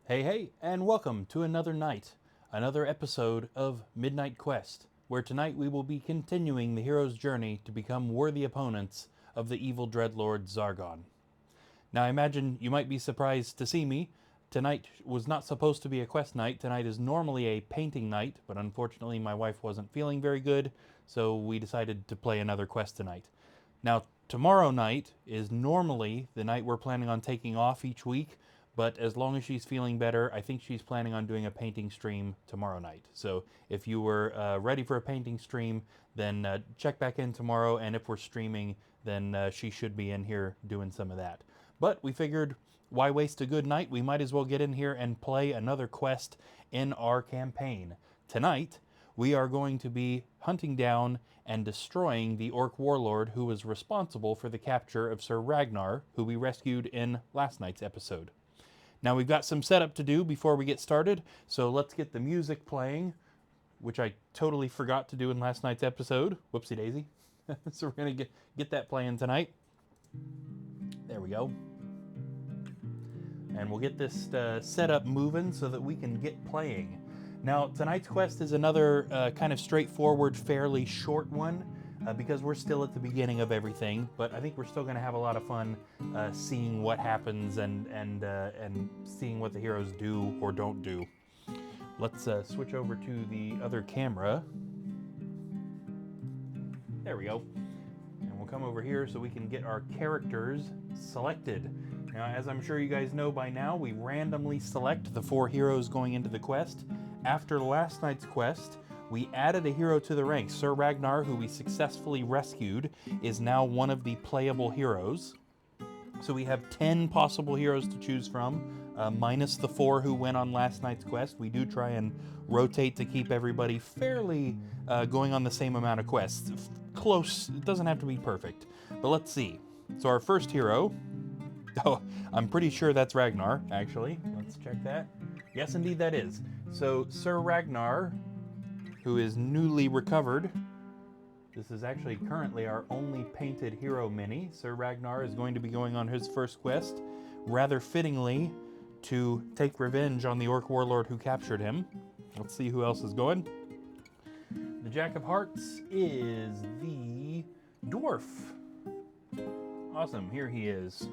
Hey, hey, and welcome to another night, another episode of Midnight Quest, where tonight we will be continuing the hero's journey to become worthy opponents of the evil Dread Lord Zargon. Now, I imagine you might be surprised to see me. Tonight was not supposed to be a quest night. Tonight is normally a painting night, but unfortunately my wife wasn't feeling very good, so we decided to play another quest tonight. Now, tomorrow night is normally the night we're planning on taking off each week, but as long as she's feeling better, I think she's planning on doing a painting stream tomorrow night. So if you were ready for a painting stream, then check back in tomorrow, and if we're streaming, then she should be in here doing some of that. But we figured, why waste a good night? We might as well get in here and play another quest in our campaign. Tonight, we are going to be hunting down and destroying the Orc Warlord who was responsible for the capture of Sir Ragnar, who we rescued in last night's episode. Now we've got some setup to do before we get started, so let's get the music playing, which I totally forgot to do in last night's episode. Whoopsie daisy. So we're going to get that playing tonight. There we go. And we'll get this setup moving so that we can get playing. Now, tonight's quest is another kind of straightforward, fairly short one, because we're still at the beginning of everything, but I think we're still going to have a lot of fun seeing what happens and seeing what the heroes do or don't do. Let's switch over to the other camera. There we go. And we'll come over here so we can get our characters selected. Now, as I'm sure you guys know by now, we randomly select the 4 heroes going into the quest. After last night's quest, we added a hero to the ranks. Sir Ragnar, who we successfully rescued, is now one of the playable heroes. So we have 10 possible heroes to choose from, minus the 4 who went on last night's quest. We do try and rotate to keep everybody fairly going on the same amount of quests. Close, it doesn't have to be perfect. But let's see. So our first hero, oh, I'm pretty sure that's Ragnar, actually. Let's check that. Yes, indeed that is. So Sir Ragnar, who is newly recovered. This is actually currently our only painted hero mini. Sir Ragnar is going to be going on his first quest, rather fittingly, to take revenge on the Orc Warlord who captured him. Let's see who else is going. The Jack of Hearts is the Dwarf. Awesome, here he is.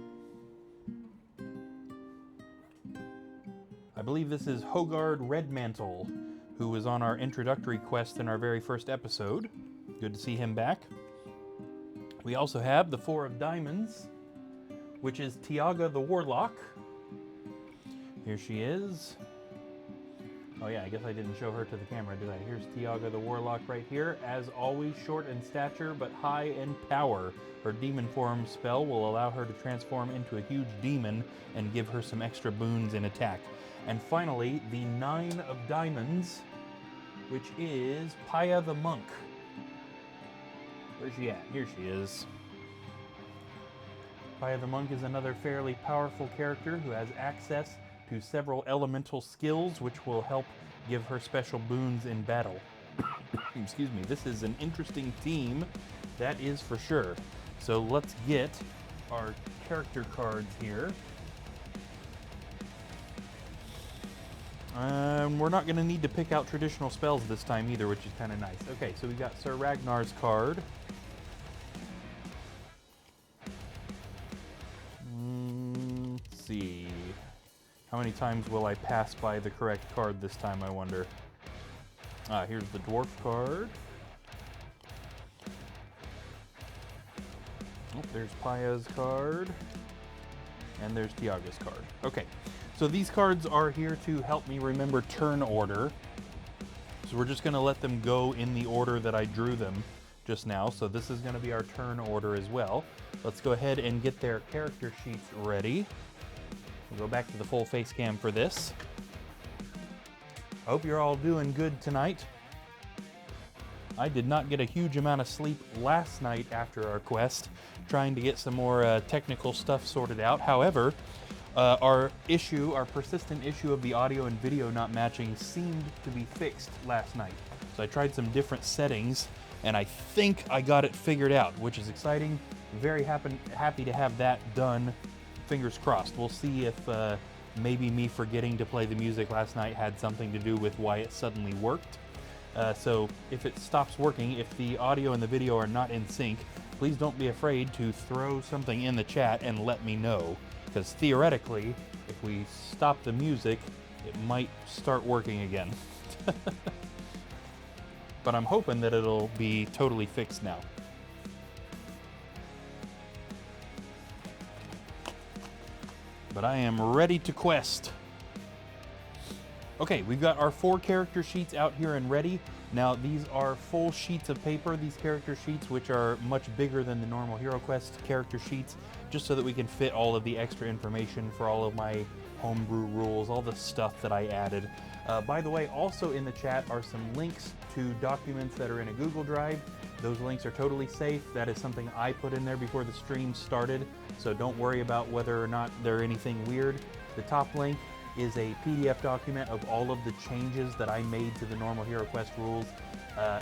I believe this is Hogard Redmantle, who was on our introductory quest in our very first episode. Good to see him back. We also have the 4 of Diamonds, which is Tiaga the Warlock. Here she is. Oh yeah, I guess I didn't show her to the camera, did I? Here's Tiaga the Warlock right here. As always, short in stature, but high in power. Her demon form spell will allow her to transform into a huge demon and give her some extra boons in attack. And finally, the 9 of Diamonds, which is Paya the Monk. Where's she at? Here she is. Paya the Monk is another fairly powerful character who has access to several elemental skills, which will help give her special boons in battle. Excuse me. This is an interesting team, that is for sure. So let's get our character cards here. We're not going to need to pick out traditional spells this time either, which is kind of nice. Okay, so we got Sir Ragnar's card. Let's see. How many times will I pass by the correct card this time, I wonder? Here's the Dwarf card. Oh, there's Paya's card. And there's Tiaga's card. Okay. So these cards are here to help me remember turn order. So we're just going to let them go in the order that I drew them just now. So this is going to be our turn order as well. Let's go ahead and get their character sheets ready. We'll go back to the full face cam for this. I hope you're all doing good tonight. I did not get a huge amount of sleep last night after our quest, trying to get some more technical stuff sorted out. However, our persistent issue of the audio and video not matching seemed to be fixed last night. So I tried some different settings, and I think I got it figured out, which is exciting. Very happy to have that done. Fingers crossed. We'll see if maybe me forgetting to play the music last night had something to do with why it suddenly worked. So if it stops working, if the audio and the video are not in sync, please don't be afraid to throw something in the chat and let me know. Because theoretically, if we stop the music, it might start working again. But I'm hoping that it'll be totally fixed now. But I am ready to quest. Okay, we've got our 4 character sheets out here and ready. Now, these are full sheets of paper, these character sheets, which are much bigger than the normal Hero Quest character sheets, just so that we can fit all of the extra information for all of my homebrew rules, all the stuff that I added. By the way, also in the chat are some links to documents that are in a Google Drive. Those links are totally safe. That is something I put in there before the stream started, so don't worry about whether or not they're anything weird. The top link is a PDF document of all of the changes that I made to the normal Hero Quest rules,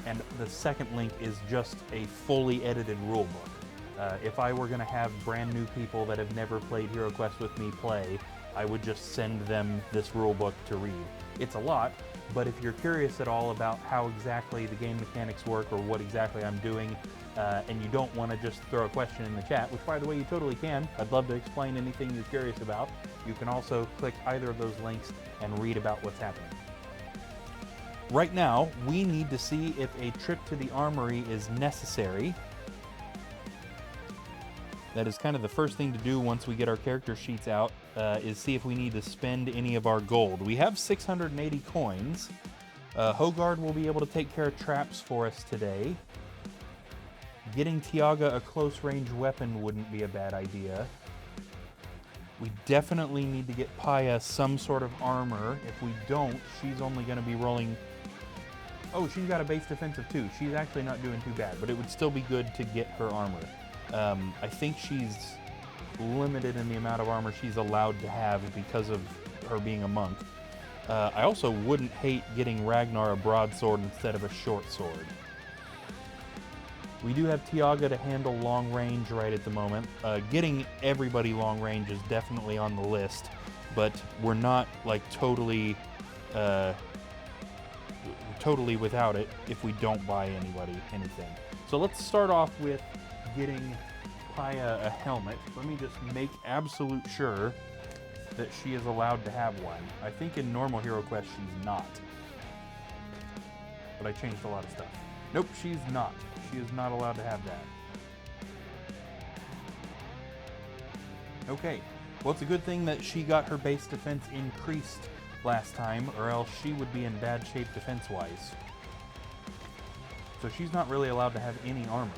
and the second link is just a fully edited rule book. If I were going to have brand new people that have never played Hero Quest with me play, I would just send them this rule book to read. It's a lot, but if you're curious at all about how exactly the game mechanics work or what exactly I'm doing, and you don't want to just throw a question in the chat, which by the way you totally can, I'd love to explain anything you're curious about, you can also click either of those links and read about what's happening. Right now, we need to see if a trip to the armory is necessary. That is kind of the first thing to do once we get our character sheets out, is see if we need to spend any of our gold. We have 680 coins. Hogard will be able to take care of traps for us today. Getting Tiaga a close-range weapon wouldn't be a bad idea. We definitely need to get Paya some sort of armor. If we don't, she's only going to be rolling... Oh, she's got a base defensive too. She's actually not doing too bad, but it would still be good to get her armor. I think she's limited in the amount of armor she's allowed to have because of her being a monk. I also wouldn't hate getting Ragnar a broadsword instead of a short sword. We do have Tiaga to handle long range right at the moment. Getting everybody long range is definitely on the list, but we're not like totally without it if we don't buy anybody anything. So let's start off with getting Paya a helmet. Let me just make absolute sure that she is allowed to have one. I think in normal Hero Quest she's not. But I changed a lot of stuff. Nope, she's not. She is not allowed to have that. Okay, well it's a good thing that she got her base defense increased last time, or else she would be in bad shape defense-wise. So she's not really allowed to have any armor.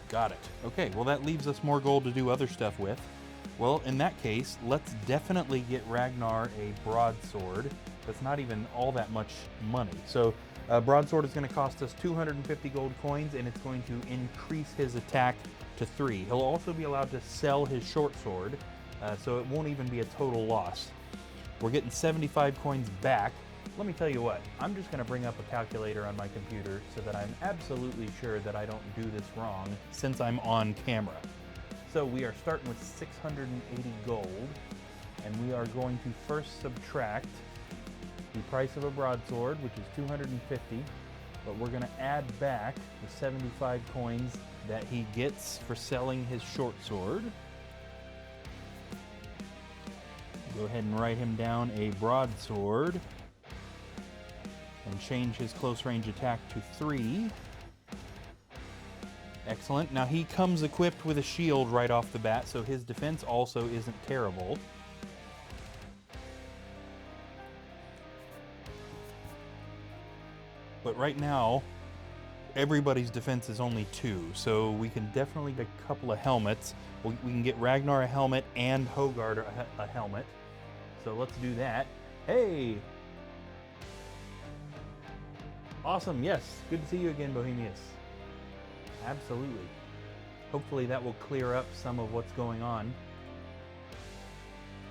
Got it. Okay, well that leaves us more gold to do other stuff with. Well, in that case, let's definitely get Ragnar a broadsword. That's not even all that much money. So a broadsword is going to cost us 250 gold coins, and it's going to increase his attack to 3. He'll also be allowed to sell his short sword, so it won't even be a total loss. We're getting 75 coins back. Let me tell you what, I'm just going to bring up a calculator on my computer so that I'm absolutely sure that I don't do this wrong since I'm on camera. So we are starting with 680 gold, and we are going to first subtract the price of a broadsword, which is 250, but we're going to add back the 75 coins that he gets for selling his short sword. Go ahead and write him down a broadsword and change his close range attack to 3. Excellent. Now he comes equipped with a shield right off the bat, so his defense also isn't terrible. But right now, everybody's defense is only 2, so we can definitely get a couple of helmets. We can get Ragnar a helmet and Hogard a helmet. So let's do that. Hey! Awesome, yes. Good to see you again, Bohemius. Absolutely. Hopefully that will clear up some of what's going on.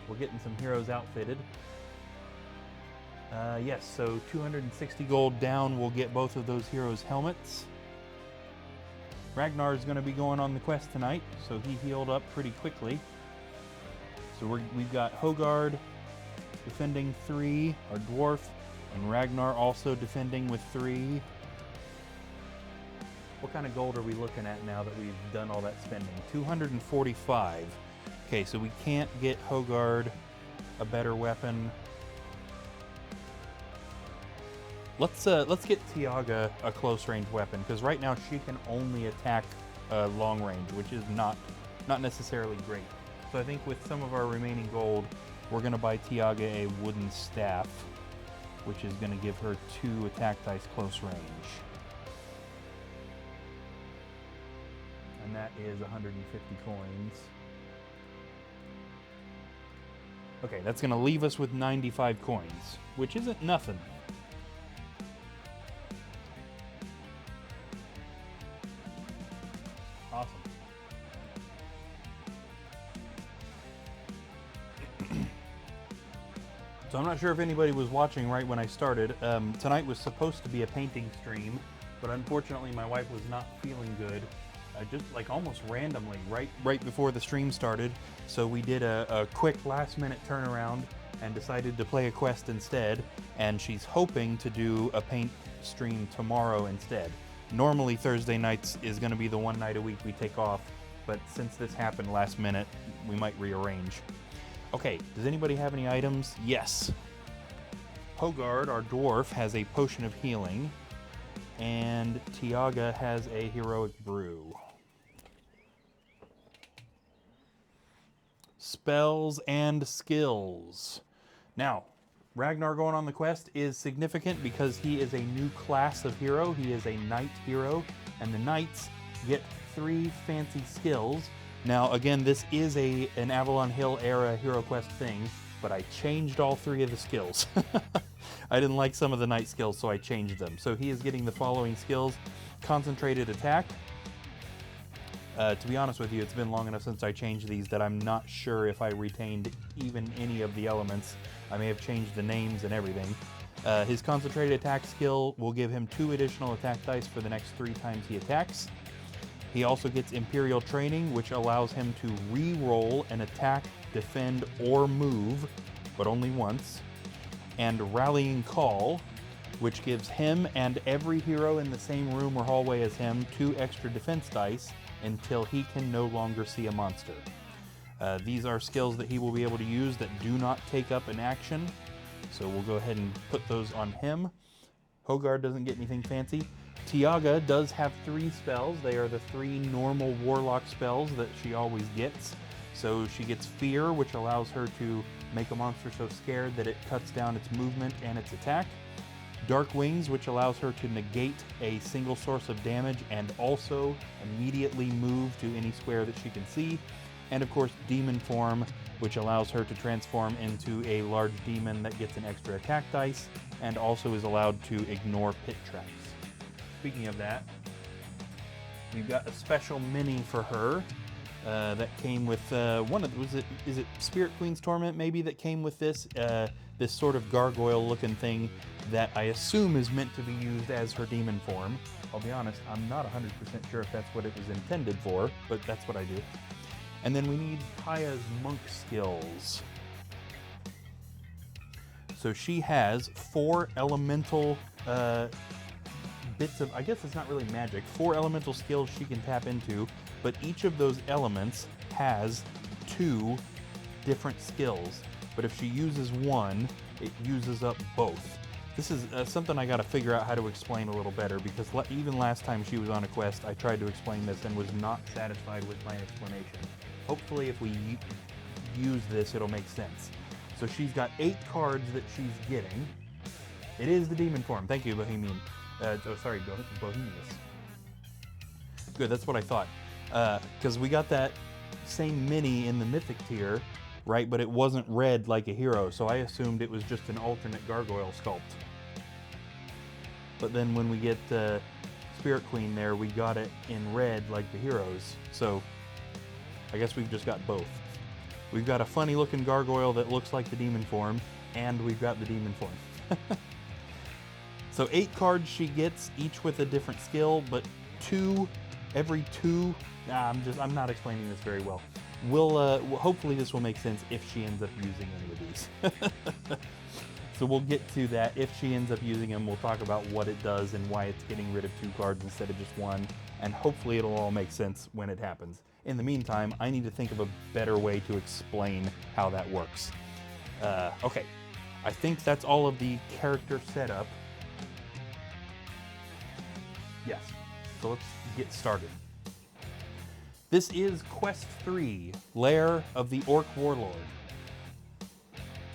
We're getting some heroes outfitted. Yes, so 260 gold down, we'll get both of those heroes' helmets. Ragnar is going to be going on the quest tonight, so he healed up pretty quickly. So we've got Hogard defending 3, our dwarf, and Ragnar also defending with 3. What kind of gold are we looking at now that we've done all that spending? 245. Okay, so we can't get Hogard a better weapon. Let's get Tiaga a close range weapon, because right now she can only attack long range, which is not necessarily great. So I think with some of our remaining gold, we're going to buy Tiaga a wooden staff, which is going to give her 2 attack dice close range. And that is 150 coins. Okay, that's going to leave us with 95 coins, which isn't nothing. Awesome. So I'm not sure if anybody was watching right when I started. Tonight was supposed to be a painting stream, but unfortunately my wife was not feeling good. Just like almost randomly, right before the stream started. So we did a quick last minute turnaround and decided to play a quest instead. And she's hoping to do a paint stream tomorrow instead. Normally Thursday nights is going to be the one night a week we take off, but since this happened last minute, we might rearrange. Okay, does anybody have any items? Yes. Hogard, our dwarf, has a potion of healing, and Tiaga has a heroic brew. Spells and skills. Now, Ragnar going on the quest is significant because he is a new class of hero. He is a knight hero, and the knights get 3 fancy skills. Now, again, this is an Avalon Hill era hero quest thing, but I changed all 3 of the skills. I didn't like some of the knight skills, so I changed them. So he is getting the following skills: concentrated attack. To be honest with you, it's been long enough since I changed these that I'm not sure if I retained even any of the elements. I may have changed the names and everything. His concentrated attack skill will give him 2 additional attack dice for the next 3 times he attacks. He also gets Imperial Training, which allows him to re-roll an attack, defend, or move, but only once. And Rallying Call, which gives him and every hero in the same room or hallway as him 2 extra defense dice until he can no longer see a monster. These are skills that he will be able to use that do not take up an action, so we'll go ahead and put those on him. Hogard doesn't get anything fancy. Tiaga does have 3 spells. They are the 3 normal warlock spells that she always gets. So she gets Fear, which allows her to make a monster so scared that it cuts down its movement and its attack. Dark Wings, which allows her to negate a single source of damage and also immediately move to any square that she can see. And of course, Demon Form, which allows her to transform into a large demon that gets an extra attack dice and also is allowed to ignore pit traps. Speaking of that, we've got a special mini for her that came with one of the, is it Spirit Queen's Torment maybe that came with this this sort of gargoyle looking thing that I assume is meant to be used as her demon form. I'll be honest, I'm not 100% sure if that's what it was intended for, but that's what I do. And then we need Kaya's monk skills. So she has 4 elemental bits of, I guess it's not really magic, 4 elemental skills she can tap into, but each of those elements has 2 different skills. But if she uses one, it uses up both. This is something I got to figure out how to explain a little better, because even last time she was on a quest, I tried to explain this and was not satisfied with my explanation. Hopefully if we use this, it'll make sense. So she's got 8 cards that she's getting. It is the demon form. Thank you, Bohemian. Bohemius. Good, that's what I thought. Because we got that same mini in the mythic tier, right? But it wasn't red like a hero, so I assumed it was just an alternate gargoyle sculpt. But then when we get Spirit Queen there, we got it in red like the heroes. So I guess we've just got both. We've got a funny looking gargoyle that looks like the demon form, and we've got the demon form. So 8 cards she gets, each with a different skill, but 2 every two, I'm not explaining this very well. We'll, hopefully this will make sense if she ends up using any of these. So we'll get to that. If she ends up using them, we'll talk about what it does and why it's getting rid of 2 cards instead of just 1. And hopefully it'll all make sense when it happens. In the meantime, I need to think of a better way to explain how that works. Okay, I think that's all of the character setup. Yes, so let's get started. This is Quest 3, Lair of the Orc Warlord.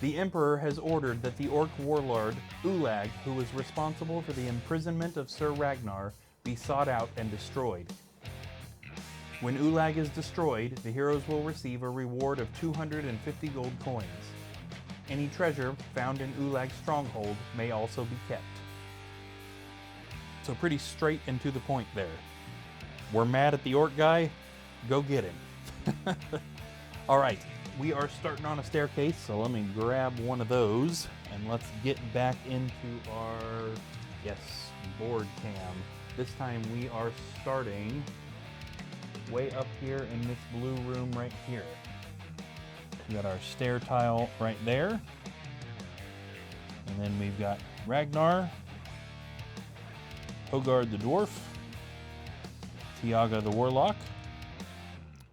The Emperor has ordered that the Orc Warlord, Ulag, who was responsible for the imprisonment of Sir Ragnar, be sought out and destroyed. When Ulag is destroyed, the heroes will receive a reward of 250 gold coins. Any treasure found in Ulag's stronghold may also be kept. So pretty straight and to the point there. We're mad at the orc guy? Go get him. All right. We are starting on a staircase, so let me grab one of those and let's get back into our, board cam. This time we are starting way up here in this blue room right here. We got our stair tile right there. And then we've got Ragnar, Hogard the Dwarf, Tiaga the Warlock,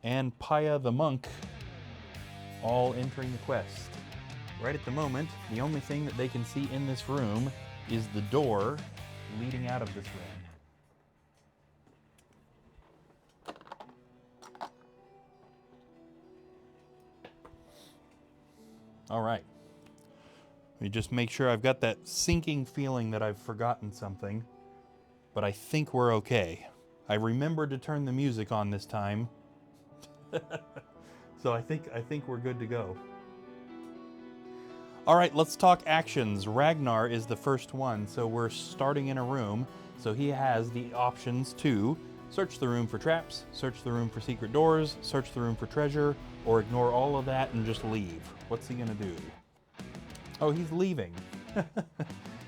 and Paya the Monk, all entering the quest. Right at the moment, the only thing that they can see in this room is the door leading out of this room. All right. Let me just make sure I've got that sinking feeling that I've forgotten something, but I think we're okay. I remembered to turn the music on this time. So I think we're good to go. All right, let's talk actions. Ragnar is the first one, so we're starting in a room. So he has the options to search the room for traps, search the room for secret doors, search the room for treasure, or ignore all of that and just leave. What's he gonna do? Oh, he's leaving.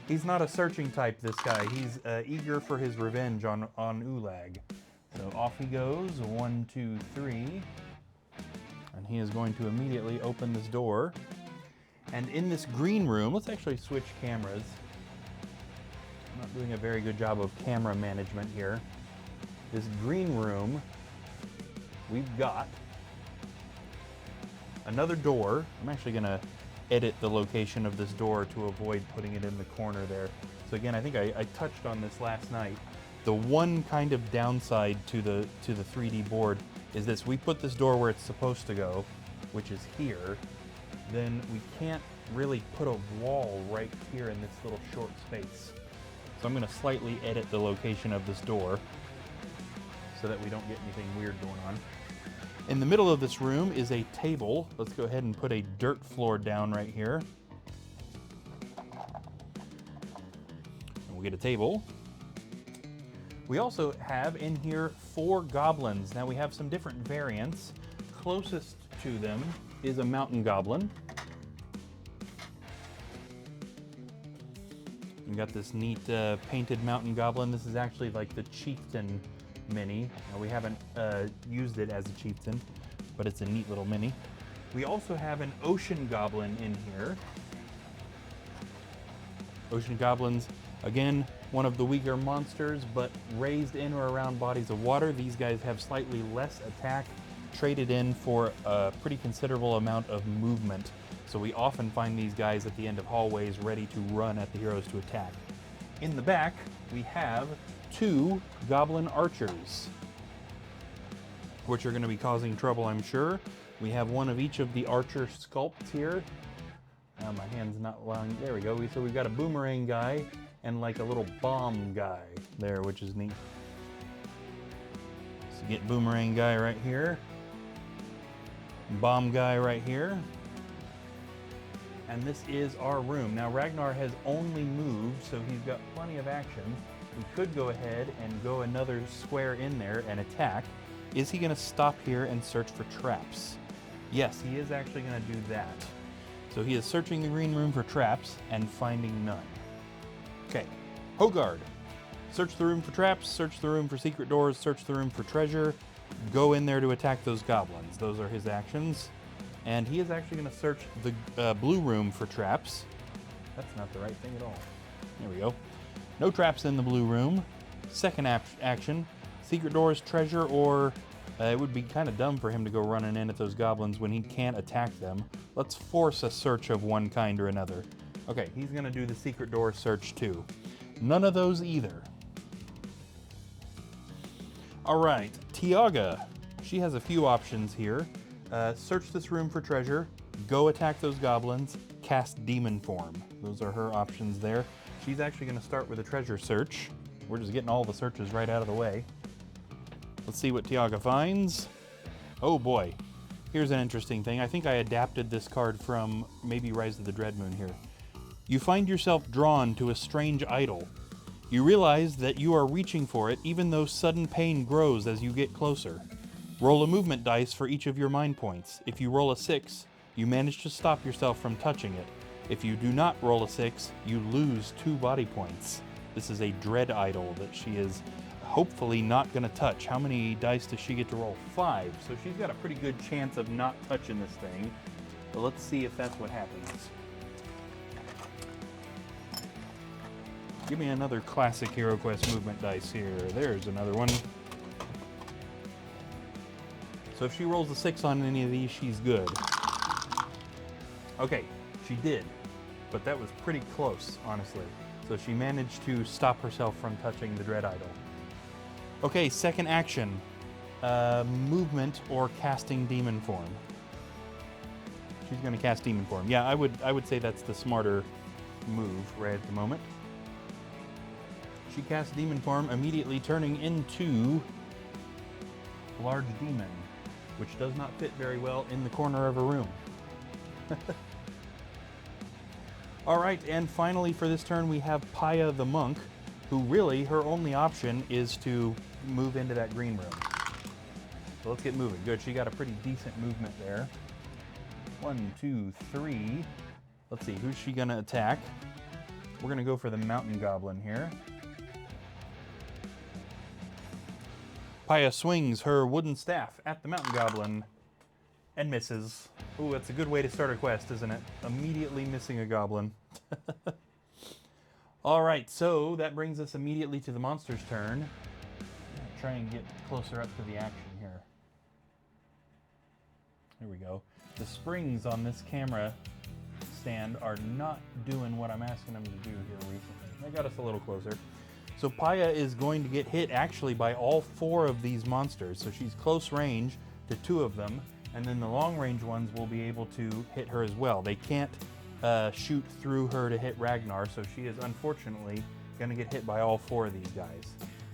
He's not a searching type, this guy. He's eager for his revenge on Ulag. So off he goes, 1, 2, 3. And he is going to immediately open this door. And in this green room, let's actually switch cameras. I'm not doing a very good job of camera management here. This green room, we've got another door. I'm actually gonna edit the location of this door to avoid putting it in the corner there. So again, I think I touched on this last night. The one kind of downside to the 3D board is this: we put this door where it's supposed to go, which is here, then we can't really put a wall right here in this little short space. So I'm gonna slightly edit the location of this door so that we don't get anything weird going on. In the middle of this room is a table. Let's go ahead and put a dirt floor down right here. And we'll get a table. We also have in here 4 goblins. Now we have some different variants. Closest to them is a mountain goblin. We got this neat painted mountain goblin. This is actually like the chieftain mini. Now, we haven't used it as a chieftain, but it's a neat little mini. We also have an ocean goblin in here. Ocean goblins, again, one of the weaker monsters, but raised in or around bodies of water. These guys have slightly less attack, traded in for a pretty considerable amount of movement. So we often find these guys at the end of hallways ready to run at the heroes to attack. In the back, we have 2 goblin archers, which are going to be causing trouble, I'm sure. We have one of each of the archer sculpts here. My hand's not allowing, there we go. So we've got a boomerang guy and like a little bomb guy there, which is neat. So get boomerang guy right here, bomb guy right here. And this is our room. Now Ragnar has only moved, so he's got plenty of action. We could go ahead and go another square in there and attack. Is he gonna stop here and search for traps? Yes, he is actually gonna do that. So he is searching the green room for traps and finding none. Okay, Hogard. Search the room for traps, search the room for secret doors, search the room for treasure. Go in there to attack those goblins. Those are his actions. And he is actually going to search the blue room for traps. That's not the right thing at all. There we go. No traps in the blue room. Second action, secret doors, treasure, or it would be kind of dumb for him to go running in at those goblins when he can't attack them. Let's force a search of one kind or another. Okay, he's going to do the secret door search too. None of those either. All right, Tiaga. She has a few options here. Search this room for treasure, go attack those goblins, cast demon form. Those are her options there. She's actually going to start with a treasure search. We're just getting all the searches right out of the way. Let's see what Tiaga finds. Oh boy, here's an interesting thing. I think I adapted this card from maybe Rise of the Dreadmoon here. You find yourself drawn to a strange idol. You realize that you are reaching for it even though sudden pain grows as you get closer. Roll a movement dice for each of your mind points. If you roll a 6, you manage to stop yourself from touching it. If you do not roll a 6, you lose 2 body points. This is a dread idol that she is hopefully not going to touch. How many dice does she get to roll? 5. So she's got a pretty good chance of not touching this thing. But let's see if that's what happens. Give me another classic HeroQuest movement dice here. There's another one. So if she rolls a 6 on any of these, she's good. Okay, she did. But that was pretty close, honestly. So she managed to stop herself from touching the Dread Idol. Okay, second action. Movement or casting Demon Form. She's going to cast Demon Form. Yeah, I would say that's the smarter move right at the moment. She casts Demon Form, immediately turning into Large Demon, which does not fit very well in the corner of a room. All right, and finally for this turn we have Paya the Monk, who really, her only option is to move into that green room. So let's get moving. Good, she got a pretty decent movement there. 1, 2, 3. Let's see, who's she gonna attack? We're gonna go for the Mountain Goblin here. Paya swings her wooden staff at the Mountain Goblin and misses. Ooh, that's a good way to start a quest, isn't it? Immediately missing a goblin. All right, so that brings us immediately to the monster's turn. Try and get closer up to the action here. There we go. The springs on this camera stand are not doing what I'm asking them to do here recently. They got us a little closer. So Paya is going to get hit actually by all 4 of these monsters. So she's close range to 2 of them, and then the long range ones will be able to hit her as well. They can't shoot through her to hit Ragnar, so she is unfortunately going to get hit by all 4 of these guys.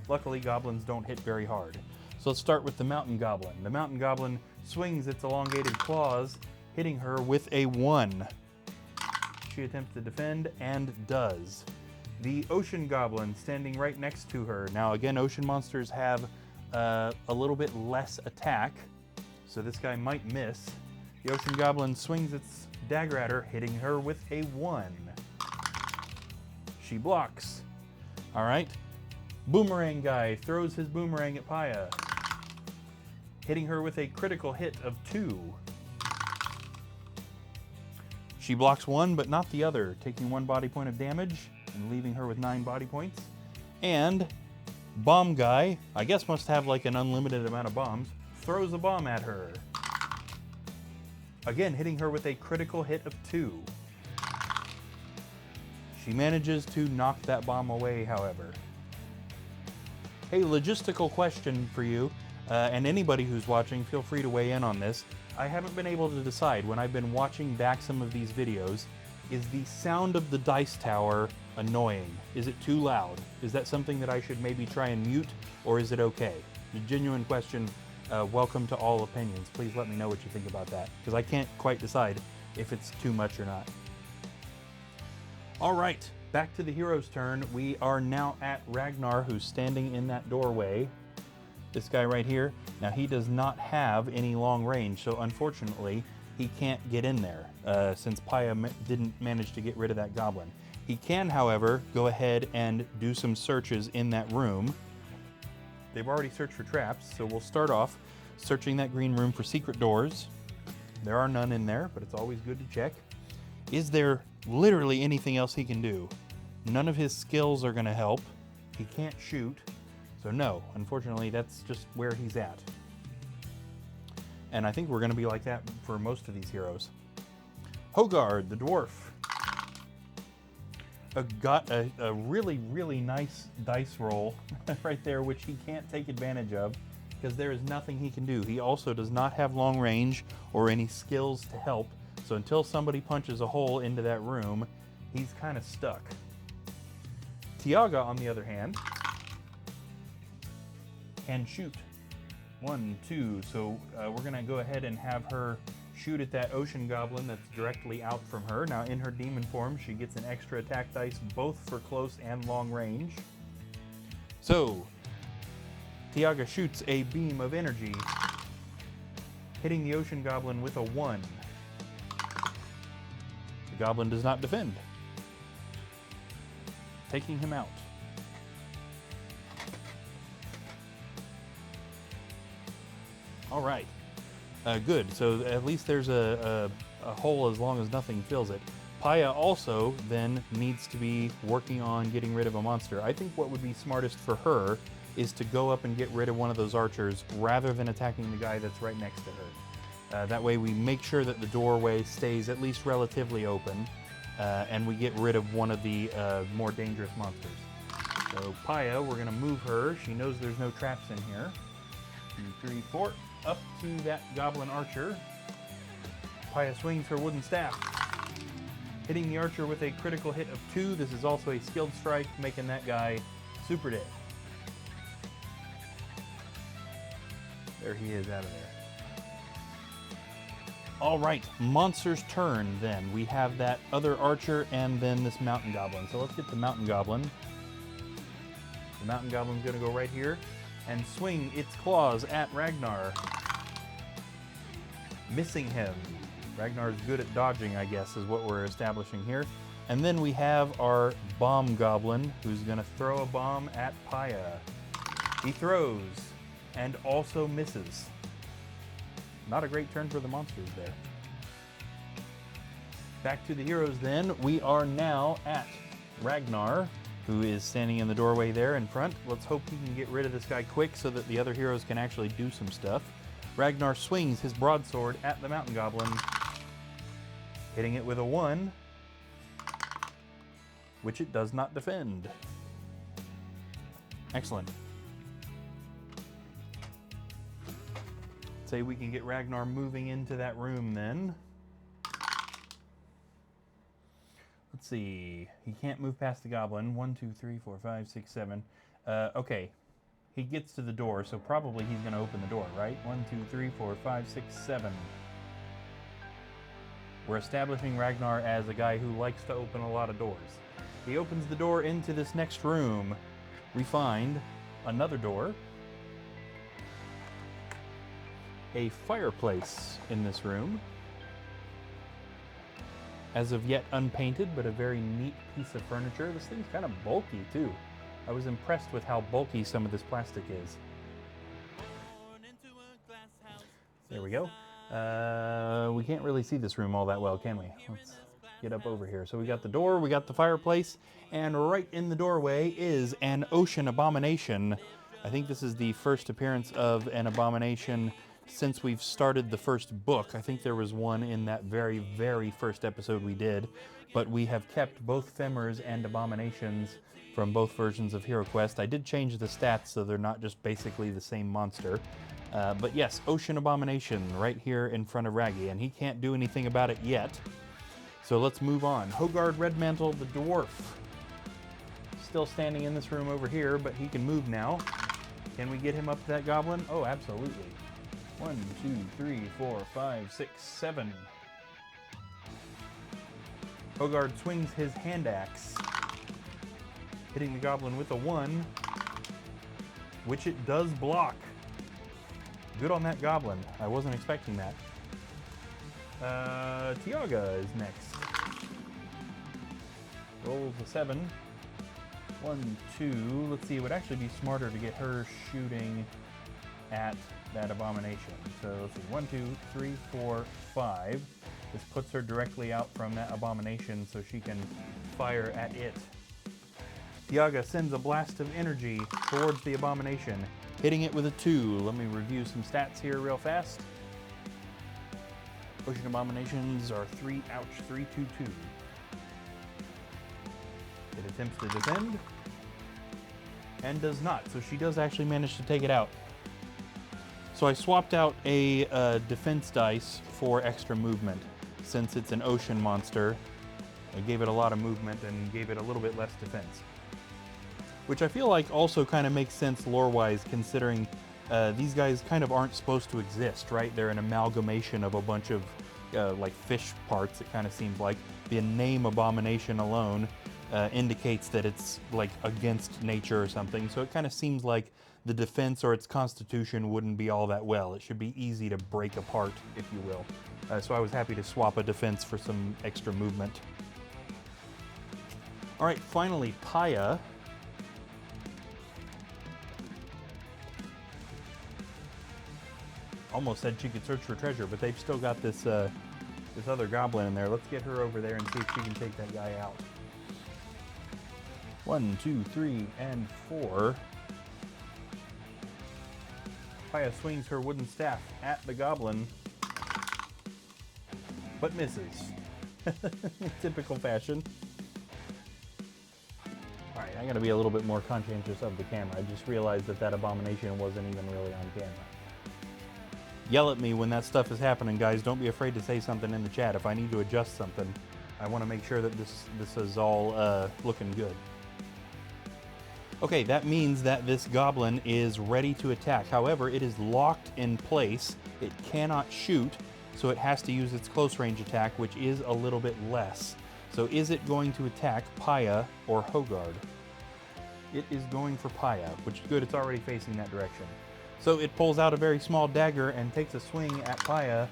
Luckily, goblins don't hit very hard. So let's start with the Mountain Goblin. The Mountain Goblin swings its elongated claws, hitting her with a 1. She attempts to defend and does. The Ocean Goblin standing right next to her. Now again, ocean monsters have a little bit less attack, so this guy might miss. The Ocean Goblin swings its dagger at her, hitting her with a 1. She blocks. All right. Boomerang guy throws his boomerang at Paya, hitting her with a critical hit of 2. She blocks 1, but not the other, taking 1 body point of damage and leaving her with 9 body points. And Bomb Guy, I guess must have like an unlimited amount of bombs, throws a bomb at her. Again, hitting her with a critical hit of 2. She manages to knock that bomb away, however. Hey, logistical question for you, and anybody who's watching, feel free to weigh in on this. I haven't been able to decide when I've been watching back some of these videos, is the sound of the dice tower annoying? Is it too loud? Is that something that I should maybe try and mute, or is it okay? A genuine question. Welcome to all opinions. Please let me know what you think about that, because I can't quite decide if it's too much or not. All right, back to the hero's turn. We are now at Ragnar, who's standing in that doorway. This guy right here. Now, he does not have any long range, so unfortunately, he can't get in there since Paya didn't manage to get rid of that goblin. He can, however, go ahead and do some searches in that room. They've already searched for traps, so we'll start off searching that green room for secret doors. There are none in there, but it's always good to check. Is there literally anything else he can do? None of his skills are going to help. He can't shoot, so no, unfortunately that's just where he's at. And I think we're going to be like that for most of these heroes. Hogard, the dwarf, got a really, really nice dice roll right there, which he can't take advantage of because there is nothing he can do. He also does not have long range or any skills to help, so until somebody punches a hole into that room, he's kind of stuck. Tiaga, on the other hand, can shoot. 1, 2, so we're going to go ahead and have her shoot at that ocean goblin that's directly out from her. Now, in her demon form, she gets an extra attack dice both for close and long range. So, Tiaga shoots a beam of energy, hitting the ocean goblin with a 1. The goblin does not defend, taking him out. All right, good. So at least there's a hole as long as nothing fills it. Paya also then needs to be working on getting rid of a monster. I think what would be smartest for her is to go up and get rid of one of those archers rather than attacking the guy that's right next to her. That way we make sure that the doorway stays at least relatively open, and we get rid of one of the more dangerous monsters. So Paya, we're gonna move her. She knows there's no traps in here. 2, 3, 4, up to that goblin archer. Paya swings her wooden staff, hitting the archer with a critical hit of 2. This is also a skilled strike, making that guy super dead. There he is out of there. All right, monster's turn then. We have that other archer and then this mountain goblin. So let's get the mountain goblin. The mountain goblin's gonna go right here and swing its claws at Ragnar, missing him. Ragnar's good at dodging, I guess, is what we're establishing here. And then we have our bomb goblin, who's gonna throw a bomb at Paya. He throws and also misses. Not a great turn for the monsters there. Back to the heroes then. We are now at Ragnar, who is standing in the doorway there in front. Let's hope he can get rid of this guy quick so that the other heroes can actually do some stuff. Ragnar swings his broadsword at the mountain goblin, hitting it with a 1, which it does not defend. Excellent. Say we can get Ragnar moving into that room then. Let's see. He can't move past the goblin. 1, 2, 3, 4, 5, 6, 7. Okay. He gets to the door, so probably he's going to open the door, right? 1, 2, 3, 4, 5, 6, 7. We're establishing Ragnar as a guy who likes to open a lot of doors. He opens the door into this next room. We find another door. A fireplace in this room. As of yet unpainted, but a very neat piece of furniture. This thing's kind of bulky too. I was impressed with how bulky some of this plastic is. There we go. We can't really see this room all that well, can we? Let's get up over here. So we got the door, we got the fireplace, and right in the doorway is an ocean abomination. I think this is the first appearance of an abomination since we've started the first book. I think there was one in that very, very first episode we did, but we have kept both Femmers and abominations from both versions of Hero Quest. I did change the stats so they're not just basically the same monster. But yes, Ocean Abomination right here in front of Raggy, and he can't do anything about it yet. So let's move on. Hogard Redmantle, the dwarf. Still standing in this room over here, but he can move now. Can we get him up to that goblin? Oh, absolutely. 1, 2, 3, 4, 5, 6, 7. Hogard swings his hand axe, hitting the goblin with a 1, which it does block. Good on that goblin. I wasn't expecting that. Tiaga is next. Rolls a 7. 1, 2. Let's see, it would actually be smarter to get her shooting at that abomination. So let's see, 1, 2, 3, 4, 5. This puts her directly out from that abomination so she can fire at it. Tiaga sends a blast of energy towards the abomination, hitting it with a 2. Let me review some stats here real fast. Ocean abominations are 3, ouch, 3, 2, 2. It attempts to defend, and does not, so she does actually manage to take it out. So I swapped out a defense dice for extra movement. Since it's an ocean monster, I gave it a lot of movement and gave it a little bit less defense. Which I feel like also kind of makes sense lore-wise, considering these guys kind of aren't supposed to exist, right? They're an amalgamation of a bunch of like fish parts, it kind of seems like. The name abomination alone indicates that it's like against nature or something, so it kind of seems like the defense or its constitution wouldn't be all that well. It should be easy to break apart, if you will. So I was happy to swap a defense for some extra movement. All right, finally, Paya. Almost said she could search for treasure, but they've still got this this other goblin in there. Let's get her over there and see if she can take that guy out. 1, 2, 3, and 4. Paya swings her wooden staff at the goblin, but misses. Typical fashion. Alright, I gotta be a little bit more conscientious of the camera. I just realized that that abomination wasn't even really on camera. Yell at me when that stuff is happening, guys. Don't be afraid to say something in the chat. If I need to adjust something, I want to make sure that this is all looking good. Okay, that means that this goblin is ready to attack. However, it is locked in place. It cannot shoot, so it has to use its close range attack, which is a little bit less. So is it going to attack Paya or Hogard? It is going for Paya, which is good. It's already facing that direction. So it pulls out a very small dagger and takes a swing at Paya.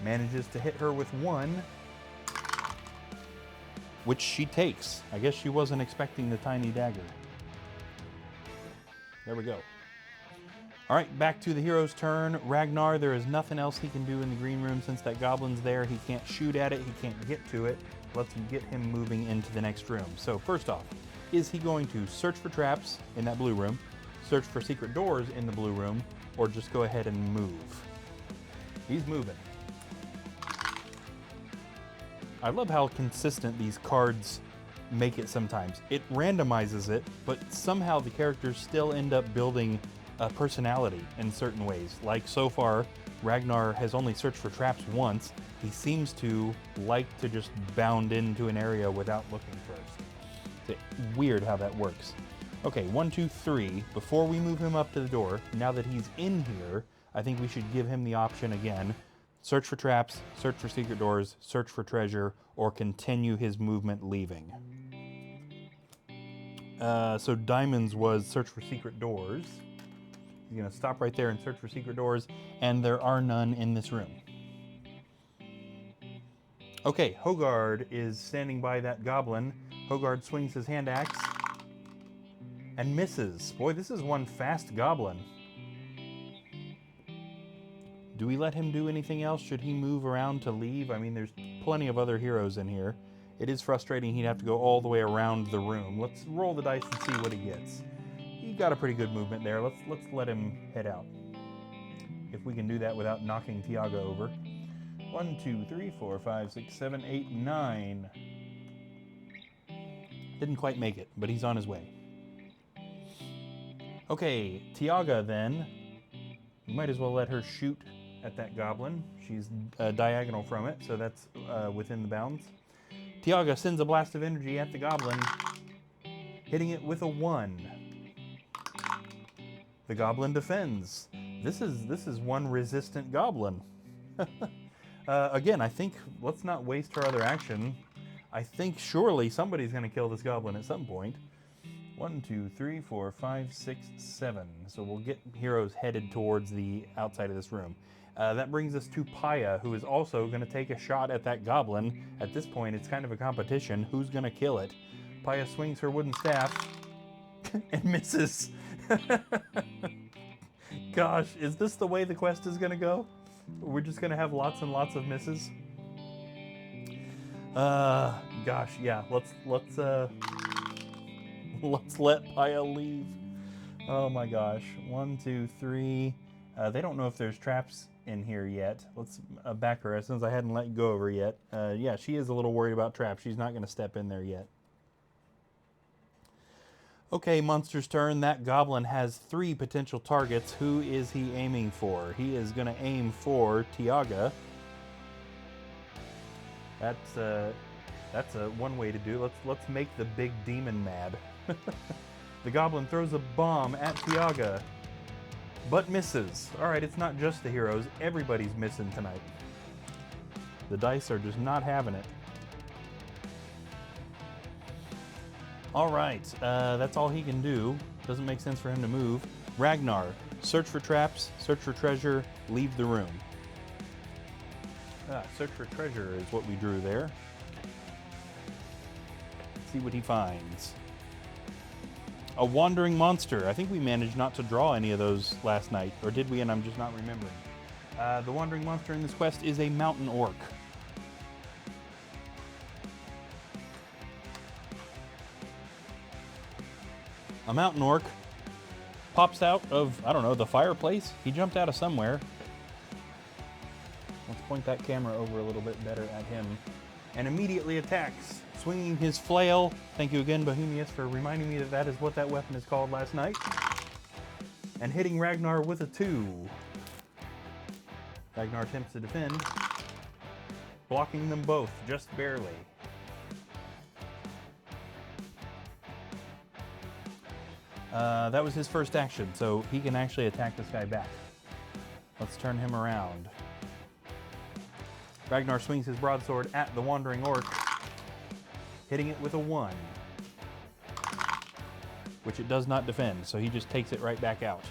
Manages to hit her with 1, which she takes. I guess she wasn't expecting the tiny dagger. There we go. All right, back to the hero's turn. Ragnar, there is nothing else he can do in the green room since that goblin's there. He can't shoot at it, he can't get to it. Let's get him moving into the next room. So first off, is he going to search for traps in that blue room, search for secret doors in the blue room, or just go ahead and move? He's moving. I love how consistent these cards make it sometimes. It randomizes it, but somehow the characters still end up building a personality in certain ways. Like so far, Ragnar has only searched for traps once. He seems to like to just bound into an area without looking first. It's weird how that works. Okay, 1, 2, 3. Before we move him up to the door, now that he's in here, I think we should give him the option again. Search for traps, search for secret doors, search for treasure, or continue his movement leaving. So Diamonds was search for secret doors. He's gonna stop right there and search for secret doors, and there are none in this room. Okay, Hogard is standing by that goblin. Hogard swings his hand axe and misses. Boy, this is one fast goblin. Do we let him do anything else? Should he move around to leave? I mean, there's plenty of other heroes in here. It is frustrating he'd have to go all the way around the room. Let's roll the dice and see what he gets. He got a pretty good movement there. Let's let him head out. If we can do that without knocking Tiaga over. 1, 2, 3, 4, 5, 6, 7, 8, 9. Didn't quite make it, but he's on his way. Okay, Tiaga then. We might as well let her shoot at that goblin. She's diagonal from it, so that's within the bounds. Tiaga sends a blast of energy at the goblin, hitting it with a 1. The goblin defends. This is one resistant goblin. Again, I think, let's not waste her other action. I think surely somebody's going to kill this goblin at some point. 1, 2, 3, 4, 5, 6, 7. So we'll get heroes headed towards the outside of this room. That brings us to Paya, who is also going to take a shot at that goblin. At this point, it's kind of a competition. Who's going to kill it? Paya swings her wooden staff and misses. Gosh, is this the way the quest is going to go? We're just going to have lots and lots of misses? Gosh, yeah. Let's let Paya leave. Oh my gosh. 1, 2, 3. They don't know if there's traps in here yet. Let's back her, since I hadn't let go of her yet. Yeah, she is a little worried about traps. She's not going to step in there yet. Okay, monster's turn. That goblin has 3 potential targets. Who is he aiming for? He is going to aim for Tiaga. That's a one way to do it. Let's make the big demon mad. The goblin throws a bomb at Tiaga, but misses. All right, it's not just the heroes. Everybody's missing tonight. The dice are just not having it. All right, that's all he can do. Doesn't make sense for him to move. Ragnar, search for traps, search for treasure, leave the room. Search for treasure is what we drew there. Let's see what he finds. A wandering monster. I think we managed not to draw any of those last night. Or did we? And I'm just not remembering. The wandering monster in this quest is a mountain orc. A mountain orc pops out of, I don't know, the fireplace? He jumped out of somewhere. Let's point that camera over a little bit better at him. And immediately attacks, swinging his flail. Thank you again, Bohemius, for reminding me that that is what that weapon is called last night. And hitting Ragnar with a 2. Ragnar attempts to defend, blocking them both, just barely. That was his first action, so he can actually attack this guy back. Let's turn him around. Ragnar swings his broadsword at the wandering orc, hitting it with a 1, which it does not defend, so he just takes it right back out.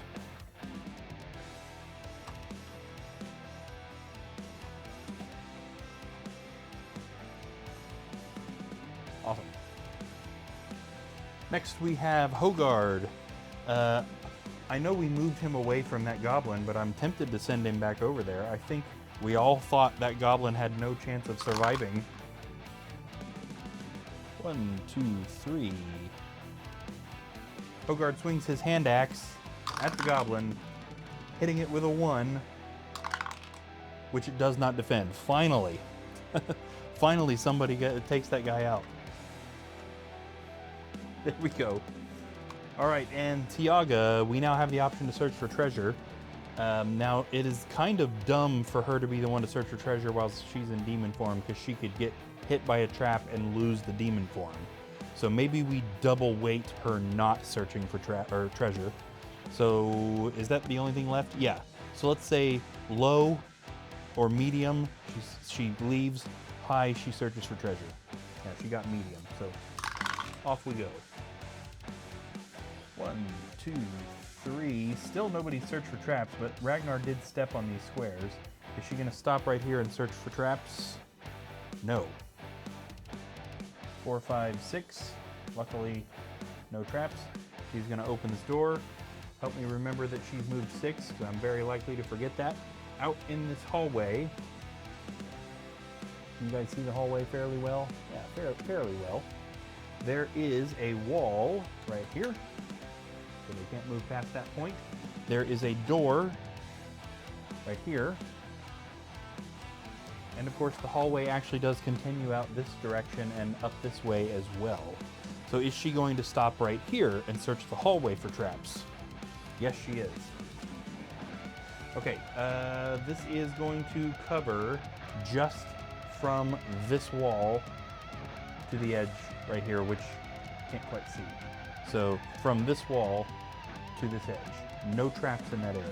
Awesome. Next we have Hogard. I know we moved him away from that goblin, but I'm tempted to send him back over there. I think we all thought that goblin had no chance of surviving. 1, 2, 3. Hogard swings his hand axe at the goblin, hitting it with a 1, which it does not defend. Finally. Finally somebody takes that guy out. There we go. All right, and Tiaga, we now have the option to search for treasure. Now, it is kind of dumb for her to be the one to search for treasure while she's in demon form, because she could get hit by a trap and lose the demon form. So maybe we double weight her not searching for treasure. So is that the only thing left? Yeah. So let's say low or medium, she leaves. High, she searches for treasure. Yeah, she got medium, so off we go. 1, 2, 3. Still nobody searched for traps, but Ragnar did step on these squares. Is she going to stop right here and search for traps? No. 4, 5, 6. Luckily, no traps. She's going to open this door. Help me remember that she's moved 6, because I'm very likely to forget that. Out in this hallway. Can you guys see the hallway fairly well? Yeah, fairly well. There is a wall right here. So they can't move past that point. There is a door right here. And of course the hallway actually does continue out this direction and up this way as well. So is she going to stop right here and search the hallway for traps? Yes, she is. Okay, this is going to cover just from this wall to the edge right here, which you can't quite see. So from this wall to this edge. No traps in that area.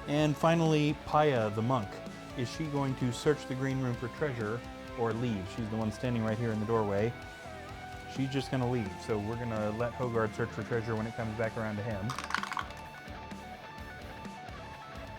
And finally, Paya, the monk. Is she going to search the green room for treasure or leave? She's the one standing right here in the doorway. She's just going to leave. So we're going to let Hogard search for treasure when it comes back around to him.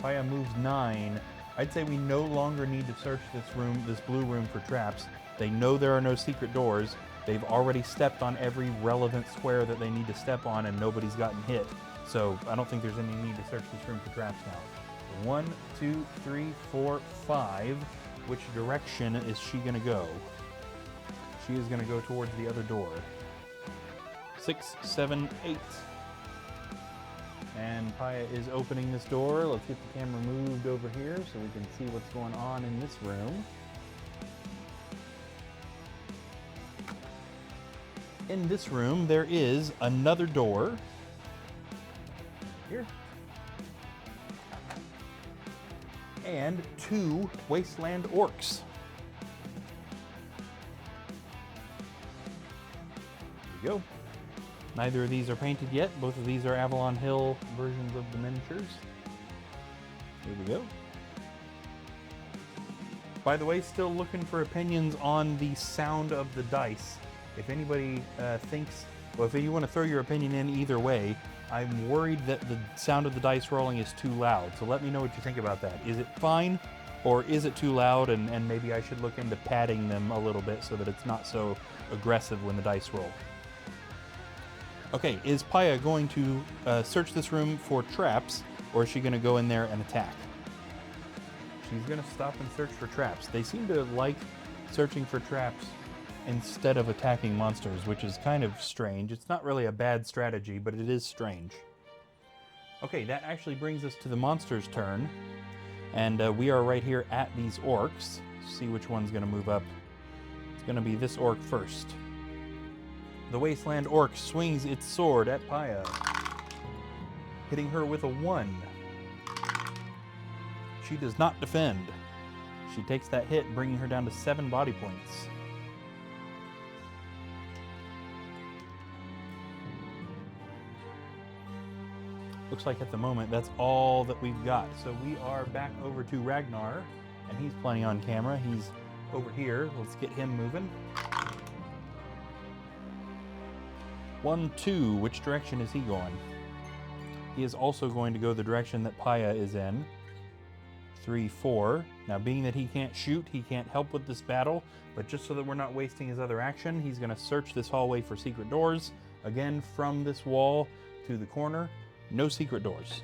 Paya moves 9. I'd say we no longer need to search this blue room for traps. They know there are no secret doors. They've already stepped on every relevant square that they need to step on, and nobody's gotten hit. So I don't think there's any need to search this room for traps now. 1, 2, 3, 4, 5. Which direction is she going to go? She is going to go towards the other door. 6, 7, 8. And Paya is opening this door. Let's get the camera moved over here so we can see what's going on in this room. In this room, there is another door. Here. And 2 wasteland orcs. There we go. Neither of these are painted yet. Both of these are Avalon Hill versions of the miniatures. Here we go. By the way, still looking for opinions on the sound of the dice. If anybody thinks, well, if you want to throw your opinion in either way, I'm worried that the sound of the dice rolling is too loud. So let me know what you think about that. Is it fine, or is it too loud, and maybe I should look into padding them a little bit so that it's not so aggressive when the dice roll. Okay, is Paya going to search this room for traps, or is she going to go in there and attack? She's going to stop and search for traps. They seem to like searching for traps instead of attacking monsters, which is kind of strange. It's not really a bad strategy, but it is strange. Okay, that actually brings us to the monster's turn, and we are right here at these orcs. See which one's going to move up. It's going to be this orc first. The wasteland orc swings its sword at Paya, hitting her with a 1. She does not defend. She takes that hit, bringing her down to 7 body points. Looks like at the moment that's all that we've got. So we are back over to Ragnar, and he's playing on camera. He's over here. Let's get him moving. 1, 2. Which direction is he going? He is also going to go the direction that Paya is in. 3, 4. Now, being that he can't shoot, he can't help with this battle, but just so that we're not wasting his other action, he's going to search this hallway for secret doors. Again, from this wall to the corner, no secret doors.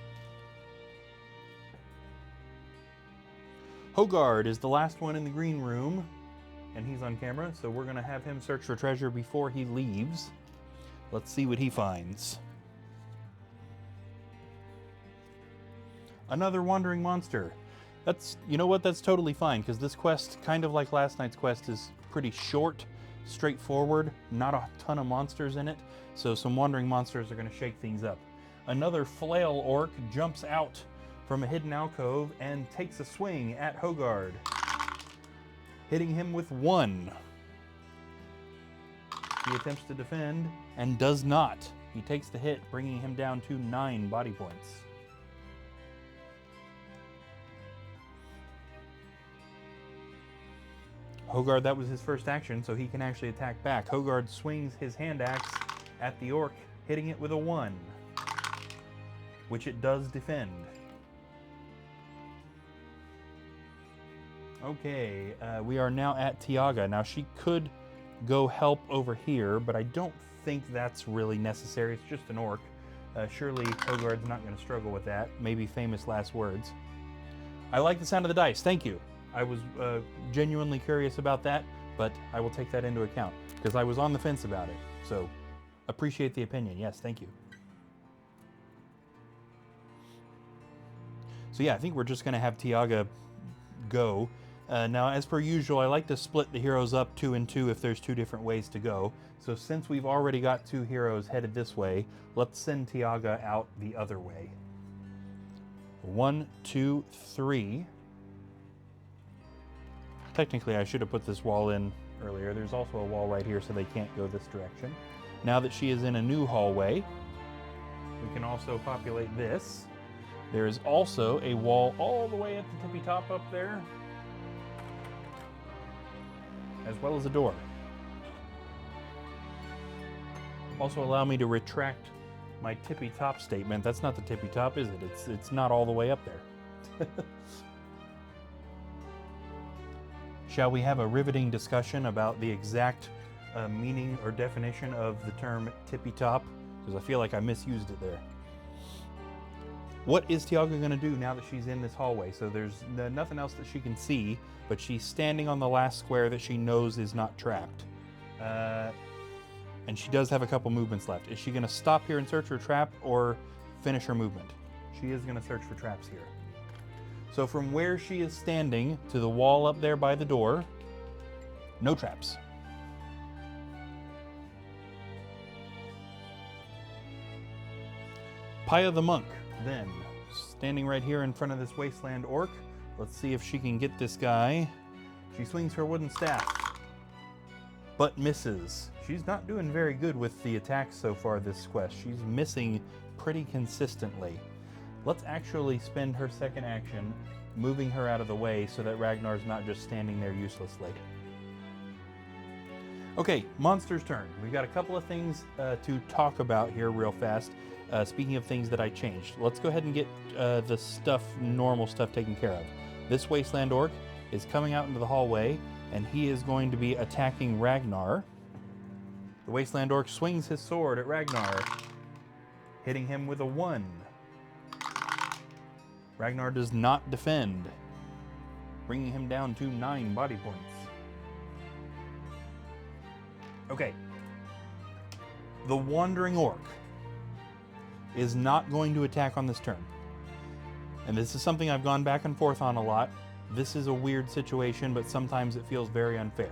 Hogard is the last one in the green room, and he's on camera, so we're going to have him search for treasure before he leaves. Let's see what he finds. Another wandering monster. That's, you know what, that's totally fine, because this quest, kind of like last night's quest, is pretty short, straightforward, not a ton of monsters in it, so some wandering monsters are going to shake things up. Another flail orc jumps out from a hidden alcove and takes a swing at Hogard, hitting him with 1. He attempts to defend and does not. He takes the hit, bringing him down to 9 body points. Hogard, that was his first action, so he can actually attack back. Hogard swings his hand axe at the orc, hitting it with a 1, which it does defend. Okay, we are now at Tiaga. Now, she could go help over here, but I don't think that's really necessary. It's just an orc. Surely Hogard's not going to struggle with that. Maybe famous last words. I like the sound of the dice. Thank you. I was genuinely curious about that, but I will take that into account because I was on the fence about it. So appreciate the opinion. Yes, thank you. So yeah, I think we're just going to have Tiaga go. Now, as per usual, I like to split the heroes up 2 and 2 if there's 2 different ways to go. So since we've already got 2 heroes headed this way, let's send Tiaga out the other way. 1, 2, 3. Technically, I should have put this wall in earlier. There's also a wall right here, so they can't go this direction. Now that she is in a new hallway, we can also populate this. There is also a wall all the way at the tippy top up there, as well as a door. Also allow me to retract my tippy top statement. That's not the tippy top, is it? It's not all the way up there. Shall we have a riveting discussion about the exact meaning or definition of the term tippy top? Because I feel like I misused it there. What is Tiaga going to do now that she's in this hallway? So there's nothing else that she can see, but she's standing on the last square that she knows is not trapped. And she does have a couple movements left. Is she going to stop here and search for a trap or finish her movement? She is going to search for traps here. So from where she is standing to the wall up there by the door, no traps. Paya the monk, then, standing right here in front of this wasteland orc. Let's see if she can get this guy. She swings her wooden staff, but misses. She's not doing very good with the attacks so far this quest. She's missing pretty consistently. Let's actually spend her second action moving her out of the way so that Ragnar's not just standing there uselessly. Okay, monster's turn. We've got a couple of things to talk about here real fast. Speaking of things that I changed, let's go ahead and get the normal stuff taken care of. This wasteland orc is coming out into the hallway, and he is going to be attacking Ragnar. The wasteland orc swings his sword at Ragnar, hitting him with a 1. Ragnar does not defend, bringing him down to 9 body points. Okay. The wandering orc is not going to attack on this turn. And this is something I've gone back and forth on a lot. This is a weird situation, but sometimes it feels very unfair.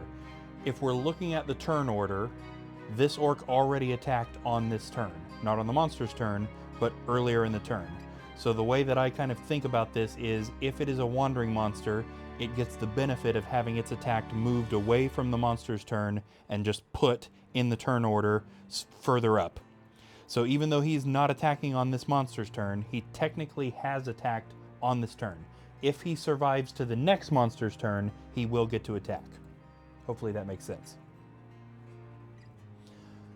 If we're looking at the turn order, this orc already attacked on this turn. Not on the monster's turn, but earlier in the turn. So the way that I kind of think about this is, if it is a wandering monster, it gets the benefit of having its attack moved away from the monster's turn and just put in the turn order further up. So even though he's not attacking on this monster's turn, he technically has attacked on this turn. If he survives to the next monster's turn, he will get to attack. Hopefully that makes sense.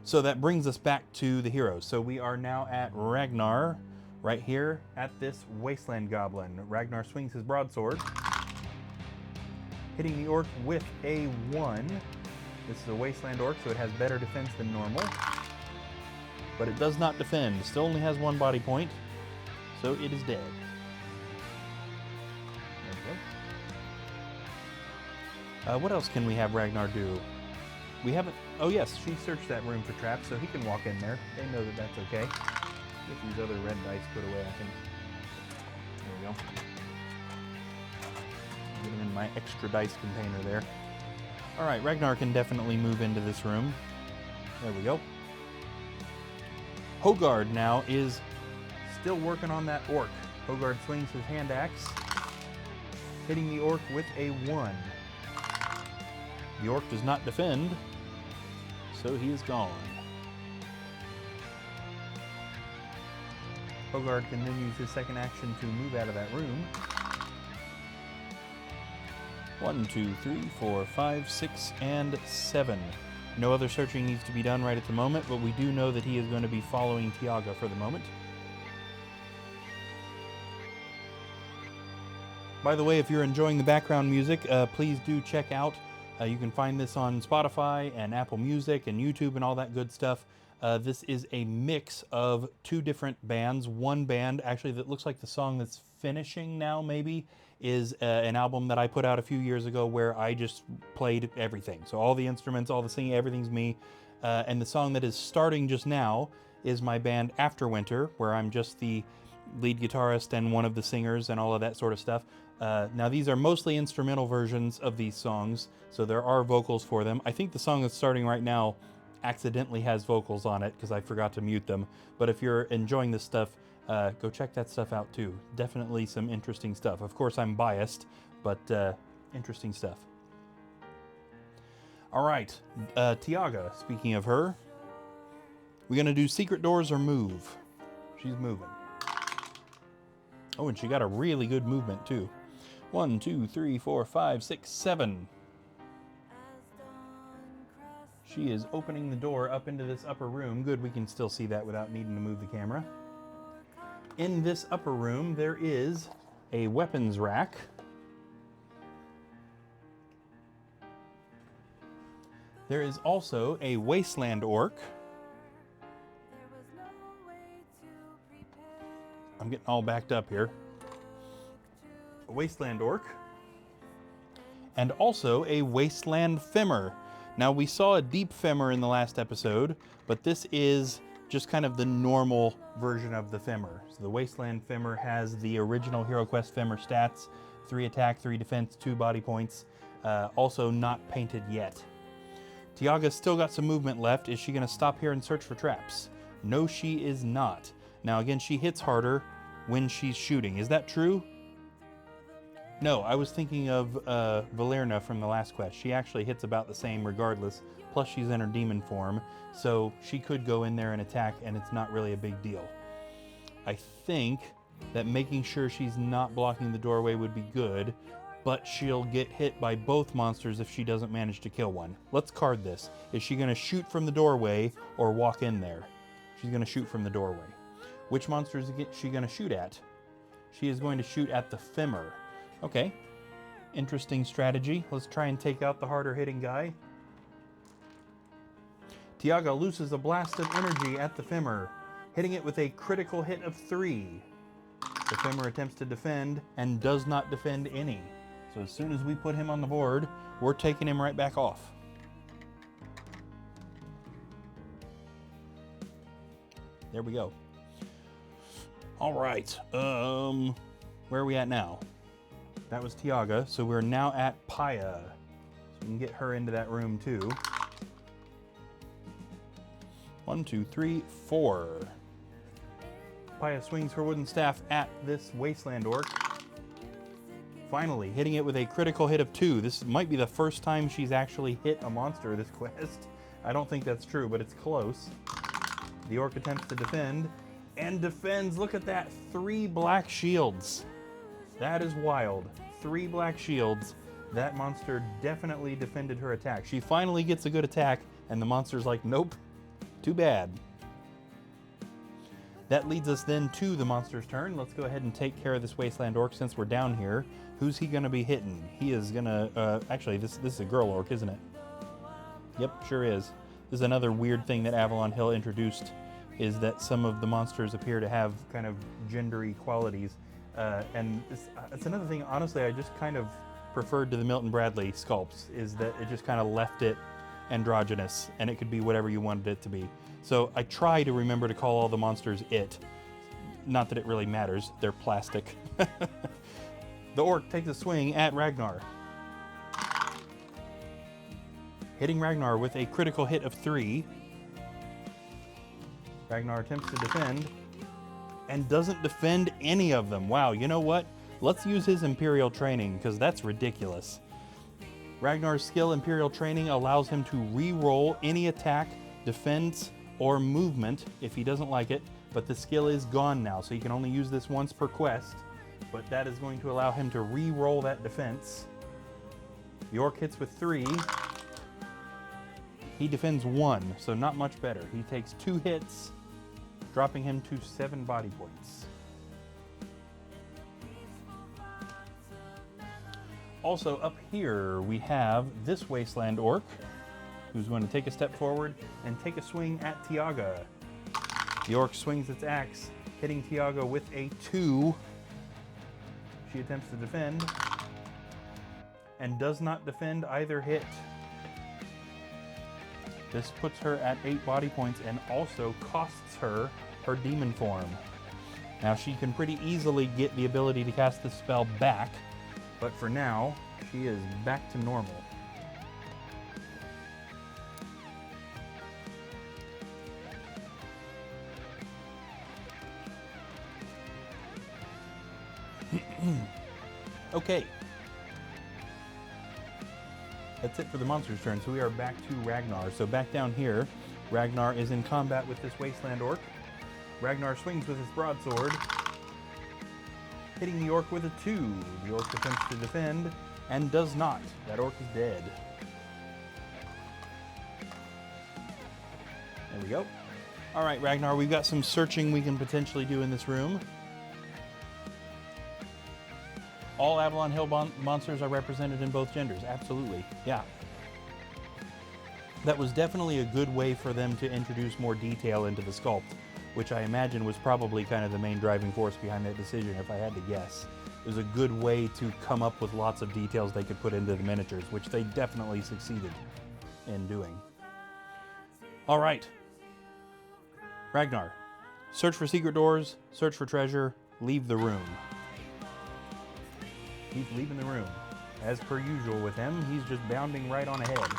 So that brings us back to the heroes. So we are now at Ragnar, right here at this wasteland goblin. Ragnar swings his broadsword, hitting the orc with a 1. This is a wasteland orc, so it has better defense than normal. But it does not defend. Still only has 1 body point, so it is dead. There we go. What else can we have Ragnar do? We haven't... Oh yes, she searched that room for traps, so he can walk in there. They know that that's okay. Get these other red dice put away, I think. There we go. Get them in my extra dice container there. Alright, Ragnar can definitely move into this room. There we go. Hogard now is still working on that orc. Hogard swings his hand axe, hitting the orc with a 1. The orc does not defend, so he is gone. Hogard can then use his second action to move out of that room. 1, 2, 3, 4, 5, 6, and 7. No other searching needs to be done right at the moment, but we do know that he is going to be following Tiaga for the moment. By the way, if you're enjoying the background music, please do check out. You can find this on Spotify and Apple Music and YouTube and all that good stuff. This is a mix of 2 different bands. One band, actually, that looks like the song that's finishing now, maybe, is an album that I put out a few years ago where I just played everything. So all the instruments, all the singing, everything's me. And the song that is starting just now is my band Afterwinter, where I'm just the lead guitarist and one of the singers and all of that sort of stuff. Now these are mostly instrumental versions of these songs, so there are vocals for them. I think the song that's starting right now accidentally has vocals on it because I forgot to mute them. But if you're enjoying this stuff, go check that stuff out too. Definitely some interesting stuff. Of course, I'm biased, but interesting stuff. All right, Tiaga, speaking of her, we're going to do secret doors or move. She's moving. Oh, and she got a really good movement too. 1, 2, 3, 4, 5, 6, 7. She is opening the door up into this upper room. Good, we can still see that without needing to move the camera. In this upper room, there is a weapons rack. There is also a wasteland orc. I'm getting all backed up here. A wasteland orc. And also a wasteland femur. Now we saw a deep femur in the last episode, but this is just kind of the normal version of the femur. So the wasteland femur has the original Hero Quest femur stats, 3 attack, 3 defense, 2 body points, also not painted yet. Tiaga's still got some movement left. Is she gonna stop here and search for traps? No, she is not. Now again, she hits harder when she's shooting. Is that true? No, I was thinking of Valerna from the last quest. She actually hits about the same regardless, plus she's in her demon form, so she could go in there and attack and it's not really a big deal. I think that making sure she's not blocking the doorway would be good, but she'll get hit by both monsters if she doesn't manage to kill one. Let's card this. Is she gonna shoot from the doorway or walk in there? She's gonna shoot from the doorway. Which monster is she gonna shoot at? She is going to shoot at the femur. Okay, interesting strategy. Let's try and take out the harder hitting guy. Tiaga looses a blast of energy at the femur, hitting it with a critical hit of 3. The femur attempts to defend and does not defend any. So as soon as we put him on the board, we're taking him right back off. There we go. All right, where are we at now? That was Tiaga, so we're now at Paya. So we can get her into that room too. 1, 2, 3, 4. Paya swings her wooden staff at this wasteland orc. Finally, hitting it with a critical hit of 2. This might be the first time she's actually hit a monster this quest. I don't think that's true, but it's close. The orc attempts to defend, and defends. Look at that, 3 black shields. That is wild. 3 black shields. That monster definitely defended her attack. She finally gets a good attack, and the monster's like, nope, too bad. That leads us then to the monster's turn. Let's go ahead and take care of this wasteland orc since we're down here. Who's he gonna be hitting? He is gonna, actually, this is a girl orc, isn't it? Yep, sure is. This is another weird thing that Avalon Hill introduced, is that some of the monsters appear to have kind of gendery qualities. And it's another thing, honestly, I just kind of preferred to the Milton Bradley sculpts, is that it just kind of left it androgynous, and it could be whatever you wanted it to be. So I try to remember to call all the monsters it. Not that it really matters, they're plastic. The orc takes a swing at Ragnar. Hitting Ragnar with a critical hit of 3. Ragnar attempts to defend, and doesn't defend any of them. Wow, you know what? Let's use his Imperial Training, because that's ridiculous. Ragnar's skill Imperial Training allows him to re-roll any attack, defense, or movement if he doesn't like it, but the skill is gone now, so he can only use this once per quest, but that is going to allow him to re-roll that defense. The orc hits with 3. He defends 1, so not much better. He takes 2 hits, dropping him to 7 body points. Also up here we have this wasteland orc, who's going to take a step forward and take a swing at Tiaga. The orc swings its axe, hitting Tiaga with a 2. She attempts to defend, and does not defend either hit. This puts her at 8 body points and also costs her her demon form. Now she can pretty easily get the ability to cast this spell back, but for now, she is back to normal. Okay. That's it for the monster's turn, so we are back to Ragnar. So back down here, Ragnar is in combat with this wasteland orc. Ragnar swings with his broadsword, hitting the orc with a 2. The orc attempts to defend, and does not. That orc is dead. There we go. All right, Ragnar, we've got some searching we can potentially do in this room. All Avalon Hill monsters are represented in both genders. Absolutely. Yeah. That was definitely a good way for them to introduce more detail into the sculpt, which I imagine was probably kind of the main driving force behind that decision, if I had to guess. It was a good way to come up with lots of details they could put into the miniatures, which they definitely succeeded in doing. All right. Ragnar. Search for secret doors, search for treasure, leave the room. He's leaving the room. As per usual with him, he's just bounding right on ahead.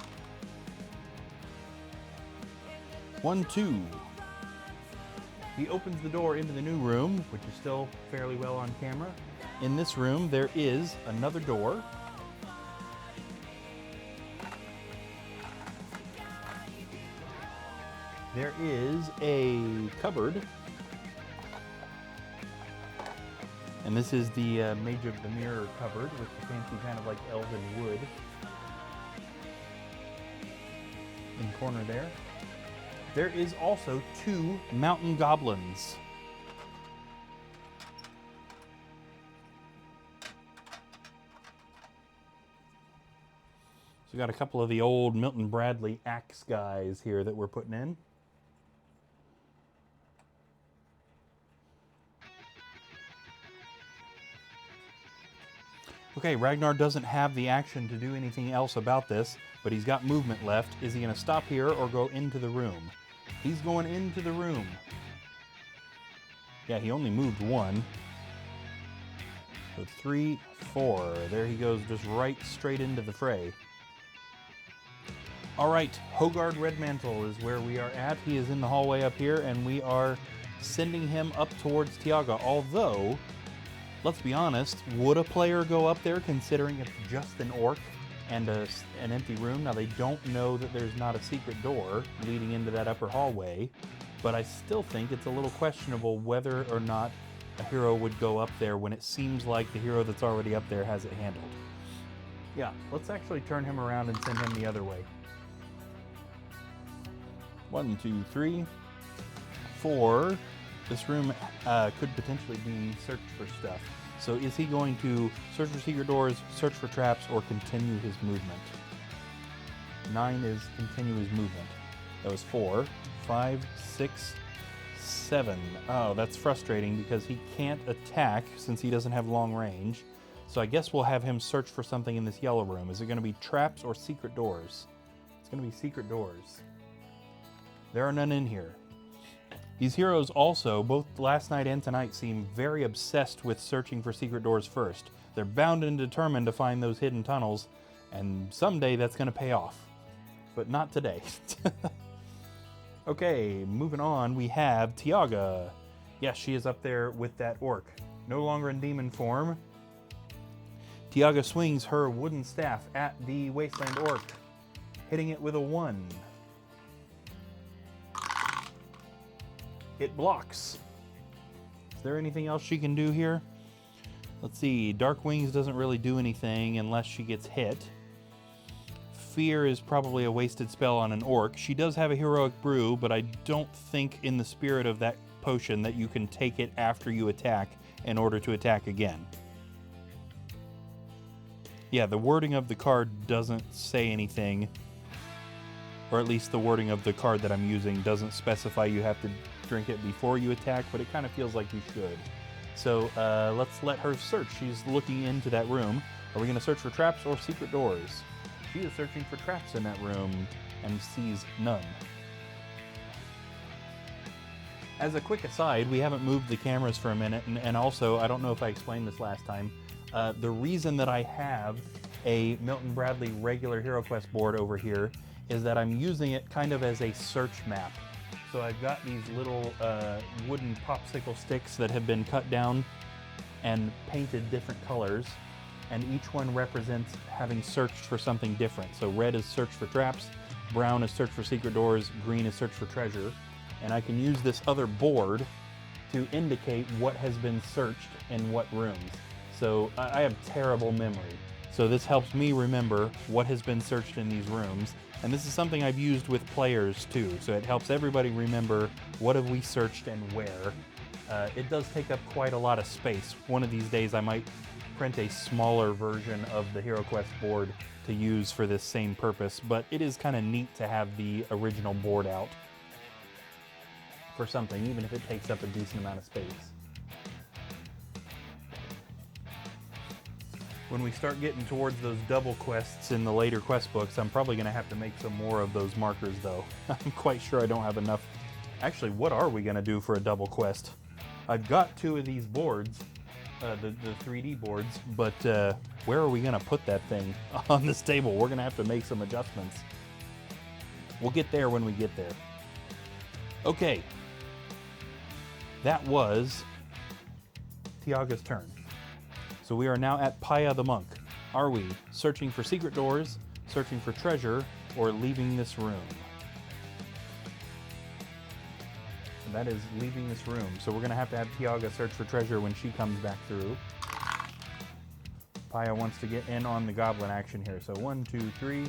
1, 2. He opens the door into the new room, which is still fairly well on camera. In this room, there is another door. There is a cupboard. And this is the Mage of the Mirror cupboard with the fancy kind of like elven wood in the corner there. There is also 2 mountain goblins. So we got a couple of the old Milton Bradley axe guys here that we're putting in. Okay, Ragnar doesn't have the action to do anything else about this, but he's got movement left. Is he going to stop here or go into the room? He's going into the room. Yeah, he only moved 1. So 3, 4. There he goes, just right straight into the fray. All right, Hogard Redmantle is where we are at. He is in the hallway up here, and we are sending him up towards Tiaga, although, let's be honest, would a player go up there considering it's just an orc and an empty room? Now, they don't know that there's not a secret door leading into that upper hallway, but I still think it's a little questionable whether or not a hero would go up there when it seems like the hero that's already up there has it handled. Yeah, let's actually turn him around and send him the other way. 1, 2, 3, 4. This room could potentially be searched for stuff. So is he going to search for secret doors, search for traps, or continue his movement? 9 is continue his movement. That was 4, 5, 6, 7. Oh, that's frustrating because he can't attack since he doesn't have long range. So I guess we'll have him search for something in this yellow room. Is it going to be traps or secret doors? It's going to be secret doors. There are none in here. These heroes also, both last night and tonight, seem very obsessed with searching for secret doors first. They're bound and determined to find those hidden tunnels, and someday that's going to pay off. But not today. Okay, moving on, we have Tiaga. Yes, she is up there with that orc. No longer in demon form. Tiaga swings her wooden staff at the wasteland orc, hitting it with a 1. It blocks. Is there anything else she can do here? Let's see. Dark Wings doesn't really do anything unless she gets hit. Fear is probably a wasted spell on an orc. She does have a heroic brew, but I don't think in the spirit of that potion that you can take it after you attack in order to attack again. Yeah, the wording of the card doesn't say anything, or at least the wording of the card that I'm using doesn't specify you have to drink it before you attack, but it kind of feels like you should. So let's let her search. She's looking into that room. Are we going to search for traps or secret doors? She is searching for traps in that room and sees none. As a quick aside, we haven't moved the cameras for a minute, and also, I don't know if I explained this last time, the reason that I have a Milton Bradley regular HeroQuest board over here is that I'm using it kind of as a search map. So I've got these little wooden popsicle sticks that have been cut down and painted different colors, and each one represents having searched for something different. So red is search for traps, brown is search for secret doors, green is search for treasure, and I can use this other board to indicate what has been searched in what rooms. So I have terrible memory. So this helps me remember what has been searched in these rooms. And this is something I've used with players too. So it helps everybody remember what have we searched and where. It does take up quite a lot of space. One of these days I might print a smaller version of the Hero Quest board to use for this same purpose, but it is kind of neat to have the original board out for something, even if it takes up a decent amount of space. When we start getting towards those double quests in the later quest books, I'm probably going to have to make some more of those markers, though. I'm quite sure I don't have enough. Actually, what are we going to do for a double quest? I've got 2 of these boards, the 3D boards, but where are we going to put that thing on this table? We're going to have to make some adjustments. We'll get there when we get there. Okay. That was Tiaga's turn. So we are now at Paya the Monk. Are we searching for secret doors, searching for treasure, or leaving this room? And that is leaving this room. So we're going to have Tiaga search for treasure when she comes back through. Paya wants to get in on the goblin action here. So 1, 2, 3,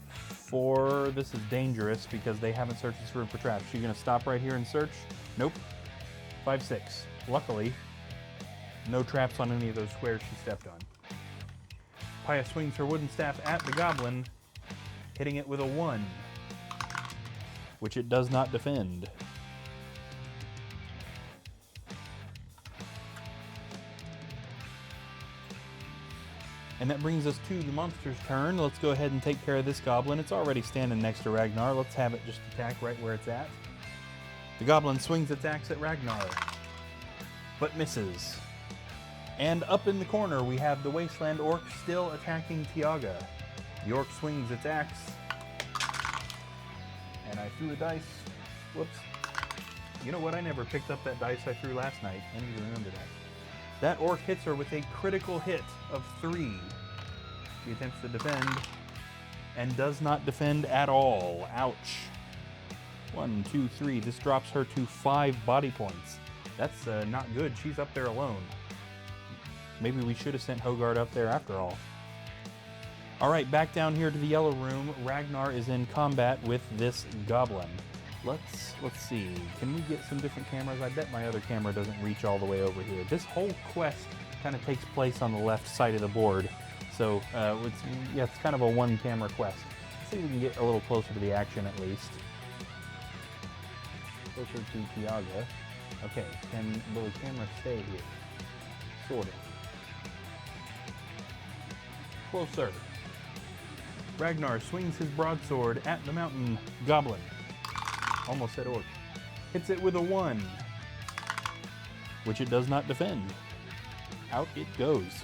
4. This is dangerous because they haven't searched this room for traps. She's going to stop right here and search. Nope. 5, 6. Luckily, no traps on any of those squares she stepped on. Paya swings her wooden staff at the goblin, hitting it with a 1, which it does not defend. And that brings us to the monster's turn. Let's go ahead and take care of this goblin. It's already standing next to Ragnar. Let's have it just attack right where it's at. The goblin swings its axe at Ragnar, but misses. And up in the corner, we have the Wasteland Orc still attacking Tiaga. The Orc swings its axe. And I threw a dice. Whoops. You know what? I never picked up that dice I threw last night. I need to remember that. That Orc hits her with a critical hit of 3. She attempts to defend and does not defend at all. Ouch. 1, 2, 3. This drops her to 5 body points. That's not good. She's up there alone. Maybe we should have sent Hogard up there after all. All right, back down here to the yellow room. Ragnar is in combat with this goblin. Let's see. Can we get some different cameras? I bet my other camera doesn't reach all the way over here. This whole quest kind of takes place on the left side of the board. So it's kind of a 1-camera quest. Let's see if we can get a little closer to the action at least. Closer to Tiaga. Okay, will the camera stay here? Sort of. Closer. Ragnar swings his broadsword at the mountain goblin. Almost said orc. Hits it with a 1, which it does not defend. Out it goes.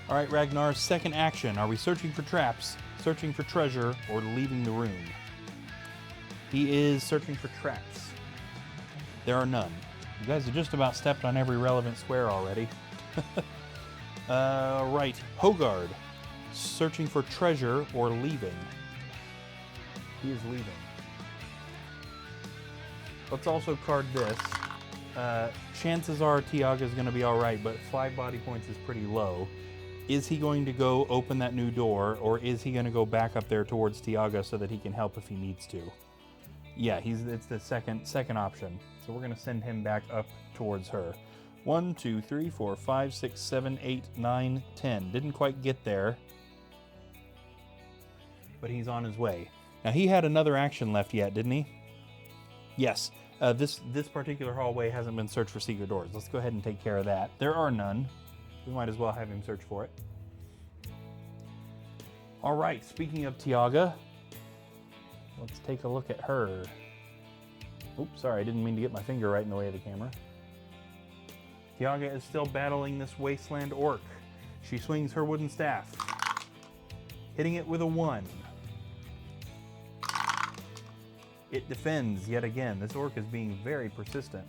All right, Ragnar's second action. Are we searching for traps, searching for treasure, or leaving the room? He is searching for traps. There are none. You guys have just about stepped on every relevant square already. Right, Hogard. Searching for treasure or leaving. He is leaving. Let's also card this. Chances are Tiaga's going to be alright, but 5 body points is pretty low. Is he going to go open that new door, or is he going to go back up there towards Tiaga so that he can help if he needs to? Yeah, it's the second option. So we're going to send him back up towards her. 1, 2, 3, 4, 5, 6, 7, 8, 9, 10. Didn't quite get there, but he's on his way. Now, he had another action left yet, didn't he? Yes. This particular hallway hasn't been searched for secret doors. Let's go ahead and take care of that. There are none. We might as well have him search for it. All right, speaking of Tiaga, let's take a look at her. Oops, sorry, I didn't mean to get my finger right in the way of the camera. Tiaga is still battling this Wasteland Orc. She swings her wooden staff, hitting it with a 1. It defends yet again. This orc is being very persistent.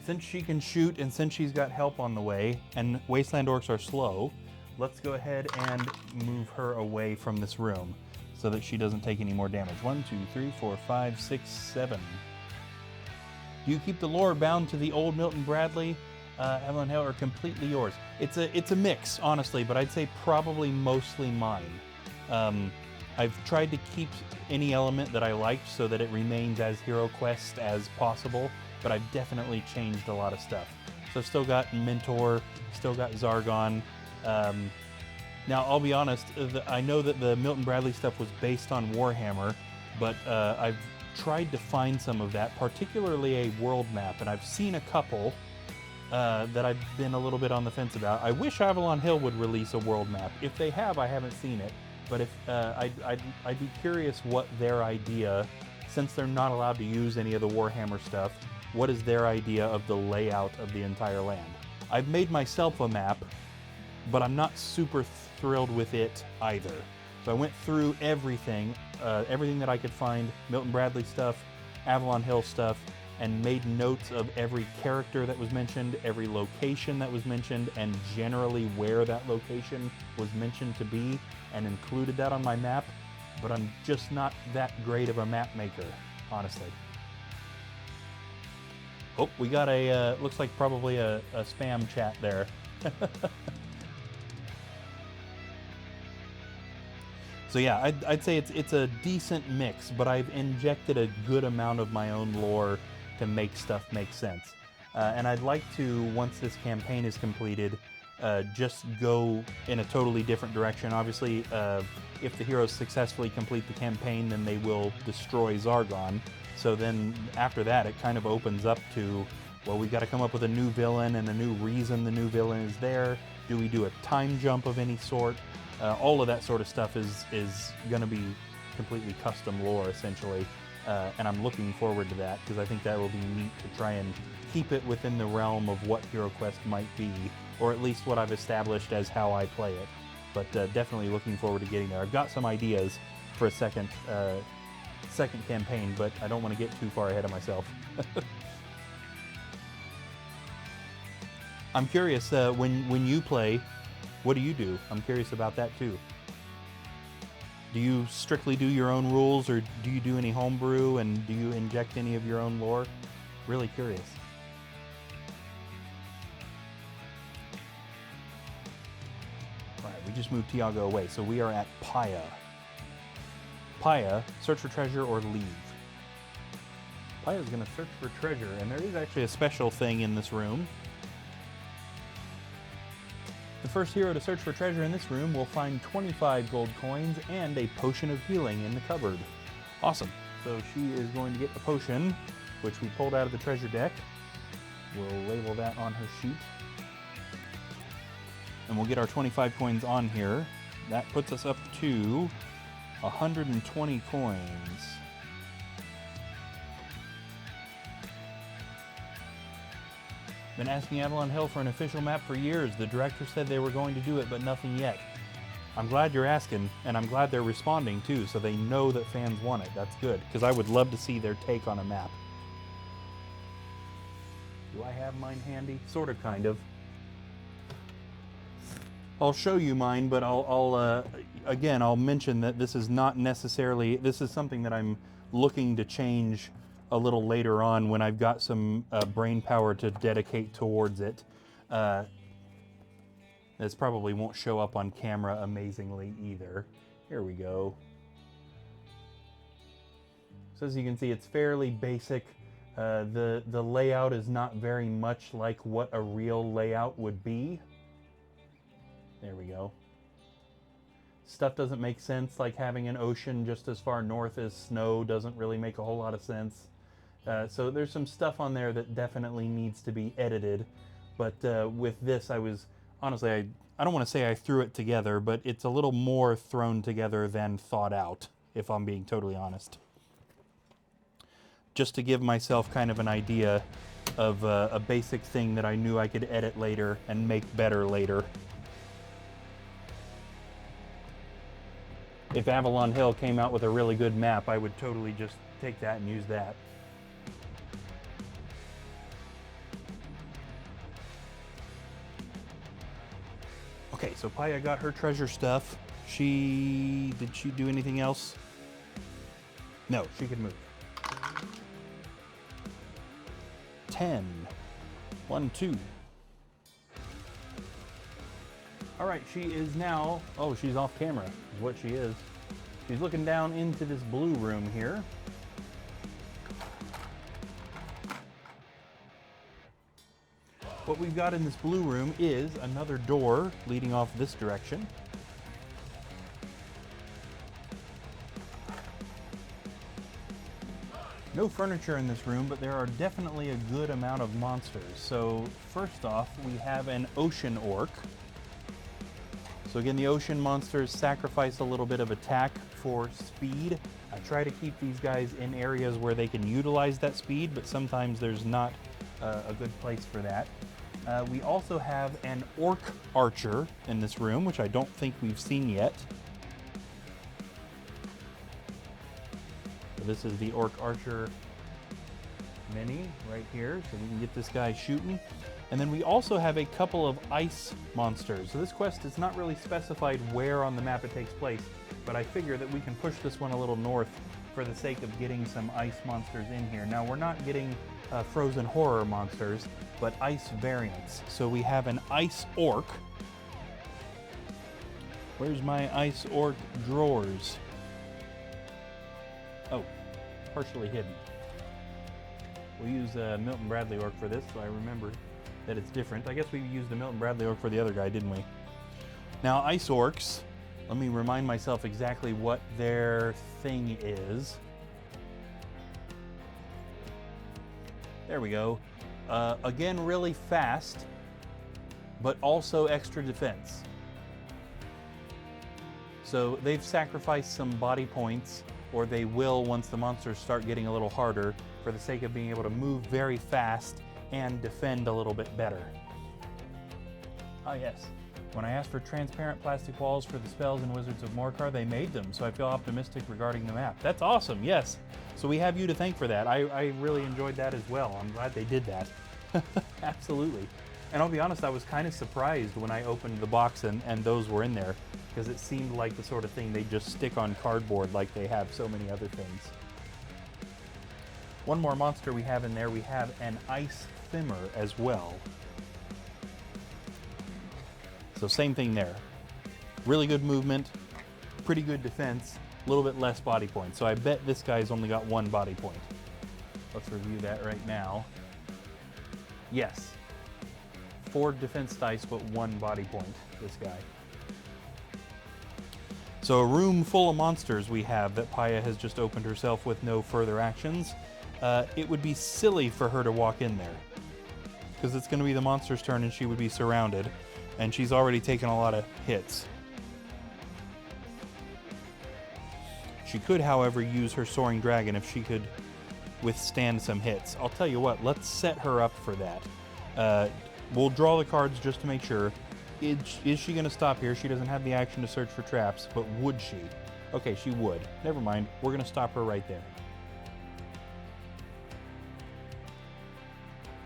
Since she can shoot and since she's got help on the way, and Wasteland Orcs are slow, let's go ahead and move her away from this room so that she doesn't take any more damage. 1, 2, 3, 4, 5, 6, 7. Do you keep the lore bound to the old Milton Bradley, Evelyn Hill, or completely yours? It's a mix, honestly, but I'd say probably mostly mine. I've tried to keep any element that I liked so that it remains as HeroQuest as possible, but I've definitely changed a lot of stuff. So I've still got Mentor, still got Zargon. Now, I'll be honest, I know that the Milton Bradley stuff was based on Warhammer, but I've tried to find some of that, particularly a world map, and I've seen a couple that I've been a little bit on the fence about. I wish Avalon Hill would release a world map. If they have, I haven't seen it, but if I'd be curious what their idea, since they're not allowed to use any of the Warhammer stuff, what is their idea of the layout of the entire land? I've made myself a map, but I'm not super thrilled with it either. So I went through everything that I could find, Milton Bradley stuff, Avalon Hill stuff, and made notes of every character that was mentioned, every location that was mentioned, and generally where that location was mentioned to be, and included that on my map, but I'm just not that great of a map maker, honestly. Oh, we got a, looks like probably a spam chat there. So yeah, I'd say it's a decent mix, but I've injected a good amount of my own lore to make stuff make sense. And I'd like to, once this campaign is completed, just go in a totally different direction. Obviously, if the heroes successfully complete the campaign, then they will destroy Zargon. So then after that, it kind of opens up to, well, we've got to come up with a new villain and a new reason the new villain is there. Do we do a time jump of any sort? All of that sort of stuff is going to be completely custom lore, essentially. And I'm looking forward to that, because I think that will be neat to try and keep it within the realm of what HeroQuest might be, or at least what I've established as how I play it. But definitely looking forward to getting there. I've got some ideas for a second campaign, but I don't want to get too far ahead of myself. I'm curious, when you play, what do you do? I'm curious about that too. Do you strictly do your own rules, or do you do any homebrew, and do you inject any of your own lore? Really curious. All right, we just moved Tiago away, so we are at Paya. Paya, search for treasure or leave. Paya's gonna search for treasure, and there is actually a special thing in this room. The first hero to search for treasure in this room will find 25 gold coins and a potion of healing in the cupboard. Awesome. So she is going to get the potion, which we pulled out of the treasure deck. We'll label that on her sheet. And we'll get our 25 coins on here. That puts us up to 120 coins. Been asking Avalon Hill for an official map for years. The director said they were going to do it, but nothing yet. I'm glad you're asking, and I'm glad they're responding too, so they know that fans want it. That's good, because I would love to see their take on a map. Do I have mine handy? Sort of, kind of. I'll show you mine, but again, I'll mention that this is not necessarily, this is something that I'm looking to change a little later on when I've got some brain power to dedicate towards it. This probably won't show up on camera amazingly either. Here we go. So as you can see, it's fairly basic. The layout is not very much like what a real layout would be. There we go. Stuff doesn't make sense, like having an ocean just as far north as snow doesn't really make a whole lot of sense. So there's some stuff on there that definitely needs to be edited, but with this I was, honestly, I don't want to say I threw it together, but it's a little more thrown together than thought out, if I'm being totally honest. Just to give myself kind of an idea of a basic thing that I knew I could edit later and make better later. If Avalon Hill came out with a really good map, I would totally just take that and use that. Okay, so Paya got her treasure stuff. Did she do anything else? No, she could move. 10. 1, 2. All right, she is now, oh, she's off camera, is what she is. He's looking down into this blue room here. What we've got in this blue room is another door leading off this direction. No furniture in this room, but there are definitely a good amount of monsters. So first off, we have an ocean orc. So again, the ocean monsters sacrifice a little bit of attack for speed. I try to keep these guys in areas where they can utilize that speed, but sometimes there's not a good place for that. We also have an orc archer in this room, which I don't think we've seen yet. So this is the orc archer mini right here, so we can get this guy shooting. And then we also have a couple of ice monsters. So this quest is not really specified where on the map it takes place, but I figure that we can push this one a little north for the sake of getting some ice monsters in here. Now we're not getting frozen horror monsters, but ice variants. So we have an ice orc. Where's my ice orc drawers? Oh, partially hidden. We'll use Milton Bradley orc for this, so I remember that it's different. I guess we used the Milton Bradley orc for the other guy, didn't we? Now, ice orcs, let me remind myself exactly what their thing is. There we go. Again, really fast, but also extra defense. So they've sacrificed some body points, or they will once the monsters start getting a little harder, for the sake of being able to move very fast and defend a little bit better. Ah yes, when I asked for transparent plastic walls for the spells in Wizards of Morcar, they made them, so I feel optimistic regarding the map. That's awesome, yes. So we have you to thank for that. I really enjoyed that as well. I'm glad they did that. Absolutely. And I'll be honest, I was kind of surprised when I opened the box and those were in there, because it seemed like the sort of thing they just stick on cardboard like they have so many other things. One more monster we have in there, we have an ice Thimmer as well. So same thing there. Really good movement, pretty good defense, a little bit less body points. So I bet this guy's only got 1 body point. Let's review that right now. Yes, 4 defense dice, but 1 body point, this guy. So a room full of monsters we have that Paya has just opened herself with no further actions. It would be silly for her to walk in there, because it's going to be the monster's turn and she would be surrounded, and she's already taken a lot of hits. She could, however, use her Soaring Dragon if she could withstand some hits. I'll tell you what, let's set her up for that. We'll draw the cards just to make sure. Is she going to stop here? She doesn't have the action to search for traps, but would she? Okay, she would. Never mind, we're going to stop her right there.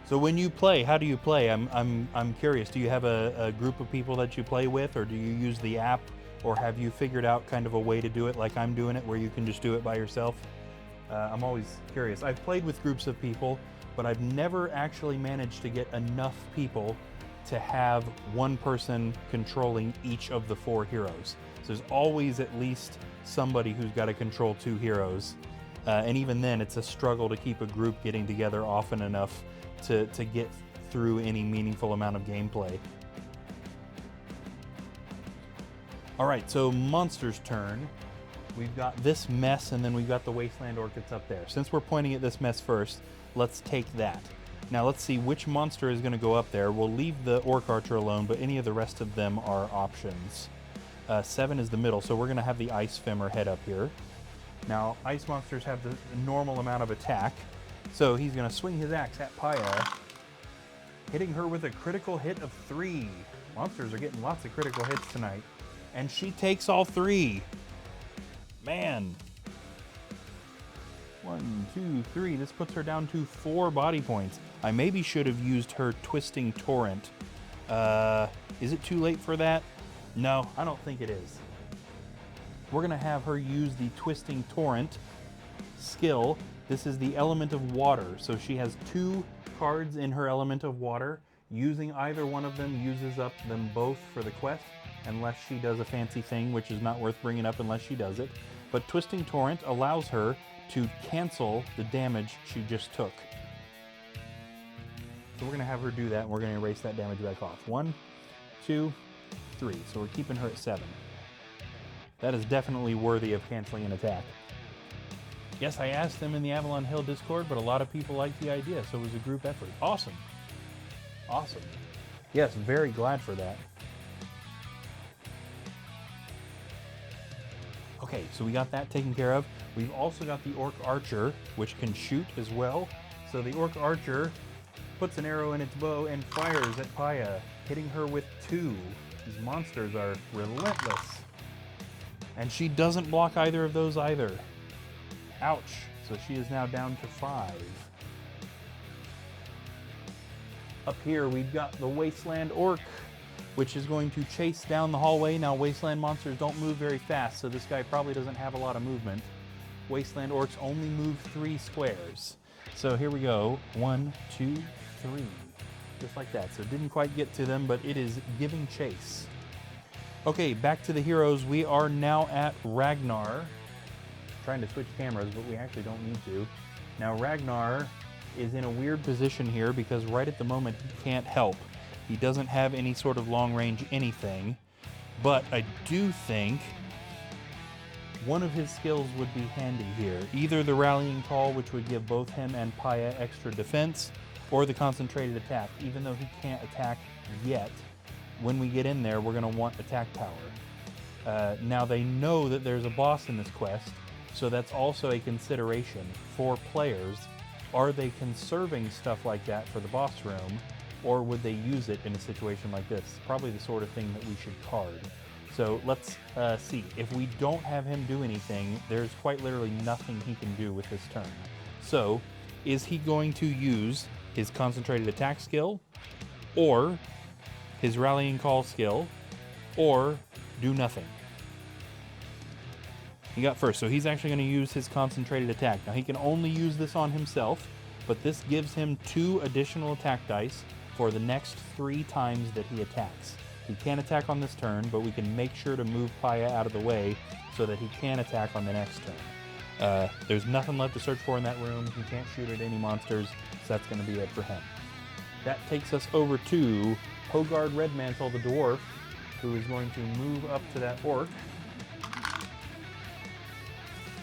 So when you play, how do you play? I'm curious. Do you have a group of people that you play with, or do you use the app, or have you figured out kind of a way to do it like I'm doing it, where you can just do it by yourself? I'm always curious. I've played with groups of people, but I've never actually managed to get enough people to have one person controlling each of the 4 heroes. So there's always at least somebody who's got to control 2 heroes. And even then, it's a struggle to keep a group getting together often enough to get through any meaningful amount of gameplay. All right, so monster's turn. We've got this mess, and then we've got the Wasteland Orc that's up there. Since we're pointing at this mess first, let's take that. Now let's see which monster is going to go up there. We'll leave the Orc Archer alone, but any of the rest of them are options. 7 is the middle, so we're going to have the Ice Femmer head up here. Now, ice monsters have the normal amount of attack, so he's going to swing his axe at Paya, hitting her with a critical hit of 3. Monsters are getting lots of critical hits tonight. And she takes all 3. Man. 1, 2, 3. This puts her down to 4 body points. I maybe should have used her Twisting Torrent. Is it too late for that? No, I don't think it is. We're going to have her use the Twisting Torrent skill. This is the element of water. So she has 2 cards in her element of water. Using either one of them uses up them both for the quest, unless she does a fancy thing, which is not worth bringing up unless she does it. but Twisting Torrent allows her to cancel the damage she just took. So we're going to have her do that, and we're going to erase that damage back off. 1, 2, 3. So we're keeping her at 7. That is definitely worthy of canceling an attack. Yes, I asked them in the Avalon Hill Discord, but a lot of people liked the idea, so it was a group effort. Awesome. Awesome. Yes, very glad for that. Okay, so we got that taken care of. We've also got the Orc Archer, which can shoot as well. So the Orc Archer puts an arrow in its bow and fires at Paya, hitting her with 2. These monsters are relentless. And she doesn't block either of those either. Ouch. So she is now down to 5. Up here we've got the Wasteland Orc, which is going to chase down the hallway. Now Wasteland monsters don't move very fast, so this guy probably doesn't have a lot of movement. Wasteland Orcs only move 3 squares. So here we go. 1, 2, 3. Just like that. So it didn't quite get to them, but it is giving chase. Okay, back to the heroes. We are now at Ragnar. Trying to switch cameras, but we actually don't need to. Now Ragnar is in a weird position here because right at the moment he can't help. He doesn't have any sort of long-range anything, but I do think one of his skills would be handy here. Either the Rallying Call, which would give both him and Paya extra defense, or the Concentrated Attack. Even though he can't attack yet, when we get in there, we're going to want attack power. Now they know that there's a boss in this quest, so that's also a consideration for players. Are they conserving stuff like that for the boss room, or would they use it in a situation like this? Probably the sort of thing that we should card. So let's see. If we don't have him do anything, there's quite literally nothing he can do with this turn. So is he going to use his Concentrated Attack skill, or his Rallying Call skill, or do nothing? He got first, so he's actually going to use his Concentrated Attack. Now he can only use this on himself, but this gives him 2 additional attack dice for the next 3 times that he attacks. He can't attack on this turn, but we can make sure to move Paya out of the way so that he can attack on the next turn. There's nothing left to search for in that room. He can't shoot at any monsters, so that's going to be it for him. That takes us over to Hogard Redmantle, the dwarf, who is going to move up to that orc.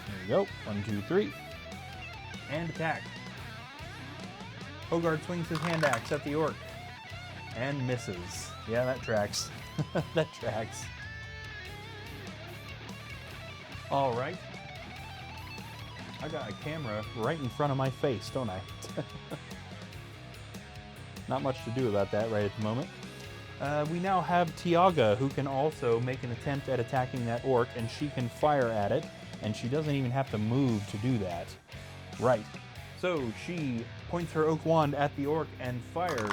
There we go. 1, 2, 3. And attack. Hogard swings his hand axe at the orc. And misses. Yeah, that tracks. That tracks. Alright. I got a camera right in front of my face, don't I? Not much to do about that right at the moment. We now have Tiaga, who can also make an attempt at attacking that orc, and she can fire at it, and she doesn't even have to move to do that. Right. So she points her oak wand at the orc and fires,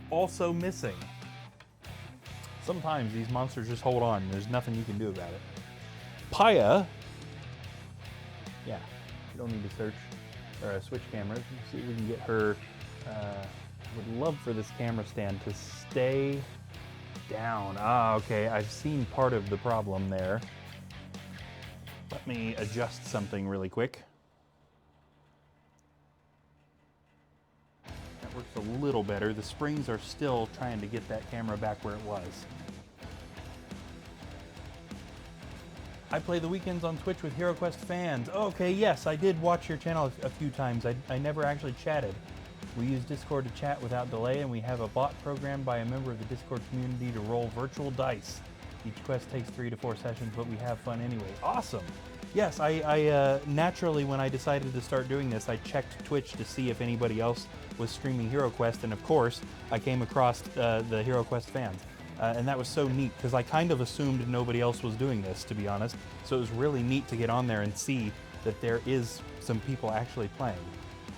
also missing. Sometimes these monsters just hold on. There's nothing you can do about it. Paya, yeah, you don't need to search or switch cameras. Let's see if we can get her. Would love for this camera stand to stay down. Ah, okay, I've seen part of the problem there. Let me adjust something really quick. That works a little better. The springs are still trying to get that camera back where it was. I play the weekends on Twitch with HeroQuest fans. Okay, yes, I did watch your channel a few times. I never actually chatted. We use Discord to chat without delay, and we have a bot programmed by a member of the Discord community to roll virtual dice. Each quest takes 3 to 4 sessions, but we have fun anyway. Awesome! Yes, I naturally, when I decided to start doing this, I checked Twitch to see if anybody else was streaming HeroQuest, and of course, I came across the HeroQuest fans. And that was so neat, because I kind of assumed nobody else was doing this, to be honest. So it was really neat to get on there and see that there is some people actually playing.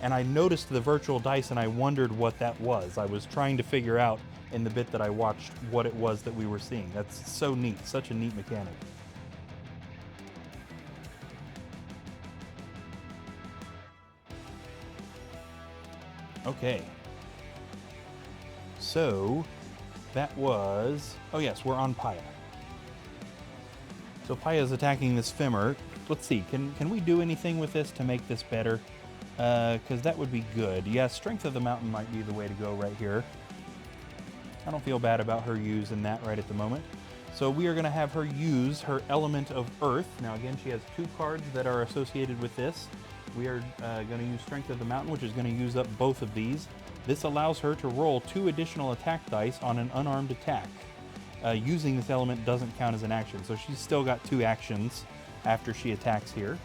And I noticed the virtual dice and I wondered what that was. I was trying to figure out in the bit that I watched what it was that we were seeing. That's so neat, such a neat mechanic. Okay. So, that was... Oh yes, we're on Paya. So Paya's attacking this Femur. Let's see, can we do anything with this to make this better? Because that would be good. Yeah, Strength of the Mountain might be the way to go right here. I don't feel bad about her using that right at the moment. So we are going to have her use her Element of Earth. Now again, she has 2 cards that are associated with this. We are going to use Strength of the Mountain, which is going to use up both of these. This allows her to roll 2 additional attack dice on an unarmed attack. Using this element doesn't count as an action, so she's still got 2 actions after she attacks here.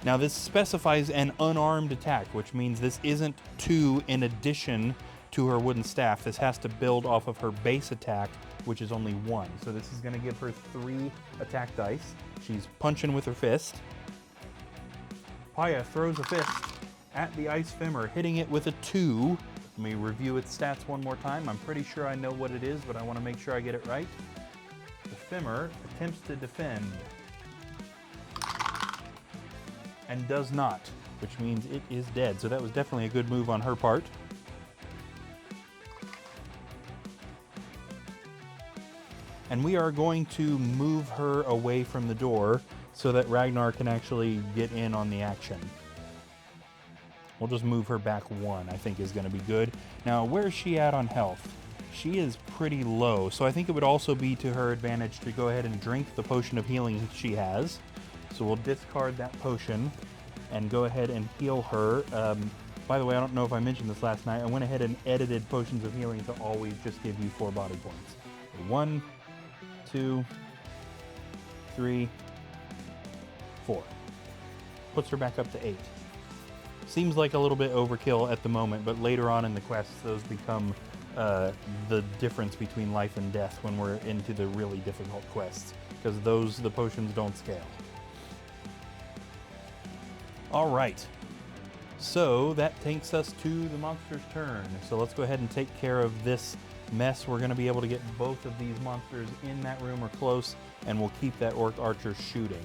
Now this specifies an unarmed attack, which means this isn't 2 in addition to her wooden staff. This has to build off of her base attack, which is only 1. So this is going to give her 3 attack dice. She's punching with her fist. Paya throws a fist at the Ice Femur, hitting it with a 2. Let me review its stats one more time. I'm pretty sure I know what it is, but I want to make sure I get it right. The Femur attempts to defend and does not, which means it is dead. So that was definitely a good move on her part. And we are going to move her away from the door so that Ragnar can actually get in on the action. We'll just move her back 1, I think is going to be good. Now, where is she at on health? She is pretty low, so I think it would also be to her advantage to go ahead and drink the potion of healing she has. So we'll discard that potion and go ahead and heal her. By the way, I don't know if I mentioned this last night. I went ahead and edited potions of healing to always just give you 4 body points. 1, 2, 3, 4. Puts her back up to 8. Seems like a little bit overkill at the moment, but later on in the quests, those become the difference between life and death when we're into the really difficult quests, because the potions don't scale. All right, so that takes us to the monster's turn. So let's go ahead and take care of this mess. We're going to be able to get both of these monsters in that room or close, and we'll keep that Orc Archer shooting.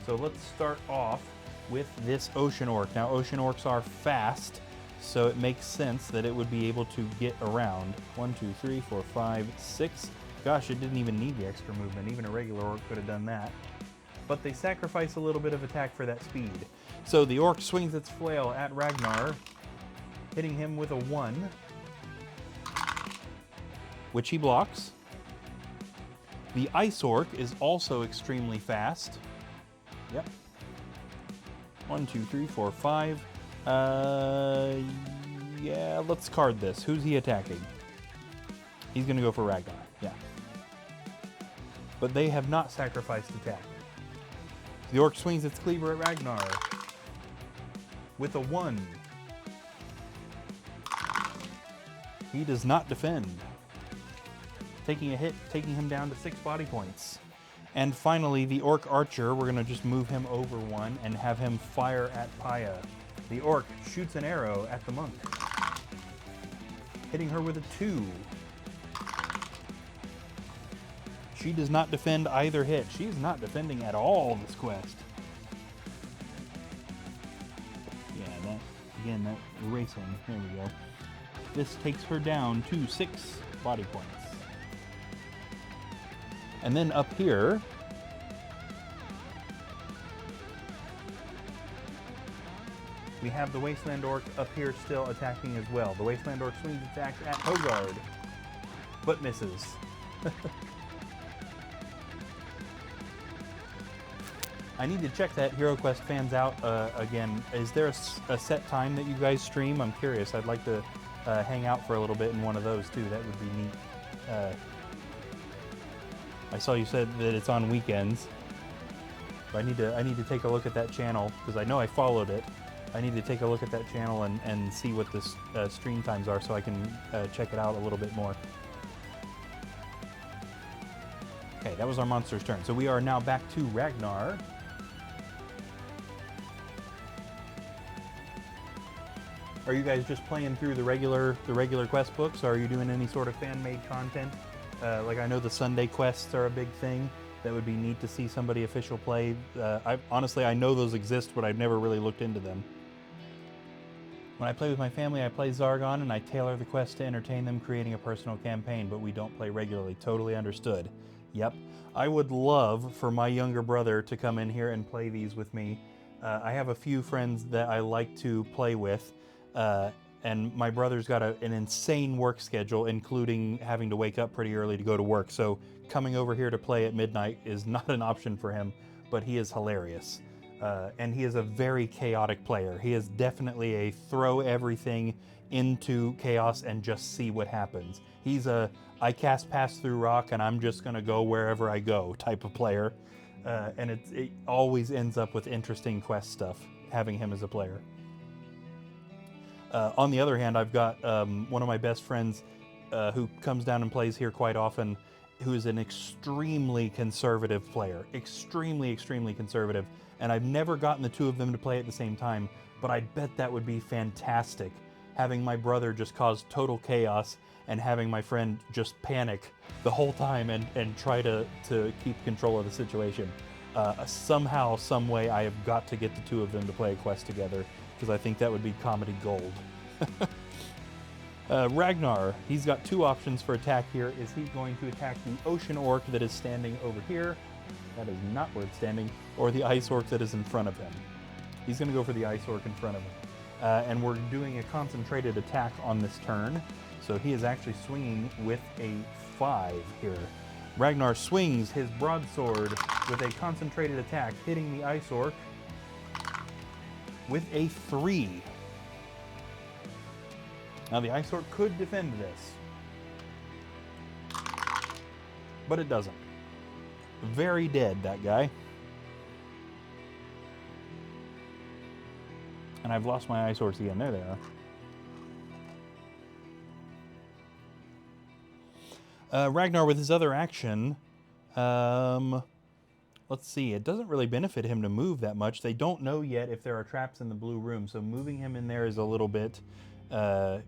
So let's start off with this Ocean Orc. Now, Ocean Orcs are fast, so it makes sense that it would be able to get around. 1, 2, 3, 4, 5, 6. Gosh, it didn't even need the extra movement. Even a regular Orc could have done that. But they sacrifice a little bit of attack for that speed. So the Orc swings its flail at Ragnar, hitting him with a 1, which he blocks. The Ice Orc is also extremely fast. Yep. 1, 2, 3, 4, 5. Yeah, let's card this. Who's he attacking? He's going to go for Ragnar. Yeah. But they have not sacrificed attack. The Orc swings its cleaver at Ragnar with a 1. He does not defend. Taking a hit, taking him down to 6 body points. And finally, the Orc Archer, we're going to just move him over 1 and have him fire at Paya. The Orc shoots an arrow at the monk, hitting her with a 2. She does not defend either hit. She's not defending at all this quest. Yeah, that erasing. There we go. This takes her down to 6 body points. And then up here, we have the Wasteland Orc up here still attacking as well. The Wasteland Orc swings attack at Hogard, but misses. I need to check that HeroQuest fans out again. Is there a set time that you guys stream? I'm curious. I'd like to hang out for a little bit in one of those too. That would be neat. I saw you said that it's on weekends. I need to take a look at that channel because I know I followed it. I need to take a look at that channel and see what the stream times are so I can check it out a little bit more. Okay, that was our monster's turn. So we are now back to Ragnar. Are you guys just playing through the regular quest books? Or are you doing any sort of fan-made content? Like I know the Sunday quests are a big thing. That would be neat to see somebody official play. Honestly, I know those exist, but I've never really looked into them. When I play with my family, I play Zargon, and I tailor the quest to entertain them, creating a personal campaign, but we don't play regularly. Totally understood. Yep. I would love for my younger brother to come in here and play these with me. I have a few friends that I like to play with, and my brother's got an insane work schedule, including having to wake up pretty early to go to work. So coming over here to play at midnight is not an option for him, but he is hilarious. And he is a very chaotic player. He is definitely a throw everything into chaos and just see what happens. He's a I cast Pass Through Rock and I'm just going to go wherever I go type of player. And it always ends up with interesting quest stuff, having him as a player. On the other hand, I've got one of my best friends who comes down and plays here quite often, who is an extremely conservative player. Extremely conservative. And I've never gotten the two of them to play at the same time, but I bet that would be fantastic. Having my brother just cause total chaos and having my friend just panic the whole time and try to keep control of the situation. Somehow, some way, I have got to get the two of them to play a quest together, because I think that would be comedy gold. Ragnar, he's got two options for attack here. Is he going to attack the ocean orc that is standing over here? That is not where it's standing. Or the ice orc that is in front of him. He's going to go for the ice orc in front of him. And we're doing a concentrated attack on this turn. So he is actually swinging with a 5 here. Ragnar swings his broadsword with a concentrated attack, hitting the ice orc with a 3. Now the ice orc could defend this, but it doesn't. Very dead, that guy. And I've lost my ice orcs again. There they are. Ragnar with his other action, let's see, it doesn't really benefit him to move that much. They don't know yet if there are traps in the blue room, so moving him in there is a little bit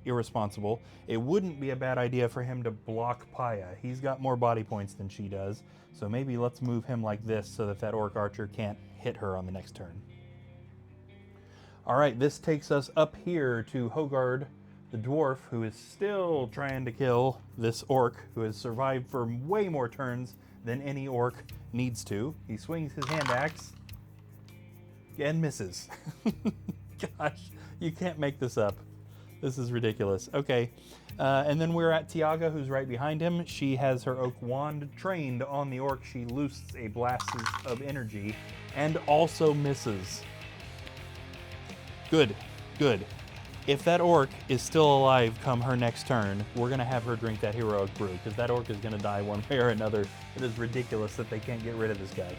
irresponsible. It wouldn't be a bad idea for him to block Paya. He's got more body points than she does, so maybe let's move him like this so that orc archer can't hit her on the next turn. Alright, this takes us up here to Hogard, the dwarf, who is still trying to kill this orc, who has survived for way more turns than any orc needs to. He swings his hand axe and misses. Gosh, you can't make this up. This is ridiculous. Okay, and then we're at Tiaga, who's right behind him. She has her oak wand trained on the orc. She looses a blast of energy and also misses. Good, good. If that orc is still alive come her next turn, we're going to have her drink that heroic brew, because that orc is going to die one way or another. It is ridiculous that they can't get rid of this guy.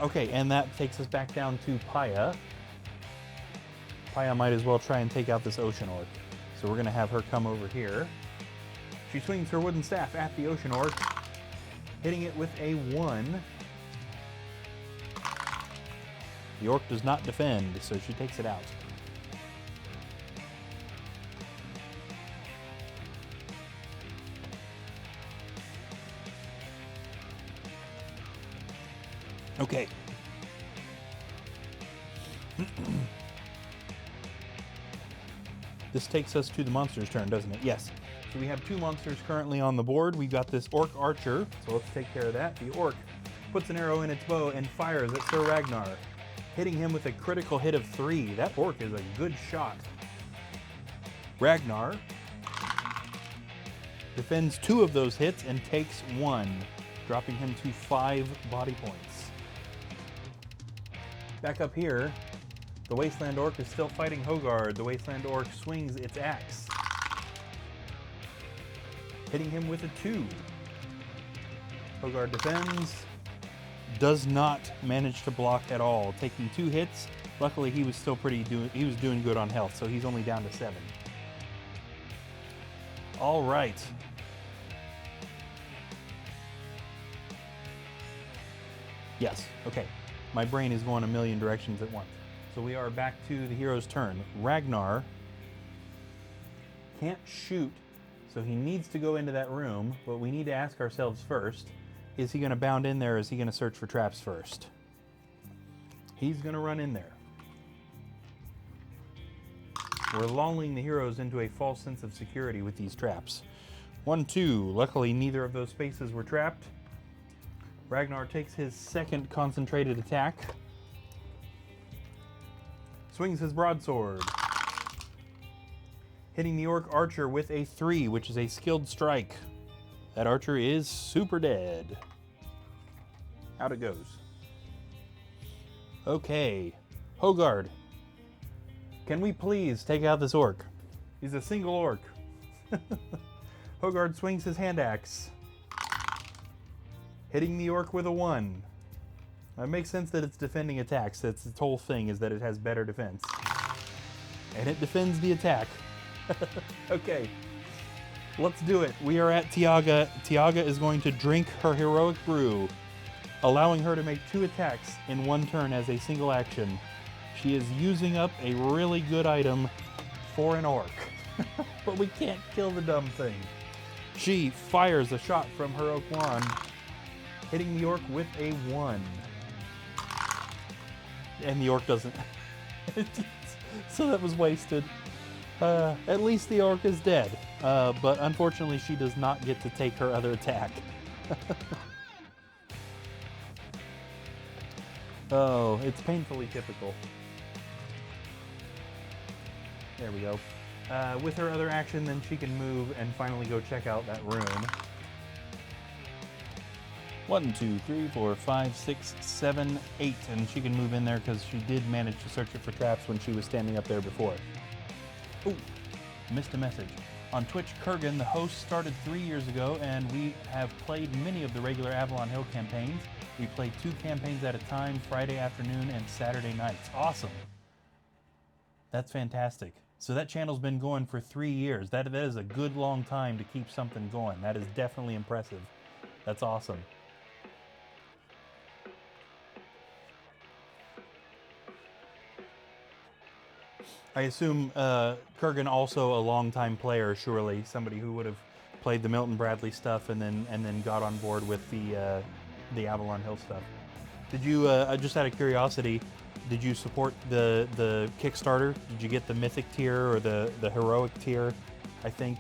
Okay, and that takes us back down to Paya. Paya might as well try and take out this ocean orc. So we're going to have her come over here. She swings her wooden staff at the ocean orc, hitting it with a 1. The orc does not defend, so she takes it out. Okay. This takes us to the monster's turn, doesn't it? Yes. So we have 2 monsters currently on the board. We've got this orc archer, so let's take care of that. The orc puts an arrow in its bow and fires at Sir Ragnar, hitting him with a critical hit of 3. That orc is a good shot. Ragnar defends 2 of those hits and takes 1, dropping him to 5 body points. Back up here, the Wasteland Orc is still fighting Hogard. The Wasteland Orc swings its axe, hitting him with a 2. Hogard defends, does not manage to block at all, taking 2 hits. Luckily, he was still he was doing good on health, so he's only down to 7. All right. Yes, okay. My brain is going a million directions at once. So we are back to the hero's turn. Ragnar can't shoot, so he needs to go into that room, but we need to ask ourselves first, is he going to bound in there, or is he going to search for traps first? He's going to run in there. We're lulling the heroes into a false sense of security with these traps. 1, 2. Luckily, neither of those spaces were trapped. Ragnar takes his second concentrated attack. Swings his broadsword. Hitting the orc archer with a 3, which is a skilled strike. That archer is super dead. Out it goes. Okay. Hogard. Can we please take out this orc? He's a single orc. Hogard swings his hand axe, hitting the orc with a 1. It makes sense that it's defending attacks. That's its whole thing, is that it has better defense. And it defends the attack. Okay, let's do it. We are at Tiaga. Tiaga is going to drink her heroic brew, allowing her to make 2 attacks in 1 turn as a single action. She is using up a really good item for an orc. But we can't kill the dumb thing. She fires a shot from her oak wand, hitting the orc with a 1. And the orc doesn't. So that was wasted. At least the orc is dead. But unfortunately, she does not get to take her other attack. Oh, it's painfully typical. There we go. With her other action, then she can move and finally go check out that room. 1, 2, 3, 4, 5, 6, 7, 8, and she can move in there because she did manage to search it for traps when she was standing up there before. Ooh, missed a message. On Twitch, Kurgan, the host, started 3 years ago, and we have played many of the regular Avalon Hill campaigns. We play 2 campaigns at a time, Friday afternoon and Saturday nights. Awesome. That's fantastic. So that channel's been going for 3 years. That is a good long time to keep something going. That is definitely impressive. That's awesome. I assume Kurgan also a longtime player, surely somebody who would have played the Milton Bradley stuff and then got on board with the Avalon Hill stuff. Did you just out of curiosity? Did you support the Kickstarter? Did you get the Mythic tier or the Heroic tier? I think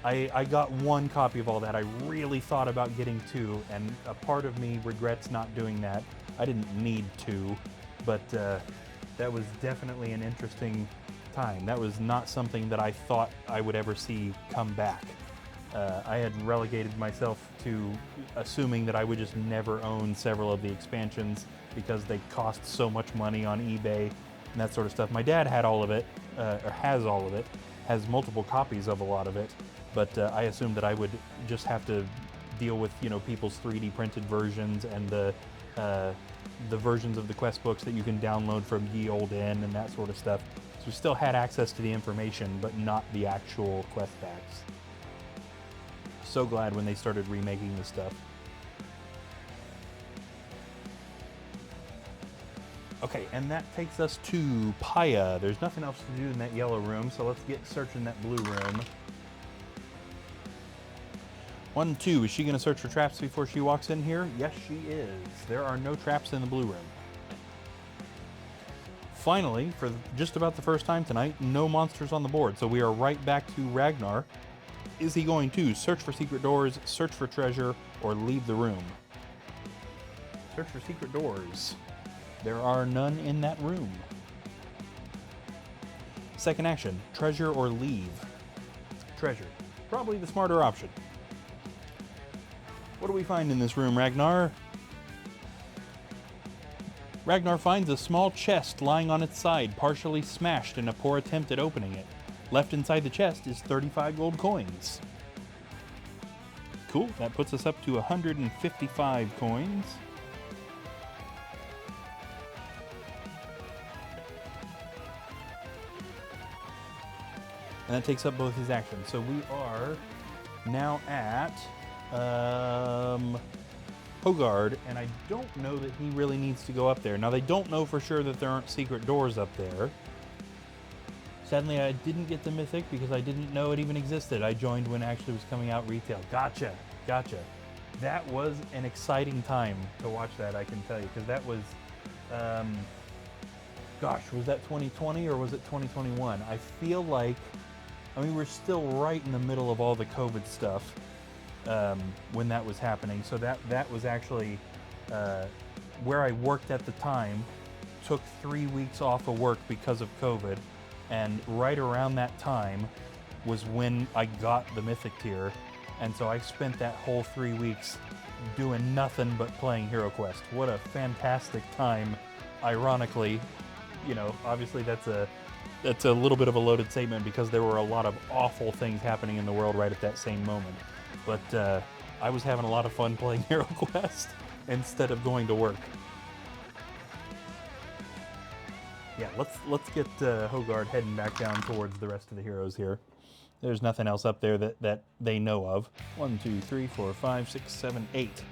I got 1 copy of all that. I really thought about getting 2, and a part of me regrets not doing that. I didn't need to, but that was definitely an interesting time. That was not something that I thought I would ever see come back. I had relegated myself to assuming that I would just never own several of the expansions because they cost so much money on eBay and that sort of stuff. My dad had all of it, or has all of it, has multiple copies of a lot of it, but I assumed that I would just have to deal with, you know, people's 3D printed versions and the versions of the quest books that you can download from Ye Olde Inn and that sort of stuff. So we still had access to the information, but not the actual quest packs. So glad when they started remaking this stuff. Okay, and that takes us to Paya. There's nothing else to do in that yellow room, so let's get searching that blue room. 1, 2, is she gonna search for traps before she walks in here? Yes, she is. There are no traps in the blue room. Finally, for just about the first time tonight, no monsters on the board, so we are right back to Ragnar. Is he going to search for secret doors, search for treasure, or leave the room? Search for secret doors. There are none in that room. Second action, treasure or leave? Treasure. Probably the smarter option. What do we find in this room, Ragnar? Ragnar finds a small chest lying on its side, partially smashed in a poor attempt at opening it. Left inside the chest is 35 gold coins. Cool, that puts us up to 155 coins. And that takes up both his actions. So we are now at Hogard, and I don't know that he really needs to go up there. Now, they don't know for sure that there aren't secret doors up there. Sadly, I didn't get the Mythic because I didn't know it even existed. I joined when it actually was coming out retail. Gotcha. That was an exciting time to watch that, I can tell you, because that was, gosh, was that 2020 or was it 2021? I feel like I mean, we're still right in the middle of all the COVID stuff when that was happening. So that was actually where I worked at the time. Took 3 weeks off of work because of COVID, and right around that time was when I got the Mythic tier, and so I spent that whole 3 weeks doing nothing but playing Hero Quest. What a fantastic time. Ironically, you know, obviously that's a little bit of a loaded statement because there were a lot of awful things happening in the world right at that same moment. But I was having a lot of fun playing Hero Quest instead of going to work. Yeah, let's get Hogard heading back down towards the rest of the heroes here. There's nothing else up there that they know of. 1, 2, 3, 4, 5, 6, 7, 8.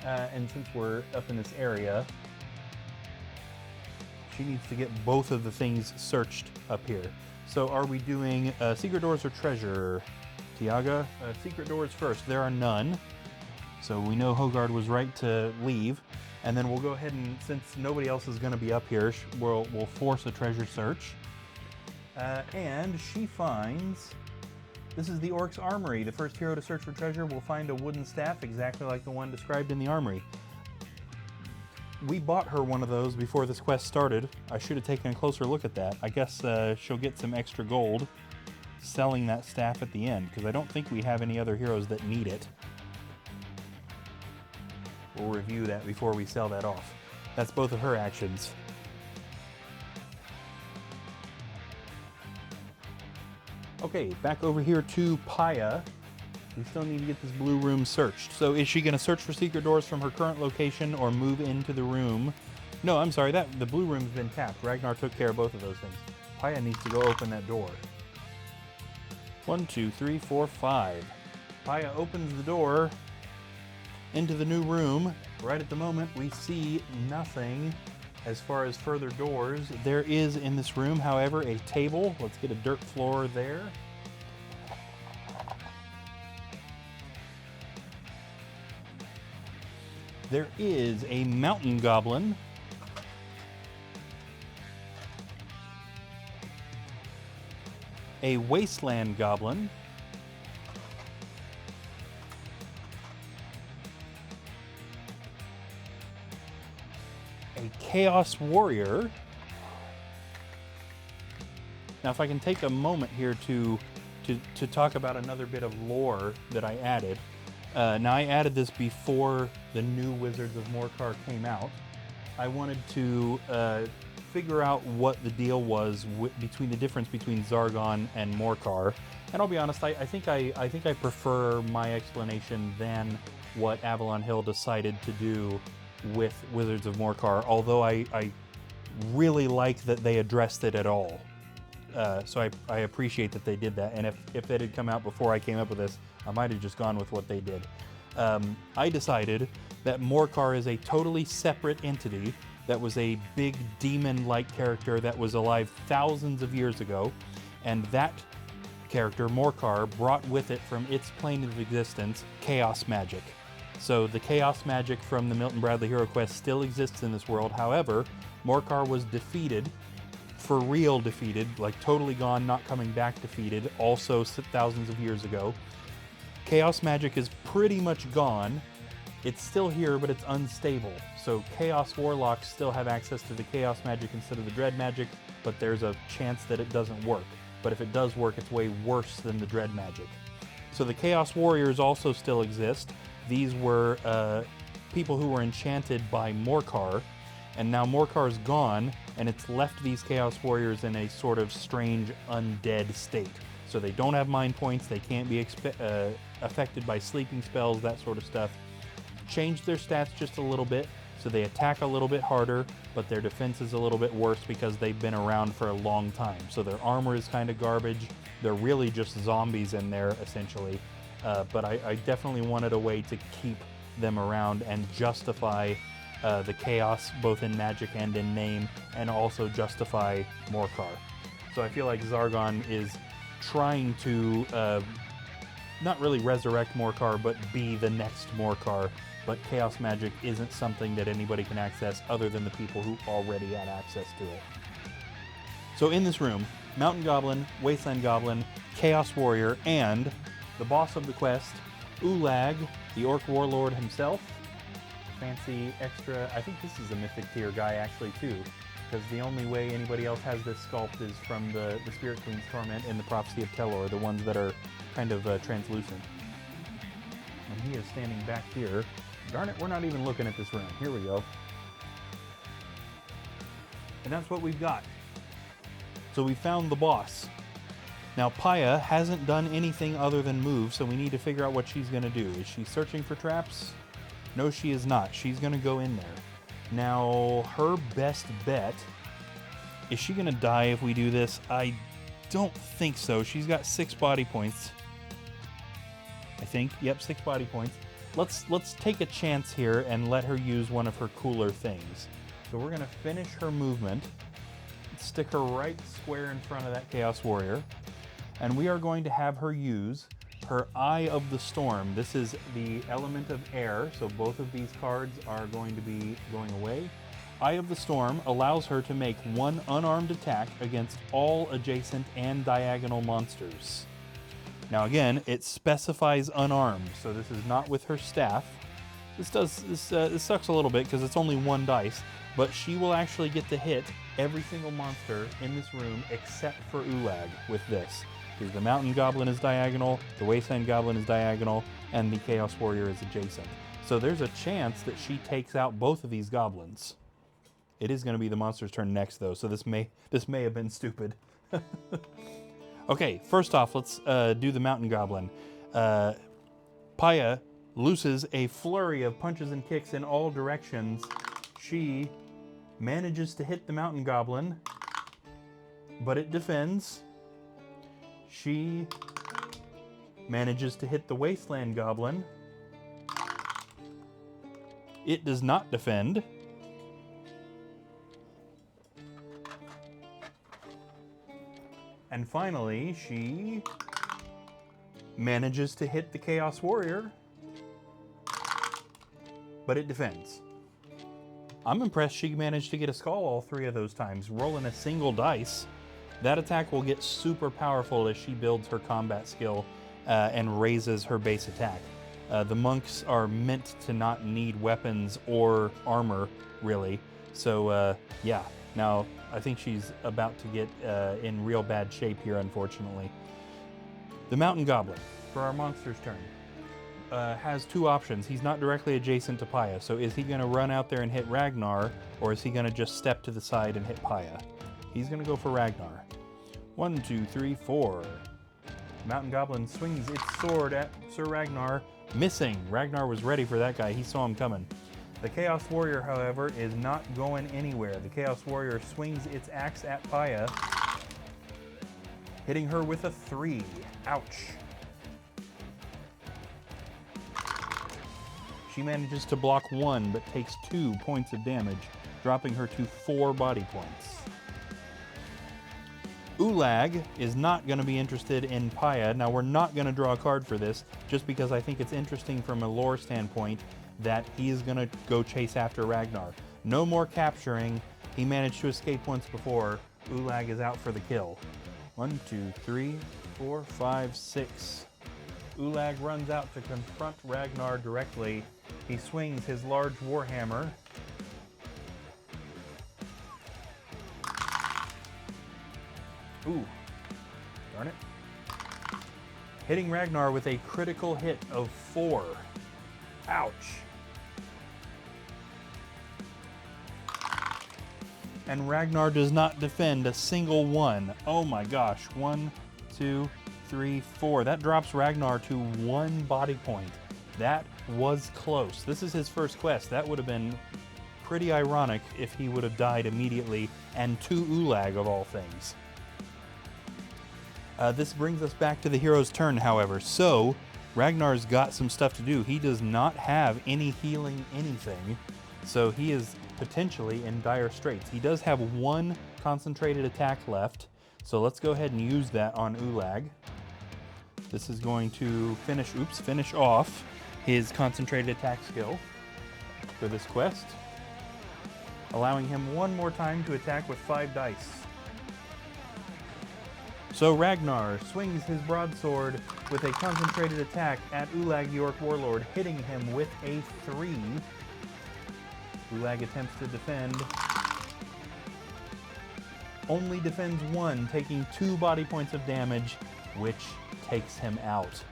And since we're up in this area, she needs to get both of the things searched up here. So are we doing secret doors or treasure? Tiaga? Secret doors first. There are none. So we know Hogard was right to leave. And then we'll go ahead and, since nobody else is going to be up here, we'll force a treasure search. And she finds, this is the Orc's Armory. The first hero to search for treasure will find a wooden staff exactly like the one described in the armory. We bought her one of those before this quest started. I should have taken a closer look at that. I guess she'll get some extra gold selling that staff at the end, because I don't think we have any other heroes that need it. We'll review that before we sell that off. That's both of her actions. Okay, back over here to Paya. We still need to get this blue room searched. So is she going to search for secret doors from her current location or move into the room? No, I'm sorry, the blue room's been tapped. Ragnar took care of both of those things. Paya needs to go open that door. 1, 2, 3, 4, 5. Paya opens the door into the new room. Right at the moment, we see nothing as far as further doors. There is in this room, however, a table. Let's get a dirt floor there. There is a mountain goblin. A wasteland goblin. A chaos warrior. Now, if I can take a moment here to talk about another bit of lore that I added. Now, I added this before the new Wizards of Morcar came out. I wanted to figure out what the deal was between the difference between Zargon and Morcar. And I'll be honest, I think I prefer my explanation than what Avalon Hill decided to do with Wizards of Morcar, although I really like that they addressed it at all. So I appreciate that they did that, and if it had come out before I came up with this, I might have just gone with what they did. I decided that Morcar is a totally separate entity that was a big demon-like character that was alive thousands of years ago, and that character, Morcar, brought with it from its plane of existence chaos magic. So the chaos magic from the Milton Bradley Hero Quest still exists in this world. However, Morcar was defeated, for real defeated, like totally gone, not coming back defeated, also thousands of years ago. Chaos magic is pretty much gone. It's still here, but it's unstable. So Chaos Warlocks still have access to the chaos magic instead of the dread magic, but there's a chance that it doesn't work. But if it does work, it's way worse than the dread magic. So the Chaos Warriors also still exist. These were people who were enchanted by Morcar, and now Morcar's gone, and it's left these Chaos Warriors in a sort of strange undead state. So they don't have mind points, they can't be affected by sleeping spells, that sort of stuff. Changed their stats just a little bit, so they attack a little bit harder, but their defense is a little bit worse because they've been around for a long time. So their armor is kind of garbage. They're really just zombies in there, essentially. But I definitely wanted a way to keep them around and justify the chaos, both in magic and in name, and also justify Morcar. So I feel like Zargon is trying to not really resurrect Morcar, but be the next Morcar. But chaos magic isn't something that anybody can access other than the people who already had access to it. So in this room, Mountain Goblin, Wasteland Goblin, Chaos Warrior, and the boss of the quest, Ulag, the Orc Warlord himself. Fancy extra, I think this is a Mythic tier guy actually too, because the only way anybody else has this sculpt is from the Spirit Queen's Torment and the Prophecy of Telor, the ones that are kind of translucent. And he is standing back here. Darn it, we're not even looking at this room. Here we go. And that's what we've got. So we found the boss. Now Paya hasn't done anything other than move, so we need to figure out what she's going to do. Is she searching for traps? No, she is not. She's going to go in there. Now, her best bet... Is she going to die if we do this? I don't think so. She's got 6 body points. I think. Yep, 6 body points. Let's take a chance here and let her use one of her cooler things. So we're going to finish her movement. Stick her right square in front of that Chaos Warrior. And we are going to have her use her Eye of the Storm. This is the element of air, so both of these cards are going to be going away. Eye of the Storm allows her to make 1 unarmed attack against all adjacent and diagonal monsters. Now again, it specifies unarmed, so this is not with her staff. This sucks a little bit because it's only 1 dice, but she will actually get to hit every single monster in this room except for Ulag with this. Because the Mountain Goblin is diagonal, the Wasteland Goblin is diagonal, and the Chaos Warrior is adjacent. So there's a chance that she takes out both of these goblins. It is going to be the monster's turn next, though, so this may have been stupid. Okay, first off, let's do the Mountain Goblin. Paya looses a flurry of punches and kicks in all directions. She manages to hit the Mountain Goblin, but it defends. She manages to hit the Wasteland Goblin. It does not defend. And finally, she manages to hit the Chaos Warrior, but it defends. I'm impressed she managed to get a skull all 3 of those times, rolling a single dice. That attack will get super powerful as she builds her combat skill and raises her base attack. The monks are meant to not need weapons or armor, really. So, yeah. Now, I think she's about to get in real bad shape here, unfortunately. The Mountain Goblin, for our monster's turn, has 2 options. He's not directly adjacent to Paya, so is he going to run out there and hit Ragnar, or is he going to just step to the side and hit Paya? He's going to go for Ragnar. 1, 2, 3, 4. Mountain Goblin swings its sword at Sir Ragnar, missing. Ragnar was ready for that guy. He saw him coming. The Chaos Warrior, however, is not going anywhere. The Chaos Warrior swings its axe at Paya, hitting her with a 3. Ouch. She manages to block 1, but takes 2 points of damage, dropping her to 4 body points. Ulag is not going to be interested in Paya. Now, we're not going to draw a card for this, just because I think it's interesting from a lore standpoint that he is going to go chase after Ragnar. No more capturing. He managed to escape once before. Ulag is out for the kill. 1, 2, 3, 4, 5, 6. Ulag runs out to confront Ragnar directly. He swings his large warhammer. Ooh, darn it. Hitting Ragnar with a critical hit of 4. Ouch. And Ragnar does not defend a single one. Oh my gosh. 1, 2, 3, 4. That drops Ragnar to 1 body point. That was close. This is his first quest. That would have been pretty ironic if he would have died immediately, and to Ulag of all things. This brings us back to the hero's turn, however. So, Ragnar's got some stuff to do. He does not have any healing anything, so he is potentially in dire straits. He does have 1 concentrated attack left, so let's go ahead and use that on Ulag. This is going to finish off his concentrated attack skill for this quest, allowing him 1 more time to attack with 5 dice. So Ragnar swings his broadsword with a concentrated attack at Ulag the Orc Warlord, hitting him with a 3. Ulag attempts to defend. Only defends 1, taking 2 body points of damage, which takes him out.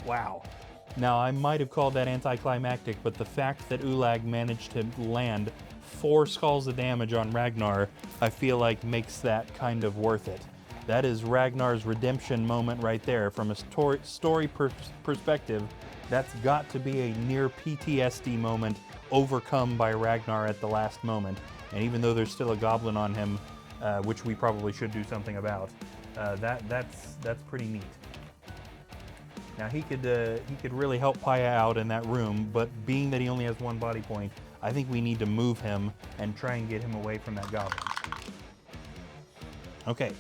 Wow. Now, I might have called that anticlimactic, but the fact that Ulag managed to land 4 skulls of damage on Ragnar, I feel like makes that kind of worth it. That is Ragnar's redemption moment right there. From a story perspective, that's got to be a near PTSD moment overcome by Ragnar at the last moment. And even though there's still a goblin on him, which we probably should do something about, that's pretty neat. Now he could really help Paya out in that room, but being that he only has 1 body point, I think we need to move him and try and get him away from that goblin. Okay,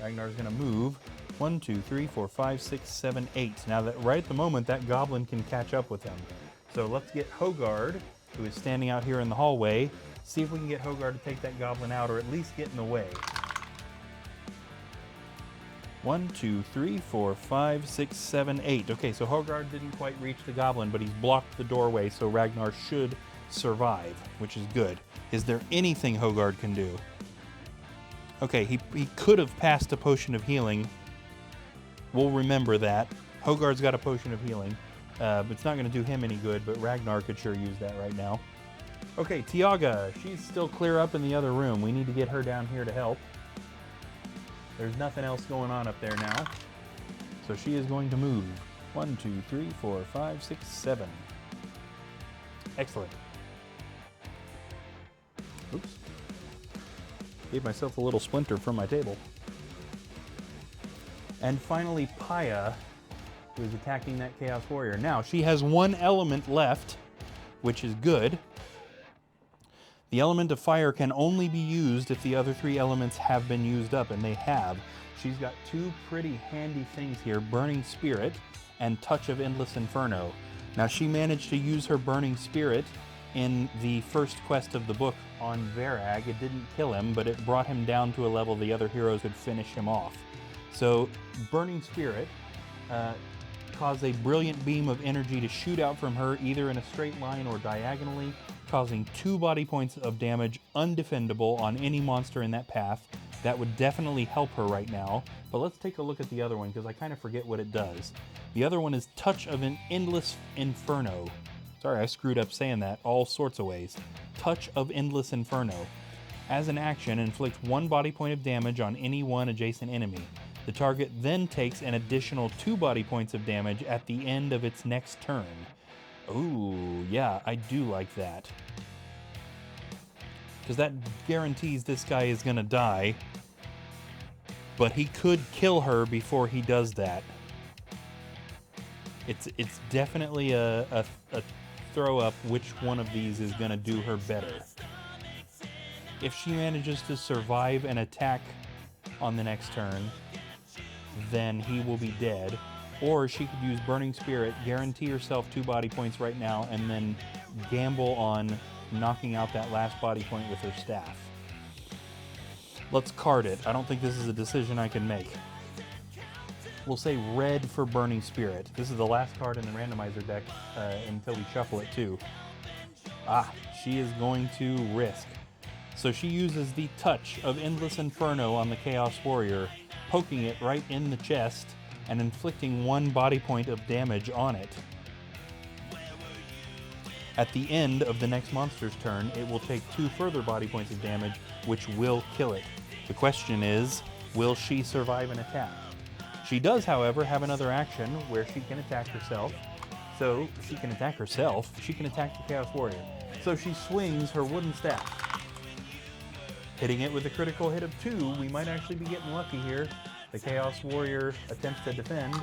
Ragnar's gonna move 1, 2, 3, 4, 5, 6, 7, 8. Now that right at the moment that goblin can catch up with him. So let's get Hogard, who is standing out here in the hallway, see if we can get Hogard to take that goblin out, or at least get in the way. 1, 2, 3, 4, 5, 6, 7, 8. Okay, so Hogard didn't quite reach the goblin, but he's blocked the doorway, so Ragnar should survive, which is good. Is there anything Hogard can do? Okay, he could have passed a potion of healing. We'll remember that. Hogard's got a potion of healing, but it's not going to do him any good, but Ragnar could sure use that right now. Okay, Tiaga, she's still clear up in the other room. We need to get her down here to help. There's nothing else going on up there now. So she is going to move. 1, 2, 3, 4, 5, 6, 7. Excellent. Oops. Gave myself a little splinter from my table. And finally, Paya, who is attacking that Chaos Warrior. Now, she has 1 element left, which is good. The element of fire can only be used if the other 3 elements have been used up, and they have. She's got 2 pretty handy things here, Burning Spirit and Touch of Endless Inferno. Now, she managed to use her Burning Spirit in the first quest of the book on Varag. It didn't kill him, but it brought him down to a level the other heroes could finish him off. So, Burning Spirit caused a brilliant beam of energy to shoot out from her, either in a straight line or diagonally, causing 2 body points of damage undefendable on any monster in that path. That would definitely help her right now, but let's take a look at the other one because I kind of forget what it does. The other one is Touch of an Endless Inferno. Sorry, I screwed up saying that all sorts of ways. Touch of Endless Inferno. As an action, inflict 1 body point of damage on any 1 adjacent enemy. The target then takes an additional 2 body points of damage at the end of its next turn. Ooh, yeah, I do like that. Because that guarantees this guy is going to die. But he could kill her before he does that. It's definitely a throw up which one of these is going to do her better. If she manages to survive an attack on the next turn, then he will be dead. Or she could use Burning Spirit, guarantee herself 2 body points right now, and then gamble on knocking out that last body point with her staff. Let's card it. I don't think this is a decision I can make. We'll say red for Burning Spirit. This is the last card in the randomizer deck until we shuffle it too. She is going to risk. So she uses the Touch of Endless Inferno on the Chaos Warrior, poking it right in the chest and inflicting 1 body point of damage on it. At the end of the next monster's turn, it will take 2 further body points of damage, which will kill it. The question is, will she survive an attack? She does, however, have another action where she can attack herself. So, she can attack herself. She can attack the Chaos Warrior. So she swings her wooden staff. Hitting it with a critical hit of 2, we might actually be getting lucky here. The Chaos Warrior attempts to defend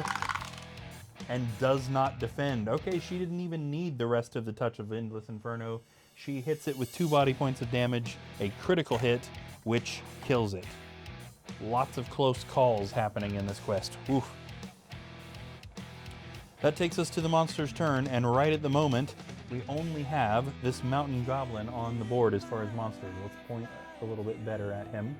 and does not defend. Okay, she didn't even need the rest of the Touch of Endless Inferno. She hits it with 2 body points of damage, a critical hit, which kills it. Lots of close calls happening in this quest. Oof. That takes us to the monster's turn, and right at the moment, we only have this mountain goblin on the board as far as monsters. Let's point a little bit better at him.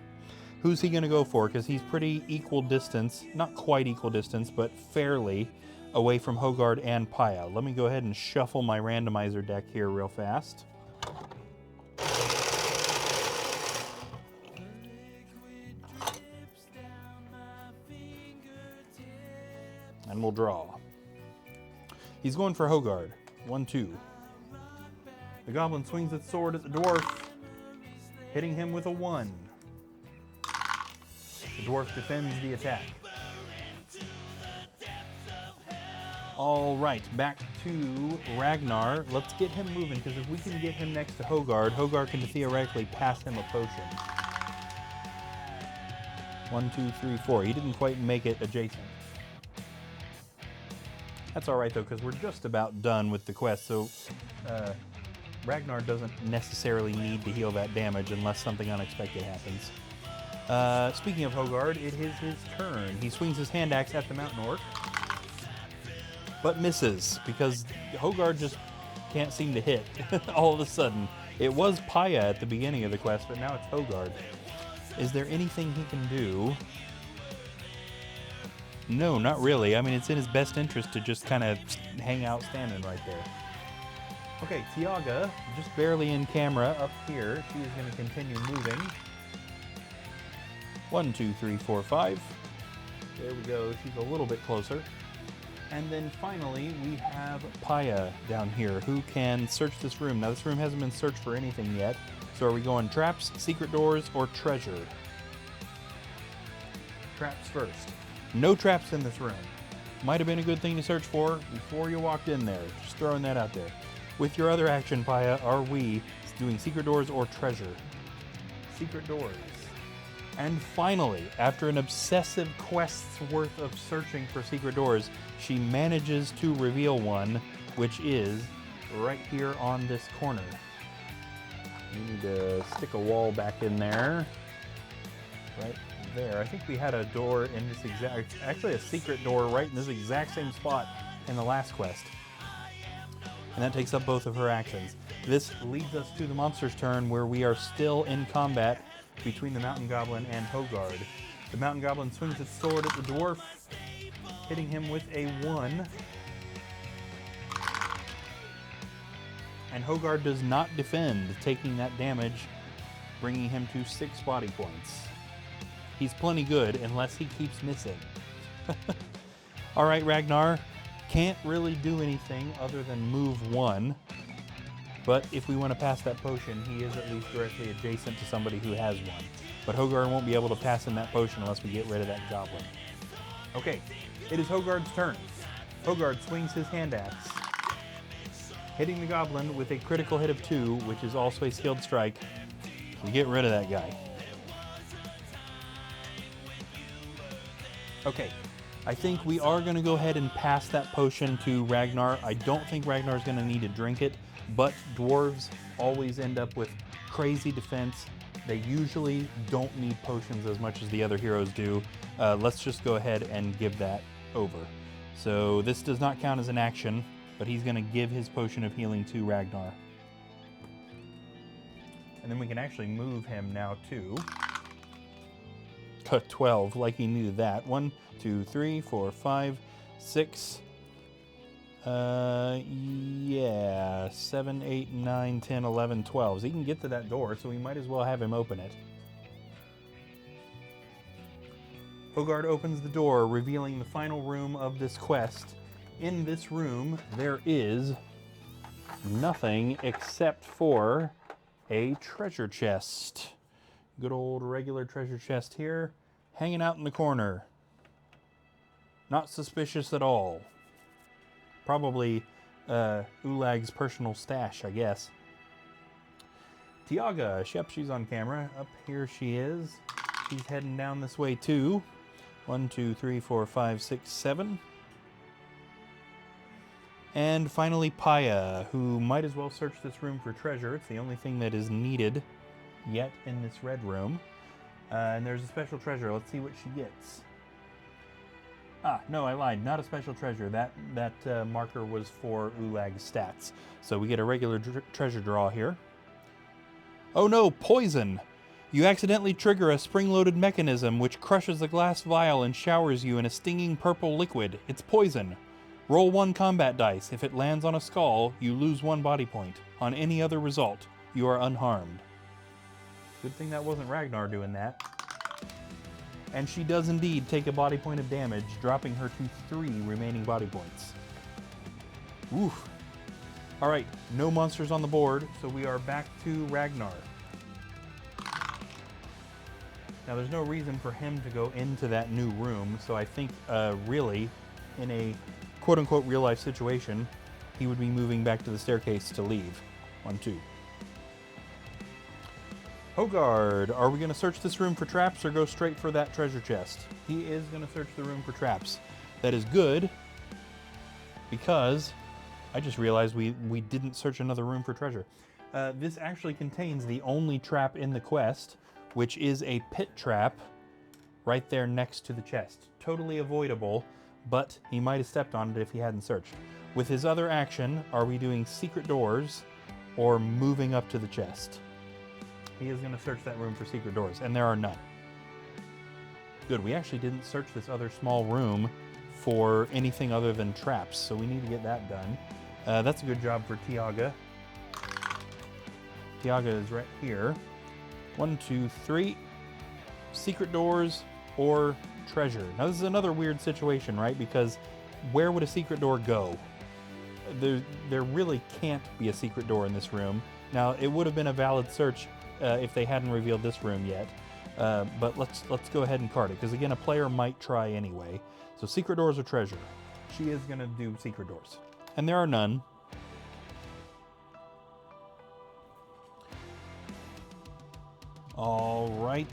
Who's he going to go for? Because he's pretty equal distance, not quite equal distance, but fairly away from Hogard and Paya. Let me go ahead and shuffle my randomizer deck here real fast. And we'll draw. He's going for Hogard. 1, 2. The goblin swings its sword at the dwarf, hitting him with a 1. The dwarf defends the attack. All right, back to Ragnar. Let's get him moving, because if we can get him next to Hogard, Hogard can theoretically pass him a potion. 1, 2, 3, 4. He didn't quite make it adjacent. That's all right, though, because we're just about done with the quest, so Ragnar doesn't necessarily need to heal that damage unless something unexpected happens. Speaking of Hogard, it is his turn. He swings his hand axe at the mountain orc, but misses, because Hogard just can't seem to hit all of a sudden. It was Paya at the beginning of the quest, but now it's Hogard. Is there anything he can do? No, not really. I mean, it's in his best interest to just kind of hang out standing right there. Okay, Tiaga, just barely in camera up here. She is going to continue moving. 1, 2, 3, 4, 5. There we go. She's a little bit closer. And then finally, we have Paya down here, who can search this room. Now, this room hasn't been searched for anything yet. So are we going traps, secret doors, or treasure? Traps first. No traps in this room. Might have been a good thing to search for before you walked in there. Just throwing that out there. With your other action, Paya, are we doing secret doors or treasure? Secret doors. And finally, after an obsessive quest's worth of searching for secret doors, she manages to reveal one, which is right here on this corner. You need to stick a wall back in there. Right there. I think we had a door in this exact, actually a secret door right in this exact same spot in the last quest. And that takes up both of her actions. This leads us to the monster's turn, where we are still in combat between the mountain goblin and Hogard. The mountain goblin swings its sword at the dwarf, hitting him with a 1. And Hogard does not defend, taking that damage, bringing him to 6 body points. He's plenty good, unless he keeps missing. All right, Ragnar. Can't really do anything other than move 1. But if we want to pass that potion, he is at least directly adjacent to somebody who has one. But Hogard won't be able to pass him that potion unless we get rid of that goblin. Okay, it is Hogard's turn. Hogard swings his hand axe, hitting the goblin with a critical hit of 2, which is also a skilled strike. We get rid of that guy. Okay, I think we are going to go ahead and pass that potion to Ragnar. I don't think Ragnar's going to need to drink it, but dwarves always end up with crazy defense. They usually don't need potions as much as the other heroes do. Let's just go ahead and give that over. So this does not count as an action, but he's going to give his potion of healing to Ragnar. And then we can actually move him now too. 12, like he needed that. 1, 2, 3, 4, 5, 6. Yeah, 7, 8, 9, 10, 11, 12. So he can get to that door, so we might as well have him open it. Hogard opens the door, revealing the final room of this quest. In this room, there is nothing except for a treasure chest. Good old regular treasure chest here, hanging out in the corner. Not suspicious at all. Probably Ulag's personal stash, I guess. Tiaga, yep, she's on camera. Up here she is. She's heading down this way too. 1, 2, 3, 4, 5, 6, 7. And finally Paya, who might as well search this room for treasure. It's the only thing that is needed yet in this red room. And there's a special treasure. Let's see what she gets. Ah, no, I lied. Not a special treasure. That marker was for Ulag's stats. So we get a regular treasure draw here. Oh no, poison! You accidentally trigger a spring-loaded mechanism which crushes the glass vial and showers you in a stinging purple liquid. It's poison. Roll 1 combat dice. If it lands on a skull, you lose 1 body point. On any other result, you are unharmed. Good thing that wasn't Ragnar doing that. And she does indeed take a body point of damage, dropping her to 3 remaining body points. Oof. Alright, no monsters on the board, so we are back to Ragnar. Now there's no reason for him to go into that new room, so I think really, in a quote-unquote real-life situation, he would be moving back to the staircase to leave. 1, 2. Hogard, are we going to search this room for traps or go straight for that treasure chest? He is going to search the room for traps. That is good, because I just realized we didn't search another room for treasure. This actually contains the only trap in the quest, which is a pit trap right there next to the chest. Totally avoidable, but he might have stepped on it if he hadn't searched. With his other action, are we doing secret doors or moving up to the chest? He is going to search that room for secret doors, and there are none. Good, we actually didn't search this other small room for anything other than traps, so we need to get that done. That's a good job for Tiaga. Tiaga is right here. 1, 2, 3. Secret doors or treasure. Now this is another weird situation, right? Because where would a secret door go? There really can't be a secret door in this room. Now it would have been a valid search if they hadn't revealed this room yet. But let's go ahead and card it, because again, a player might try anyway. So secret doors or treasure. She is going to do secret doors. And there are none. All right.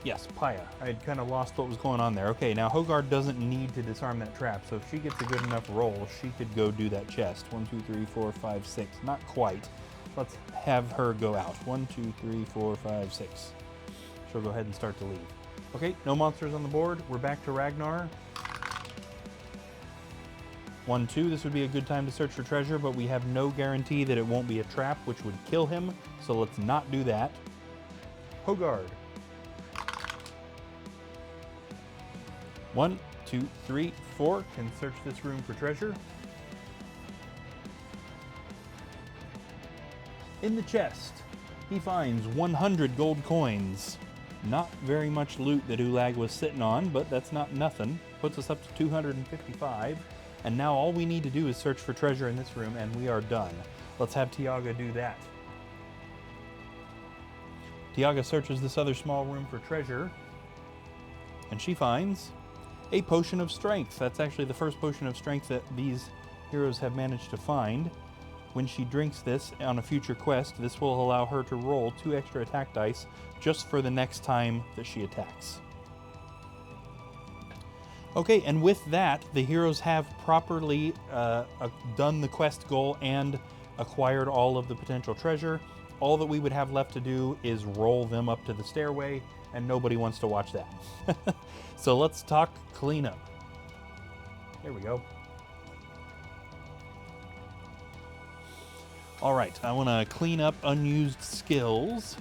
Yes, Paya. I had kind of lost what was going on there. Okay, now Hogard doesn't need to disarm that trap, so if she gets a good enough roll, she could go do that chest. 1, 2, 3, 4, 5, 6. Not quite. Let's have her go out. 1, 2, 3, 4, 5, 6. She'll go ahead and start to leave. Okay, no monsters on the board. We're back to Ragnar. 1, 2, this would be a good time to search for treasure, but we have no guarantee that it won't be a trap, which would kill him, so let's not do that. Hogard. 1, 2, 3, 4, can search this room for treasure. In the chest, he finds 100 gold coins. Not very much loot that Ulag was sitting on, but that's not nothing. Puts us up to 255. And now all we need to do is search for treasure in this room, and we are done. Let's have Tiaga do that. Tiaga searches this other small room for treasure, and she finds a potion of strength. That's actually the first potion of strength that these heroes have managed to find. When she drinks this on a future quest, this will allow her to roll 2 extra attack dice just for the next time that she attacks. Okay, and with that, the heroes have properly done the quest goal and acquired all of the potential treasure. All that we would have left to do is roll them up to the stairway, and nobody wants to watch that. So let's talk cleanup. There we go. All right, I want to clean up unused skills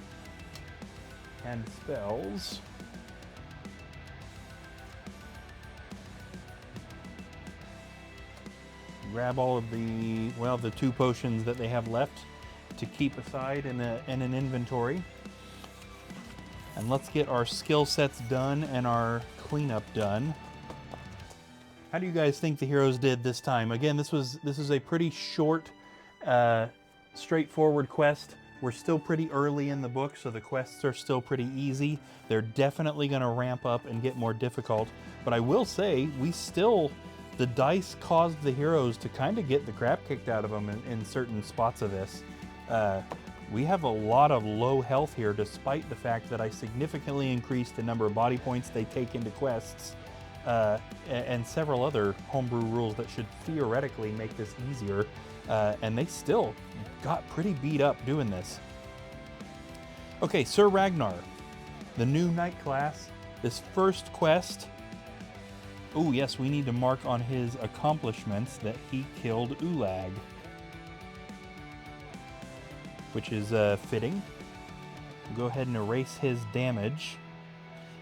and spells. Grab all of the, well, the 2 potions that they have left to keep aside in an inventory. And let's get our skill sets done and our cleanup done. How do you guys think the heroes did this time? Again, this is a pretty short, straightforward quest. We're still pretty early in the book, so the quests are still pretty easy. They're definitely going to ramp up and get more difficult. But I will say, the dice caused the heroes to kind of get the crap kicked out of them in certain spots of this. We have a lot of low health here, despite the fact that I significantly increased the number of body points they take into quests, and several other homebrew rules that should theoretically make this easier, and they still got pretty beat up doing this. Okay, Sir Ragnar, the new knight class, this first quest. Oh yes, we need to mark on his accomplishments that he killed Ulag, which is fitting. go ahead and erase his damage.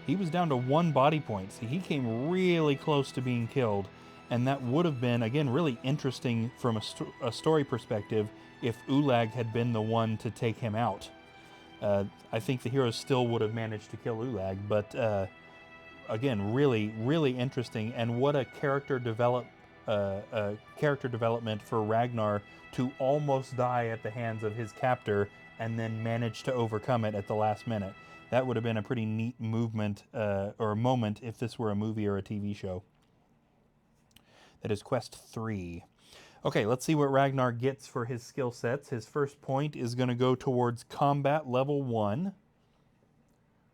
He was down to 1 body point. See, he came really close to being killed, and that would have been, again, really interesting from a story perspective if Ulag had been the one to take him out. I think the heroes still would have managed to kill Ulag, but again, really, really interesting, and what a character development for Ragnar to almost die at the hands of his captor and then manage to overcome it at the last minute. That would have been a pretty neat movement or moment if this were a movie or a TV show. That is quest 3. Okay, let's see what Ragnar gets for his skill sets. His first point is going to go towards combat level 1,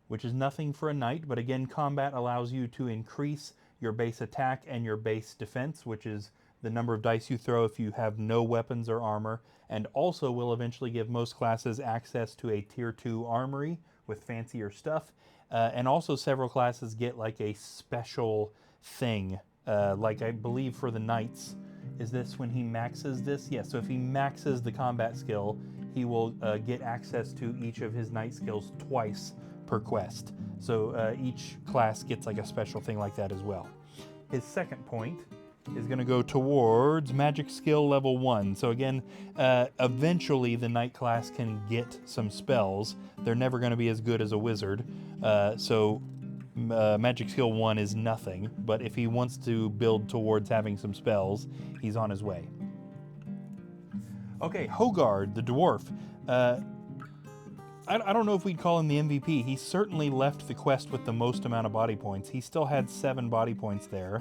which is nothing for a knight, but again, combat allows you to increase your base attack and your base defense, which is the number of dice you throw if you have no weapons or armor, and also will eventually give most classes access to a tier 2 armory with fancier stuff, and also several classes get like a special thing, like I believe for the knights. Is this when he maxes this? Yeah, so if he maxes the combat skill, he will get access to each of his knight skills twice per quest. So each class gets like a special thing like that as well. His second point is going to go towards magic skill level 1. So again, eventually the knight class can get some spells. They're never going to be as good as a wizard. Magic skill 1 is nothing, but if he wants to build towards having some spells, he's on his way. Okay, Hogard, the dwarf. I don't know if we'd call him the MVP. He certainly left the quest with the most amount of body points. He still had 7 body points there.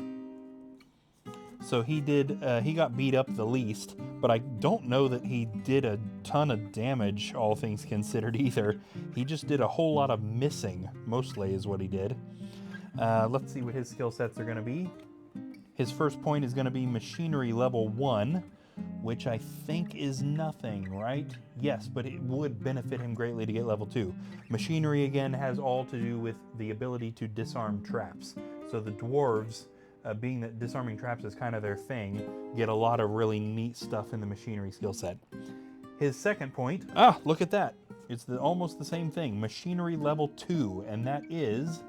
So he got beat up the least, but I don't know that he did a ton of damage, all things considered, either. He just did a whole lot of missing, mostly, is what he did. Let's see what his skill sets are going to be. His first point is going to be machinery level 1, which I think is nothing, right? Yes, but it would benefit him greatly to get level 2. Machinery, again, has all to do with the ability to disarm traps. So the dwarves, being that disarming traps is kind of their thing, get a lot of really neat stuff in the machinery skill set. His second point, look at that. It's almost the same thing, machinery level 2, and that is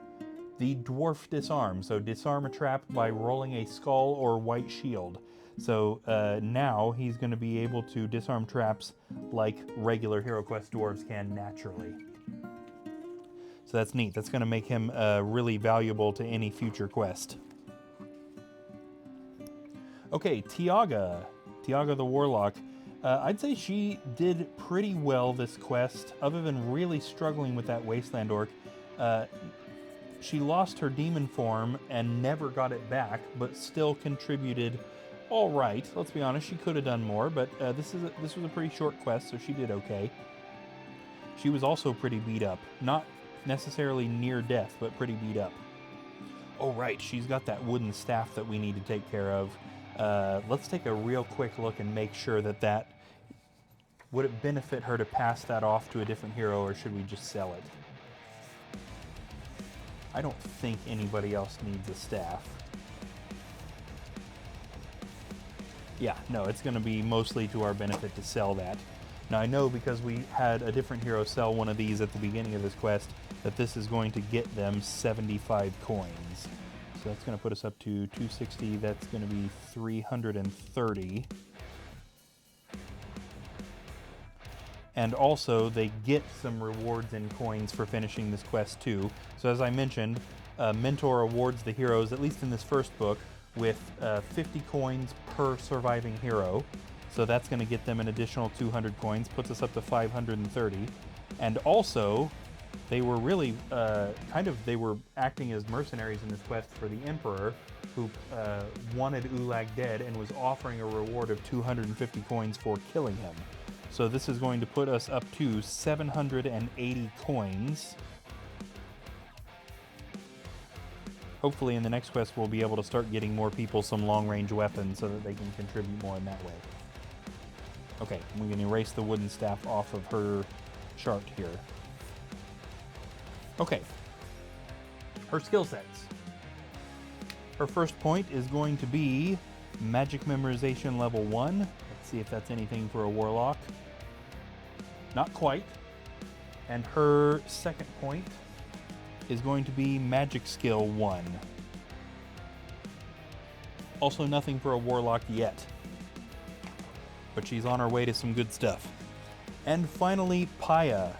the dwarf disarm. So disarm a trap by rolling a skull or white shield. So now he's going to be able to disarm traps like regular HeroQuest dwarves can naturally. So that's neat. That's going to make him really valuable to any future quest. Okay, Tiaga the Warlock. I'd say she did pretty well this quest, other than really struggling with that Wasteland Orc. She lost her demon form and never got it back, but still contributed all right. Let's be honest, she could have done more, but this was a pretty short quest, so she did okay. She was also pretty beat up. Not necessarily near death, but pretty beat up. Oh, right, she's got that wooden staff that we need to take care of. Let's take a real quick look and make sure that would it benefit her to pass that off to a different hero, or should we just sell it? I don't think anybody else needs a staff. Yeah, no, it's going to be mostly to our benefit to sell that. Now I know because we had a different hero sell one of these at the beginning of this quest that this is going to get them 75 coins. So that's going to put us up to 260, that's going to be 330. And also, they get some rewards in coins for finishing this quest too. So as I mentioned, Mentor awards the heroes, at least in this first book, with 50 coins per surviving hero. So that's going to get them an additional 200 coins, puts us up to 530. And also, they were really, they were acting as mercenaries in this quest for the Emperor, who wanted Ulag dead and was offering a reward of 250 coins for killing him. So this is going to put us up to 780 coins. Hopefully in the next quest we'll be able to start getting more people some long-range weapons so that they can contribute more in that way. Okay, we can erase the wooden staff off of her chart here. Okay, her skill sets. Her first point is going to be Magic Memorization level 1. Let's see if that's anything for a Warlock. Not quite. And her second point is going to be Magic Skill 1. Also nothing for a Warlock yet, but she's on her way to some good stuff. And finally, Paya.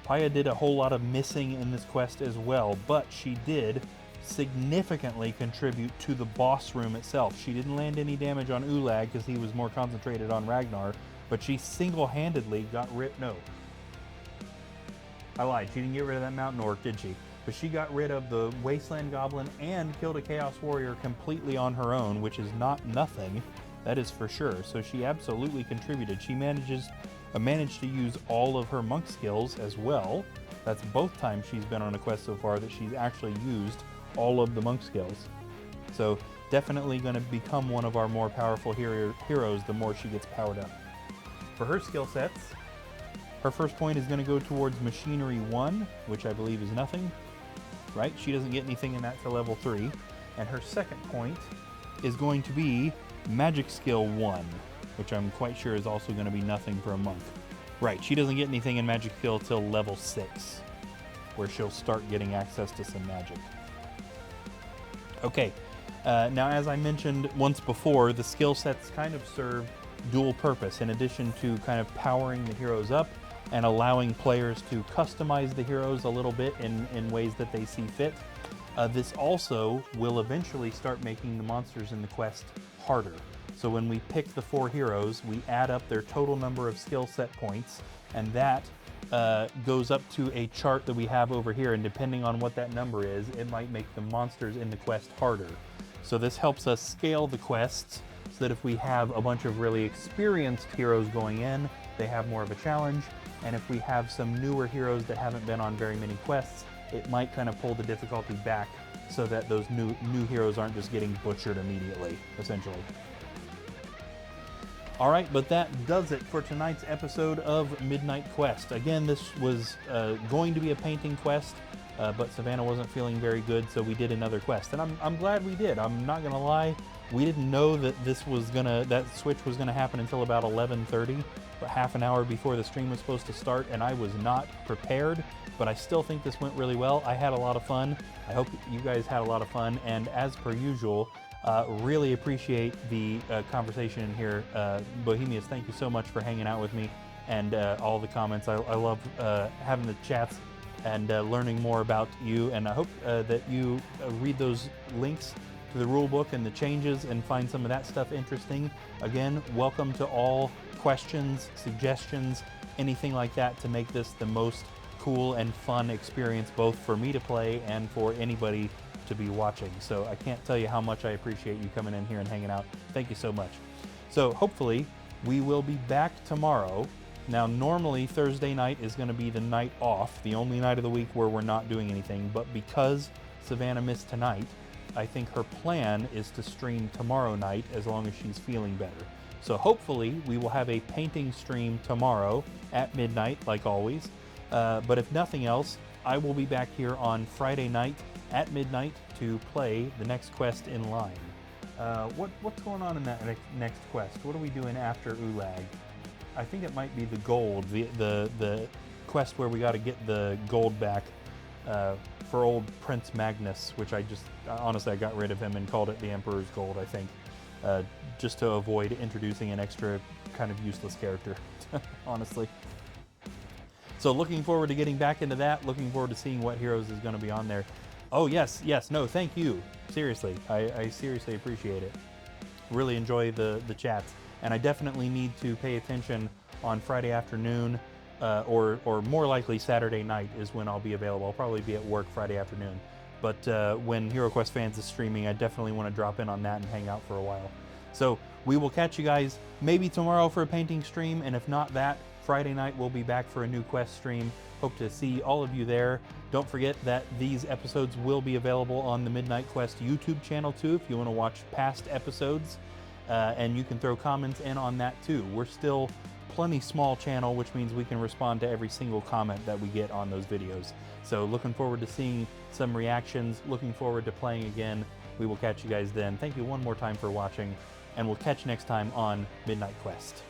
Paya did a whole lot of missing in this quest as well, but she did significantly contribute to the boss room itself. She didn't land any damage on Ulag because he was more concentrated on Ragnar, but she single-handedly got rid... No. I lied. She didn't get rid of that mountain orc, did she? But she got rid of the Wasteland Goblin and killed a Chaos Warrior completely on her own, which is not nothing. That is for sure. So she absolutely contributed. She managed to use all of her monk skills as well. That's both times she's been on a quest so far that she's actually used all of the monk skills. So definitely going to become one of our more powerful heroes the more she gets powered up. For her skill sets, her first point is going to go towards Machinery 1, which I believe is nothing, right? She doesn't get anything in that till level 3. And her second point is going to be Magic Skill 1, which I'm quite sure is also going to be nothing for a monk. Right, she doesn't get anything in Magic Skill till level 6, where she'll start getting access to some magic. Okay, now as I mentioned once before, the skill sets kind of serve dual purpose. In addition to kind of powering the heroes up and allowing players to customize the heroes a little bit in ways that they see fit, this also will eventually start making the monsters in the quest harder. So when we pick the 4 heroes, we add up their total number of skill set points, and that goes up to a chart that we have over here, and depending on what that number is, it might make the monsters in the quest harder. So this helps us scale the quests so that if we have a bunch of really experienced heroes going in, they have more of a challenge, and if we have some newer heroes that haven't been on very many quests, it might kind of pull the difficulty back so that those new heroes aren't just getting butchered immediately, essentially. All right, but that does it for tonight's episode of Midnight Quest. Again, this was going to be a painting quest, but Savannah wasn't feeling very good, so we did another quest. And I'm glad we did. I'm not gonna lie, we didn't know that that switch was gonna happen until about 11:30, but half an hour before the stream was supposed to start, and I was not prepared, but I still think this went really well. I had a lot of fun. I hope you guys had a lot of fun, and as per usual, really appreciate the conversation in here. Bohemians, thank you so much for hanging out with me and all the comments. I love having the chats and learning more about you, and I hope that you read those links to the rule book and the changes and find some of that stuff interesting. Again, welcome to all questions, suggestions, anything like that to make this the most cool and fun experience both for me to play and for anybody to be watching. So I can't tell you how much I appreciate you coming in here and hanging out. Thank you so much. So hopefully we will be back tomorrow. Now normally Thursday night is going to be the night off, the only night of the week where we're not doing anything, but because Savannah missed tonight, I think her plan is to stream tomorrow night as long as she's feeling better. So hopefully we will have a painting stream tomorrow at midnight like always, but if nothing else, I will be back here on Friday night at midnight to play the next quest in line. What's going on in that next quest? What are we doing after Ulag? I think it might be the gold, the quest where we got to get the gold back for old Prince Magnus, which honestly I got rid of him and called it the Emperor's Gold, I think, just to avoid introducing an extra kind of useless character, honestly. So looking forward to getting back into that, looking forward to seeing what heroes is going to be on there. Oh, yes, no, thank you. Seriously, I seriously appreciate it. Really enjoy the chats. And I definitely need to pay attention on Friday afternoon, or more likely Saturday night is when I'll be available. I'll probably be at work Friday afternoon. But when HeroQuest Fans is streaming, I definitely want to drop in on that and hang out for a while. So we will catch you guys maybe tomorrow for a painting stream, and if not that, Friday night we'll be back for a new quest stream. Hope to see all of you there. Don't forget that these episodes will be available on the Midnight Quest YouTube channel too if you want to watch past episodes. And you can throw comments in on that too. We're still plenty small channel, which means we can respond to every single comment that we get on those videos. So looking forward to seeing some reactions, looking forward to playing again. We will catch you guys then. Thank you one more time for watching, and we'll catch you next time on Midnight Quest.